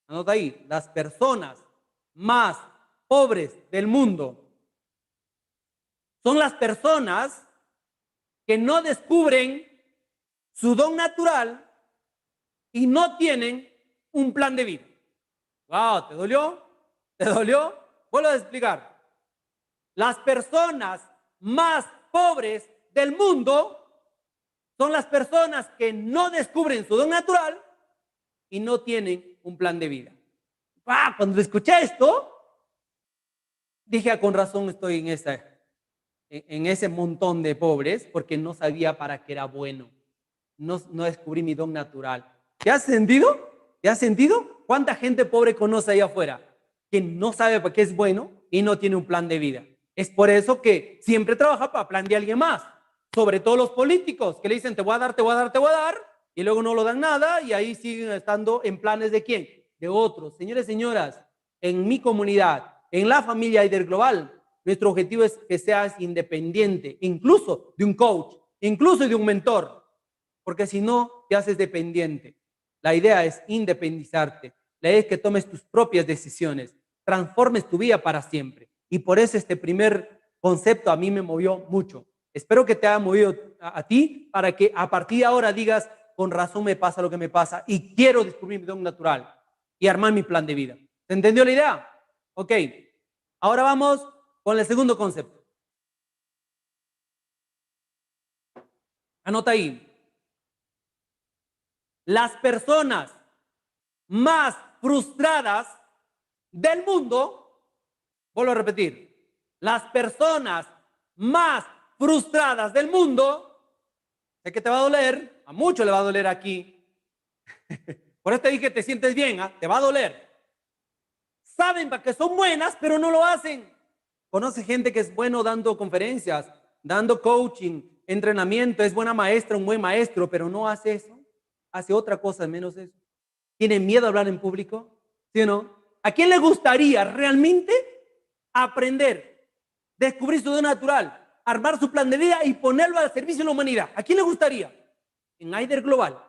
Anota ahí. Las personas más pobres del mundo son las personas que no descubren su don natural y no tienen un plan de vida. Wow, ¿te dolió? ¿Te dolió? Vuelvo a explicar. Las personas más pobres del mundo son las personas que no descubren su don natural y no tienen un plan de vida. Ah, cuando escuché esto, dije, ah, con razón estoy en ese montón de pobres, porque no sabía para qué era bueno. No descubrí mi don natural. ¿Te has sentido? ¿Te has sentido? ¿Cuánta gente pobre conoce ahí afuera que no sabe para qué es bueno y no tiene un plan de vida? Es por eso que siempre trabaja para plan de alguien más. Sobre todo los políticos que le dicen te voy a dar, te voy a dar, te voy a dar y luego no lo dan nada y ahí siguen estando en planes de quién? De otros. Señores y señoras, en mi comunidad, en la familia Aider Global, nuestro objetivo es que seas independiente, incluso de un coach, incluso de un mentor, porque si no, te haces dependiente. La idea es independizarte. La idea es que tomes tus propias decisiones, transformes tu vida para siempre. Y por eso este primer concepto a mí me movió mucho. Espero que te haya movido a ti para que a partir de ahora digas, con razón me pasa lo que me pasa y quiero descubrir mi don natural y armar mi plan de vida. ¿Se entendió la idea? Ok. Ahora vamos con el segundo concepto. Anota ahí. Las personas más frustradas del mundo, vuelvo a repetir, las personas más frustradas del mundo, sé que te va a doler, a muchos le va a doler aquí, por eso te dije que te sientes bien, ¿eh? Te va a doler. Saben que son buenas, pero no lo hacen. Conoce gente que es bueno dando conferencias, dando coaching, entrenamiento, es buena maestra, un buen maestro, pero no hace eso, hace otra cosa menos eso. ¿Tiene miedo a hablar en público? ¿Sí o no? ¿A quién le gustaría realmente aprender, descubrir su don natural, armar su plan de vida y ponerlo al servicio de la humanidad? ¿A quién le gustaría? En Aider Global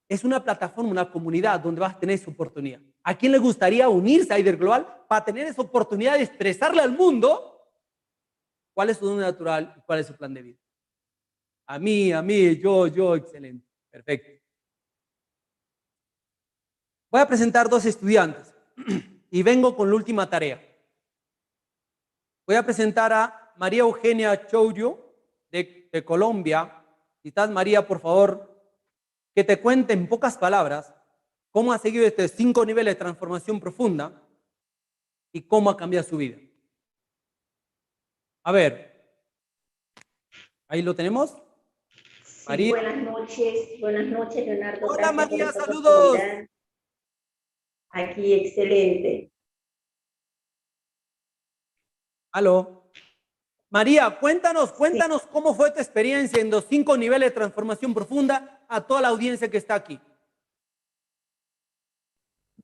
es una plataforma, una comunidad donde vas a tener esa oportunidad. ¿A quién le gustaría unirse a Aider Global para tener esa oportunidad de expresarle al mundo cuál es su don natural y cuál es su plan de vida? A mí, yo, excelente, perfecto. Voy a presentar dos estudiantes y vengo con la última tarea. Voy a presentar a María Eugenia Chouyo de Colombia. Si estás, María, por favor, que te cuente en pocas palabras cómo ha seguido estos 5 niveles de transformación profunda y cómo ha cambiado su vida. A ver, ahí lo tenemos. Sí, María. buenas noches, Leonardo. Hola, Gracias por María, esta saludos. oportunidad. Aquí, excelente. Aló. María, cuéntanos Sí. cómo fue tu experiencia en los 5 niveles de transformación profunda a toda la audiencia que está aquí.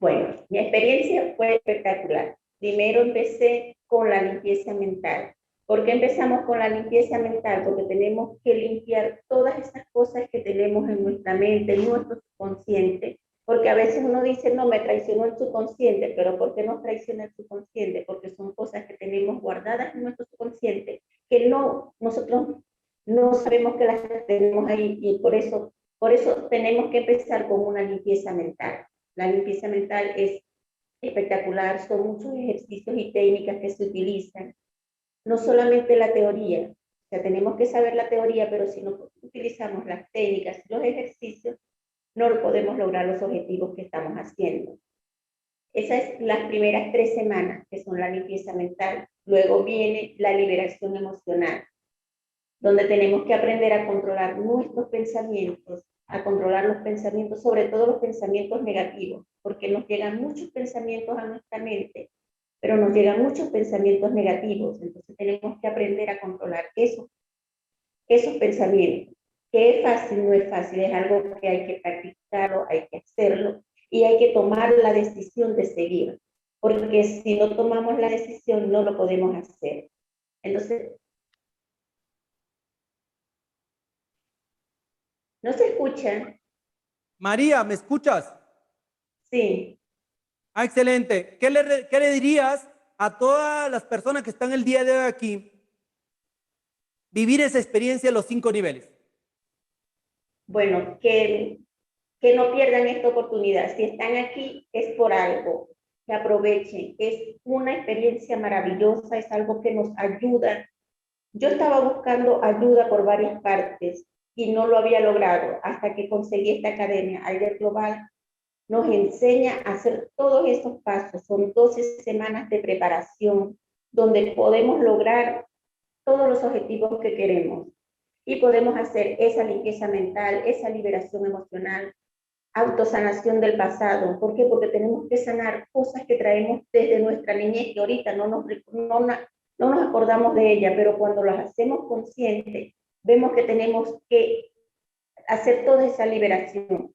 Bueno, mi experiencia fue espectacular. Primero empecé con la limpieza mental. ¿Por qué empezamos con la limpieza mental? Porque tenemos que limpiar todas estas cosas que tenemos en nuestra mente, en nuestro subconsciente. Porque a veces uno dice, no, me traicionó el subconsciente, pero ¿por qué nos traiciona el subconsciente? Porque son cosas que tenemos guardadas en nuestro subconsciente que nosotros no sabemos que las tenemos ahí y por eso tenemos que empezar con una limpieza mental. La limpieza mental es espectacular, son muchos ejercicios y técnicas que se utilizan, no solamente la teoría, o sea, tenemos que saber la teoría, pero si no utilizamos las técnicas y los ejercicios, no podemos lograr los objetivos que estamos haciendo. Esas son las primeras 3 semanas, que son la limpieza mental. Luego viene la liberación emocional, donde tenemos que aprender a controlar nuestros pensamientos a controlar los pensamientos, sobre todo los pensamientos negativos, porque nos llegan muchos pensamientos a nuestra mente, pero nos llegan muchos pensamientos negativos, entonces tenemos que aprender a controlar esos pensamientos. Que es fácil, no es fácil, es algo que hay que practicarlo, hay que hacerlo y hay que tomar la decisión de seguir, porque si no tomamos la decisión no lo podemos hacer. Entonces, ¿no se escucha? María, ¿me escuchas? Sí. Ah, excelente. ¿Qué le dirías a todas las personas que están el día de hoy aquí vivir esa experiencia de los 5 niveles? Bueno, que no pierdan esta oportunidad. Si están aquí es por algo, que aprovechen. Es una experiencia maravillosa, es algo que nos ayuda. Yo estaba buscando ayuda por varias partes y no lo había logrado hasta que conseguí esta academia, Alder Global. Nos enseña a hacer todos estos pasos. Son 12 semanas de preparación donde podemos lograr todos los objetivos que queremos y podemos hacer esa limpieza mental, esa liberación emocional, autosanación del pasado. ¿Por qué? Porque tenemos que sanar cosas que traemos desde nuestra niñez que ahorita no nos acordamos de ella, pero cuando las hacemos conscientes, vemos que tenemos que hacer toda esa liberación,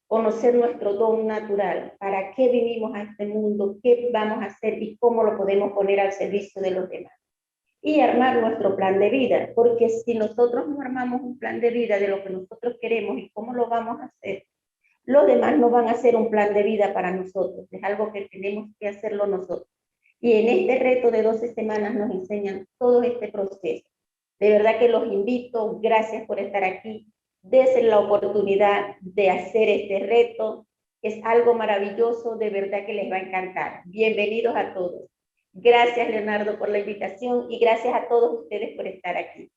conocer nuestro don natural, para qué vinimos a este mundo, qué vamos a hacer y cómo lo podemos poner al servicio de los demás. Y armar nuestro plan de vida, porque si nosotros no armamos un plan de vida de lo que nosotros queremos y cómo lo vamos a hacer, los demás no van a hacer un plan de vida para nosotros, es algo que tenemos que hacerlo nosotros. Y en este reto de 12 semanas nos enseñan todo este proceso. De verdad que los invito, gracias por estar aquí, desen la oportunidad de hacer este reto, es algo maravilloso, de verdad que les va a encantar. Bienvenidos a todos. Gracias, Leonardo, por la invitación y gracias a todos ustedes por estar aquí.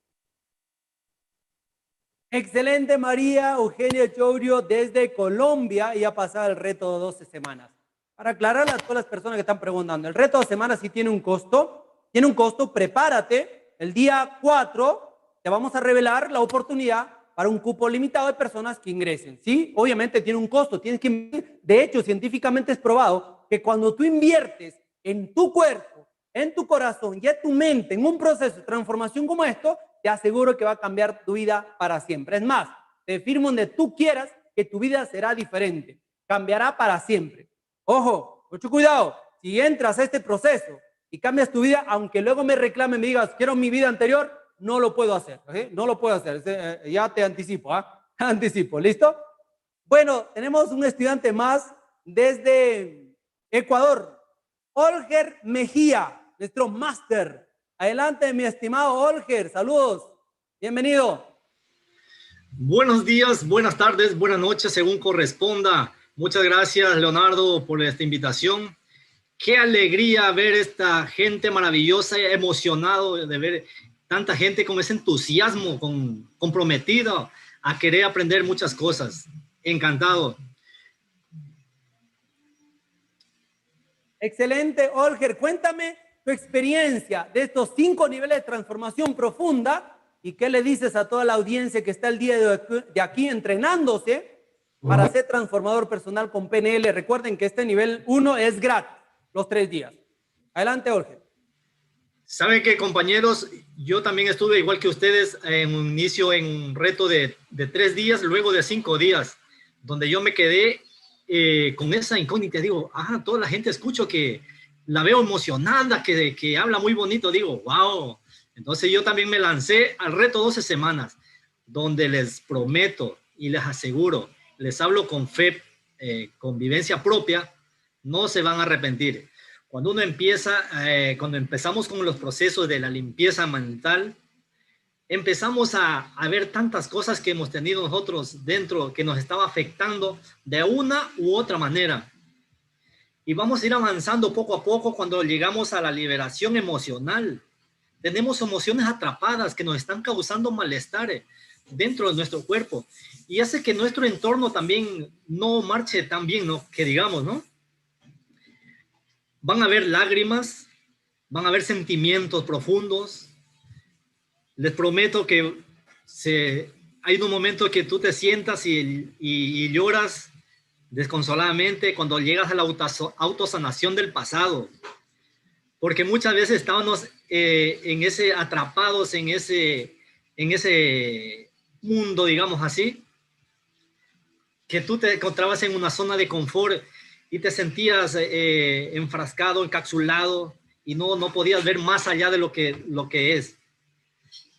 Excelente, María Eugenia Chourio desde Colombia y ha pasado el reto de 12 semanas. Para aclarar a todas las personas que están preguntando, el reto de 2 semanas sí tiene un costo. Tiene un costo, prepárate. El día 4 te vamos a revelar la oportunidad para un cupo limitado de personas que ingresen. Sí, obviamente tiene un costo. Tienes que, de hecho, científicamente es probado que cuando tú inviertes en tu cuerpo, en tu corazón y en tu mente en un proceso de transformación como esto, te aseguro que va a cambiar tu vida para siempre. Es más, te firmo donde tú quieras que tu vida será diferente. Cambiará para siempre. Ojo, mucho cuidado. Si entras a este proceso y cambias tu vida, aunque luego me reclamen y me digas, quiero mi vida anterior, no lo puedo hacer. ¿Okay? No lo puedo hacer. Ya te anticipo. Anticipo. ¿Listo? Bueno, tenemos un estudiante más desde Ecuador. Olger Mejía, nuestro máster. Adelante, mi estimado Olger. Saludos. Bienvenido. Buenos días, buenas tardes, buenas noches, según corresponda. Muchas gracias, Leonardo, por esta invitación. Qué alegría ver esta gente maravillosa, emocionado de ver tanta gente con ese entusiasmo, comprometido a querer aprender muchas cosas. Encantado. Excelente, Olger. Cuéntame tu experiencia de estos 5 niveles de transformación profunda y qué le dices a toda la audiencia que está el día de aquí entrenándose para ser transformador personal con PNL. Recuerden que este nivel 1 es gratis, los 3 días. Adelante, Olger. ¿Saben qué, compañeros? Yo también estuve igual que ustedes en un inicio en un reto de 3 días, luego de 5 días, donde yo me quedé con esa incógnita. Digo, toda la gente escucho que la veo emocionada, que habla muy bonito. Digo, wow. Entonces yo también me lancé al reto 12 semanas, donde les prometo y les aseguro, les hablo con fe, con vivencia propia, no se van a arrepentir. Cuando uno empieza, cuando empezamos con los procesos de la limpieza mental, empezamos a ver tantas cosas que hemos tenido nosotros dentro que nos estaba afectando de una u otra manera. Y vamos a ir avanzando poco a poco cuando llegamos a la liberación emocional. Tenemos emociones atrapadas que nos están causando malestar dentro de nuestro cuerpo y hace que nuestro entorno también no marche tan bien, ¿no? Que digamos, ¿no? Van a haber lágrimas, van a haber sentimientos profundos. Les prometo que hay un momento que tú te sientas y lloras desconsoladamente cuando llegas a la autosanación del pasado. Porque muchas veces estábamos atrapados en ese mundo, digamos así, que tú te encontrabas en una zona de confort y te sentías enfrascado, encapsulado y no podías ver más allá de lo que es.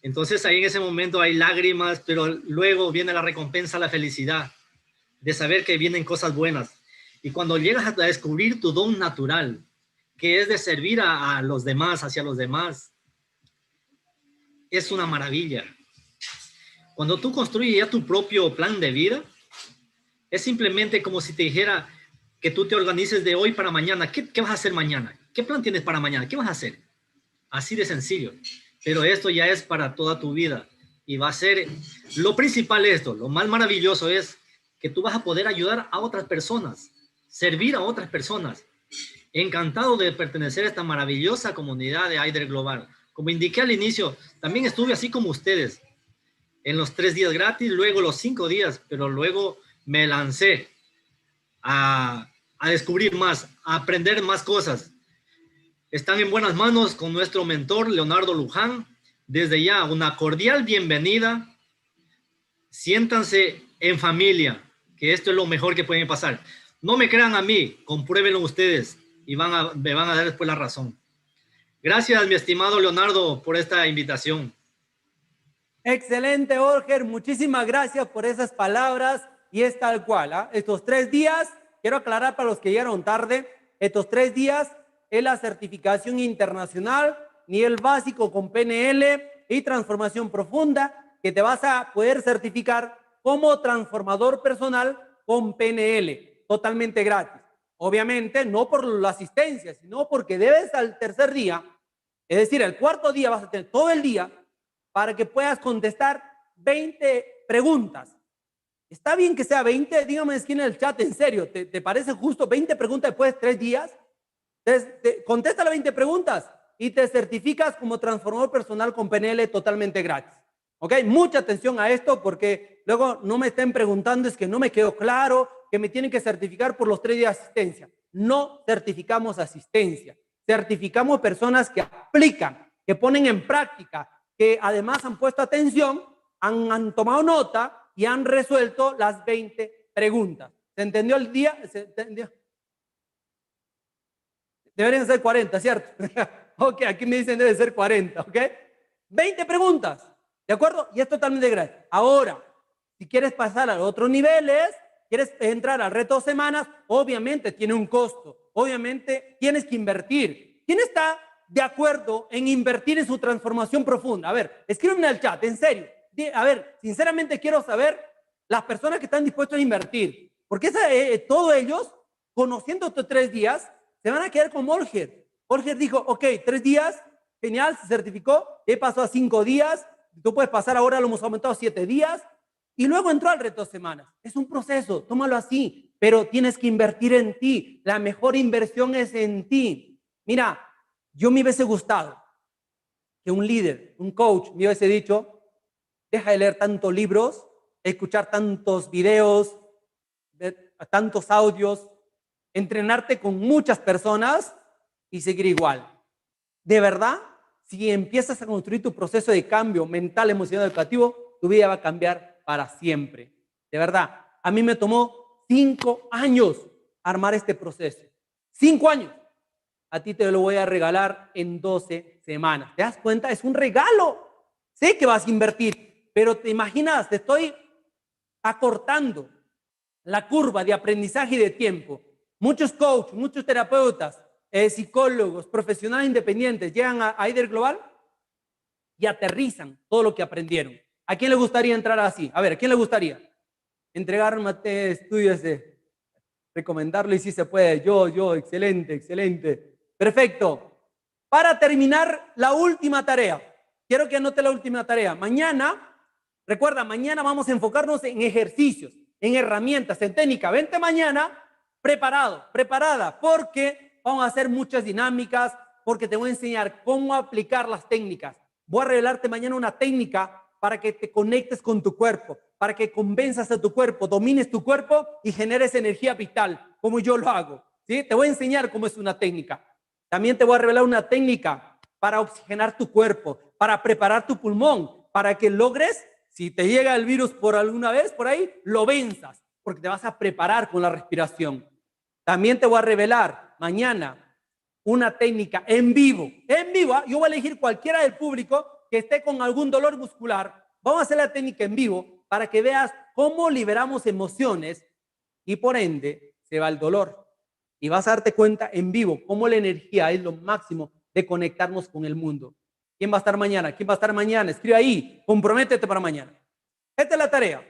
Entonces ahí en ese momento hay lágrimas, pero luego viene la recompensa, la felicidad de saber que vienen cosas buenas. Y cuando llegas a descubrir tu don natural, que es de servir a los demás, hacia los demás, es una maravilla. Cuando tú construyes ya tu propio plan de vida, es simplemente como si te dijera que tú te organices de hoy para mañana. ¿Qué vas a hacer mañana? ¿Qué plan tienes para mañana? ¿Qué vas a hacer? Así de sencillo. Pero esto ya es para toda tu vida. Y va a ser, lo principal es esto, lo más maravilloso es que tú vas a poder ayudar a otras personas, servir a otras personas. Encantado de pertenecer a esta maravillosa comunidad de Aider Global. Como indiqué al inicio, también estuve así como ustedes, en los 3 días gratis, luego los 5 días, pero luego me lancé a descubrir más, a aprender más cosas. Están en buenas manos con nuestro mentor, Leonardo Luján. Desde ya, una cordial bienvenida. Siéntanse en familia, que esto es lo mejor que pueden pasar. No me crean a mí, compruébenlo ustedes y me van a dar después la razón. Gracias, mi estimado Leonardo, por esta invitación. Excelente, Olger. Muchísimas gracias por esas palabras y es tal cual. ¿Ah? Estos 3 días, quiero aclarar para los que llegaron tarde, estos 3 días es la certificación internacional, nivel básico con PNL y transformación profunda, que te vas a poder certificar como transformador personal con PNL, totalmente gratis. Obviamente, no por la asistencia, sino porque debes al tercer día, es decir, el cuarto día vas a tener todo el día para que puedas contestar 20 preguntas. ¿Está bien que sea 20? Dígame aquí en el chat, en serio, ¿te parece justo 20 preguntas después de 3 días? Contesta las 20 preguntas y te certificas como transformador personal con PNL totalmente gratis. ¿Ok? Mucha atención a esto porque luego no me estén preguntando, es que no me quedó claro, que me tienen que certificar por los 3 días de asistencia. No certificamos asistencia, certificamos personas que aplican, que ponen en práctica, que además han puesto atención, han tomado nota y han resuelto las 20 preguntas. ¿Se entendió el día? ¿Se entendió? Deberían ser 40, ¿cierto? Ok, aquí me dicen debe ser 40, ¿ok? 20 preguntas, ¿de acuerdo? Y es totalmente gratis. Ahora, si quieres pasar a otros niveles, quieres entrar al reto 2 semanas, obviamente tiene un costo, obviamente tienes que invertir. ¿Quién está de acuerdo en invertir en su transformación profunda? A ver, escríbeme en el chat, en serio. A ver, sinceramente quiero saber las personas que están dispuestos a invertir, porque todos ellos, conociendo estos 3 días, se van a quedar con Olger. Olger dijo, ok, 3 días, genial, se certificó, pasó a 5 días, tú puedes pasar ahora, lo hemos aumentado a 7 días, y luego entró al reto 2 semanas. Es un proceso, tómalo así, pero tienes que invertir en ti. La mejor inversión es en ti. Mira, yo me hubiese gustado que un líder, un coach, me hubiese dicho, deja de leer tantos libros, escuchar tantos videos, tantos audios, entrenarte con muchas personas y seguir igual. De verdad, si empiezas a construir tu proceso de cambio mental, emocional, educativo, tu vida va a cambiar para siempre. De verdad, a mí me tomó 5 años armar este proceso. 5 años. A ti te lo voy a regalar en 12 semanas. ¿Te das cuenta? Es un regalo. Sé que vas a invertir, pero te imaginas, te estoy acortando la curva de aprendizaje y de tiempo. Muchos coaches, muchos terapeutas, psicólogos, profesionales independientes llegan a Aider Global y aterrizan todo lo que aprendieron. ¿A quién le gustaría entrar así? A ver, ¿a quién le gustaría? Entregarme estudios recomendarlo y si se puede. Yo, excelente, excelente. Perfecto. Para terminar, la última tarea. Quiero que anote la última tarea. Mañana, recuerda, mañana vamos a enfocarnos en ejercicios, en herramientas, en técnica. Vente mañana preparado, preparada, porque vamos a hacer muchas dinámicas, porque te voy a enseñar cómo aplicar las técnicas. Voy a revelarte mañana una técnica para que te conectes con tu cuerpo, para que convenzas a tu cuerpo, domines tu cuerpo y generes energía vital, como yo lo hago. ¿Sí? Te voy a enseñar cómo es una técnica. También te voy a revelar una técnica para oxigenar tu cuerpo, para preparar tu pulmón, para que logres, si te llega el virus por alguna vez por ahí, lo venzas, porque te vas a preparar con la respiración. También te voy a revelar mañana una técnica en vivo. En vivo, yo voy a elegir cualquiera del público que esté con algún dolor muscular. Vamos a hacer la técnica en vivo para que veas cómo liberamos emociones y por ende se va el dolor. Y vas a darte cuenta en vivo cómo la energía es lo máximo de conectarnos con el mundo. ¿Quién va a estar mañana? ¿Quién va a estar mañana? Escribe ahí, comprométete para mañana. Esta es la tarea.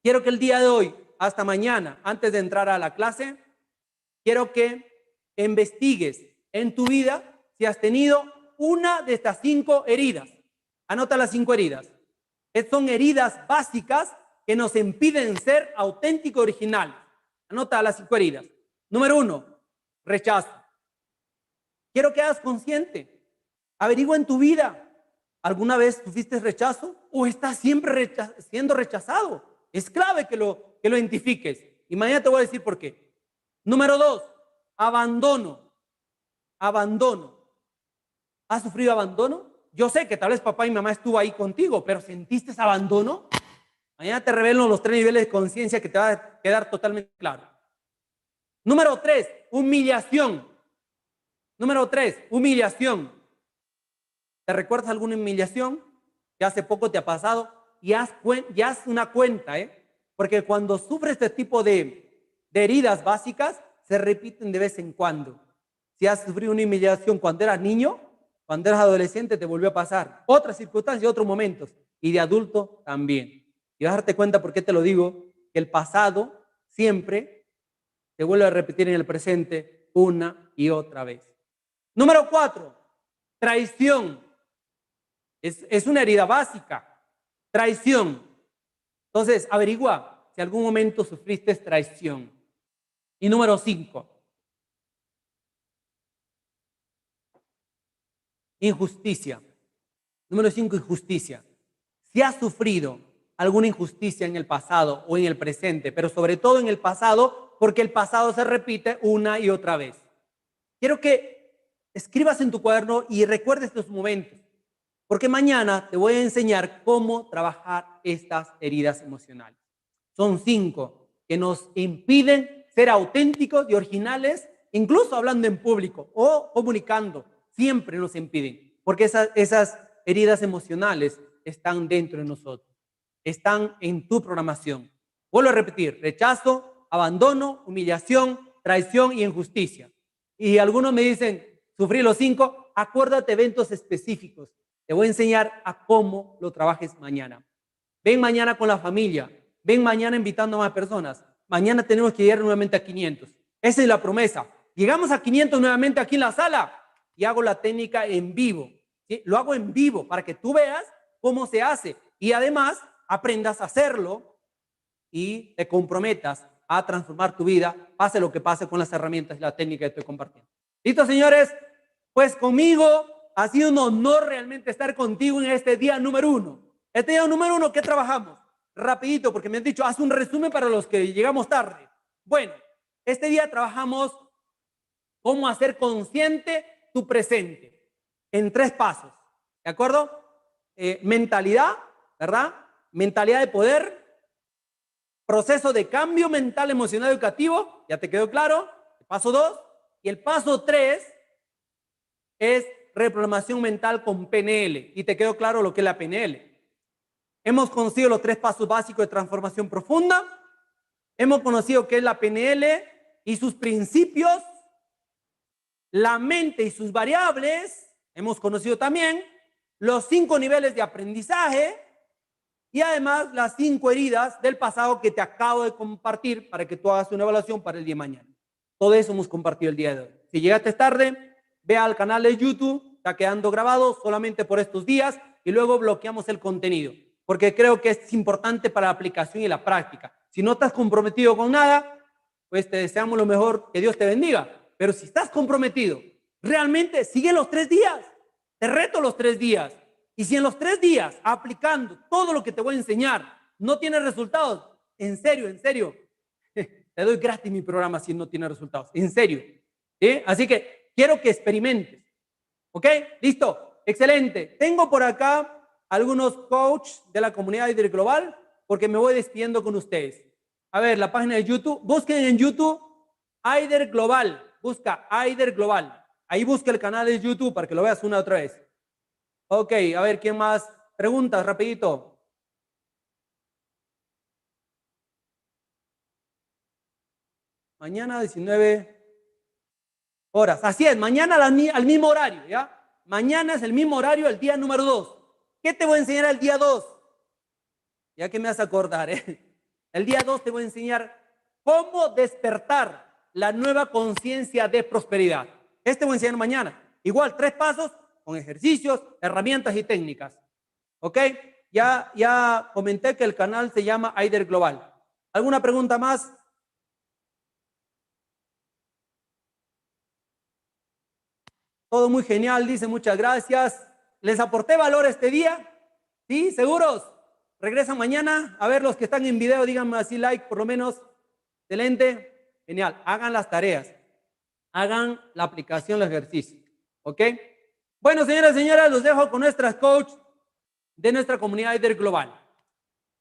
Quiero que el día de hoy, hasta mañana, antes de entrar a la clase, quiero que investigues en tu vida si has tenido una de estas 5 heridas. Anota las 5 heridas. Son heridas básicas que nos impiden ser auténticos originales. Anota las 5 heridas. Número 1, rechazo. Quiero que hagas consciente. Averigua en tu vida. ¿Alguna vez tuviste rechazo o estás siempre siendo rechazado? Es clave que lo identifiques. Y mañana te voy a decir por qué. Número 2, abandono. Abandono. ¿Has sufrido abandono? Yo sé que tal vez papá y mamá estuvo ahí contigo, pero ¿sentiste ese abandono? Mañana te revelo los 3 niveles de conciencia que te va a quedar totalmente claro. Número 3, humillación. Número 3, humillación. ¿Te recuerdas alguna humillación que hace poco te ha pasado? Y haz una cuenta, porque cuando sufres este tipo de heridas básicas, se repiten de vez en cuando. Si has sufrido una humillación cuando eras niño, cuando eras adolescente te volvió a pasar. Otras circunstancias, otros momentos. Y de adulto también. Y vas a darte cuenta por qué te lo digo, que el pasado siempre se vuelve a repetir en el presente una y otra vez. Número 4, traición. Es una herida básica. Traición. Entonces, averigua si algún momento sufriste traición. Y número 5, injusticia. Número 5, injusticia. Si has sufrido alguna injusticia en el pasado o en el presente, pero sobre todo en el pasado, porque el pasado se repite una y otra vez. Quiero que escribas en tu cuaderno y recuerdes estos momentos, porque mañana te voy a enseñar cómo trabajar estas heridas emocionales. Son 5 que nos impiden ser auténticos y originales, incluso hablando en público o comunicando. Siempre nos impiden, porque esas heridas emocionales están dentro de nosotros, están en tu programación. Vuelvo a repetir: rechazo, abandono, humillación, traición y injusticia. Y algunos me dicen, sufrí los 5, acuérdate de eventos específicos. Te voy a enseñar a cómo lo trabajes mañana. Ven mañana con la familia, ven mañana invitando a más personas. Mañana tenemos que llegar nuevamente a 500. Esa es la promesa. Llegamos a 500 nuevamente aquí en la sala y hago la técnica en vivo. ¿Sí? Lo hago en vivo para que tú veas cómo se hace y además aprendas a hacerlo y te comprometas a transformar tu vida, pase lo que pase con las herramientas y la técnica que estoy compartiendo. ¿Listo, señores? Pues conmigo ha sido un honor realmente estar contigo en este día número 1. Este día número 1, ¿qué trabajamos? Rapidito, porque me han dicho, haz un resumen para los que llegamos tarde. Bueno, este día trabajamos cómo hacer consciente tu presente en 3 pasos. ¿De acuerdo? Mentalidad, ¿verdad? Mentalidad de poder, proceso de cambio mental, emocional, educativo, ¿ya te quedó claro? El paso 2. Y el paso 3 es reprogramación mental con PNL. Y te quedó claro lo que es la PNL. Hemos conocido los 3 pasos básicos de transformación profunda. Hemos conocido qué es la PNL y sus principios, la mente y sus variables. Hemos conocido también los 5 niveles de aprendizaje y además las 5 heridas del pasado que te acabo de compartir para que tú hagas una evaluación para el día de mañana. Todo eso hemos compartido el día de hoy. Si llegaste tarde, ve al canal de YouTube, está quedando grabado solamente por estos días y luego bloqueamos el contenido, porque creo que es importante para la aplicación y la práctica. Si no estás comprometido con nada, pues te deseamos lo mejor, que Dios te bendiga. Pero si estás comprometido, realmente sigue los 3 días. Te reto los 3 días Y si en los 3 días, aplicando todo lo que te voy a enseñar, no tienes resultados, en serio, te doy gratis mi programa si no tiene resultados, en serio. ¿Sí? Así que quiero que experimentes. ¿Ok? ¿Listo? Excelente. Tengo por acá algunos coaches de la comunidad Aider Global porque me voy despidiendo con ustedes. A ver, la página de YouTube. Busquen en YouTube Aider Global. Busca Aider Global. Ahí busca el canal de YouTube para que lo veas una otra vez. Ok, a ver, ¿quién más? Preguntas, rapidito. Mañana 19 horas. Así es, mañana al mismo horario, ¿ya? Mañana es el mismo horario, el día número 2. ¿Qué te voy a enseñar el día 2? Ya que me vas a acordar, ¿eh? El día 2 te voy a enseñar cómo despertar la nueva conciencia de prosperidad. Este voy a enseñar mañana. Igual, 3 pasos con ejercicios, herramientas y técnicas. ¿Ok? Ya comenté que el canal se llama Aider Global. ¿Alguna pregunta más? Todo muy genial, dice, muchas gracias. ¿Les aporté valor este día? ¿Sí? ¿Seguros? ¿Regresan mañana? A ver, los que están en video, díganme así like, por lo menos. Excelente. Genial. Hagan las tareas. Hagan la aplicación, el ejercicio. ¿Ok? Bueno, señoras y señores, los dejo con nuestras coaches de nuestra comunidad Aider Global.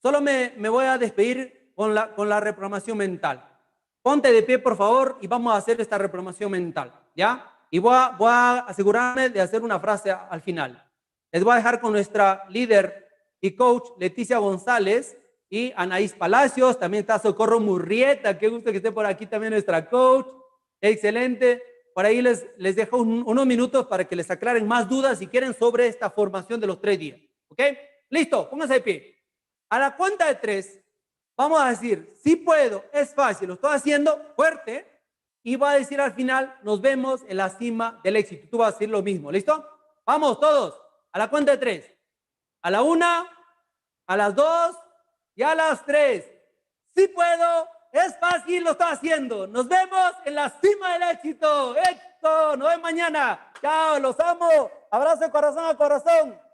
Solo me voy a despedir con la reprogramación mental. Ponte de pie, por favor, y vamos a hacer esta reprogramación mental, ¿ya? Y voy a asegurarme de hacer una frase al final. Les voy a dejar con nuestra líder y coach Leticia González y Anaís Palacios. También está Socorro Murrieta. Qué gusto que esté por aquí también nuestra coach. Excelente. Por ahí les dejo unos minutos para que les aclaren más dudas si quieren sobre esta formación de los 3 días. ¿Ok? Listo, pónganse de pie. A la cuenta de 3, vamos a decir, sí puedo, es fácil, lo estoy haciendo fuerte. Y va a decir al final, nos vemos en la cima del éxito. Tú vas a decir lo mismo, ¿listo? Vamos todos, a la cuenta de 3. A la 1, a las 2 y a las 3. Sí puedo, es fácil, lo estoy haciendo. Nos vemos en la cima del éxito. Éxito, nos vemos mañana. Chao, los amo. Abrazo de corazón a corazón.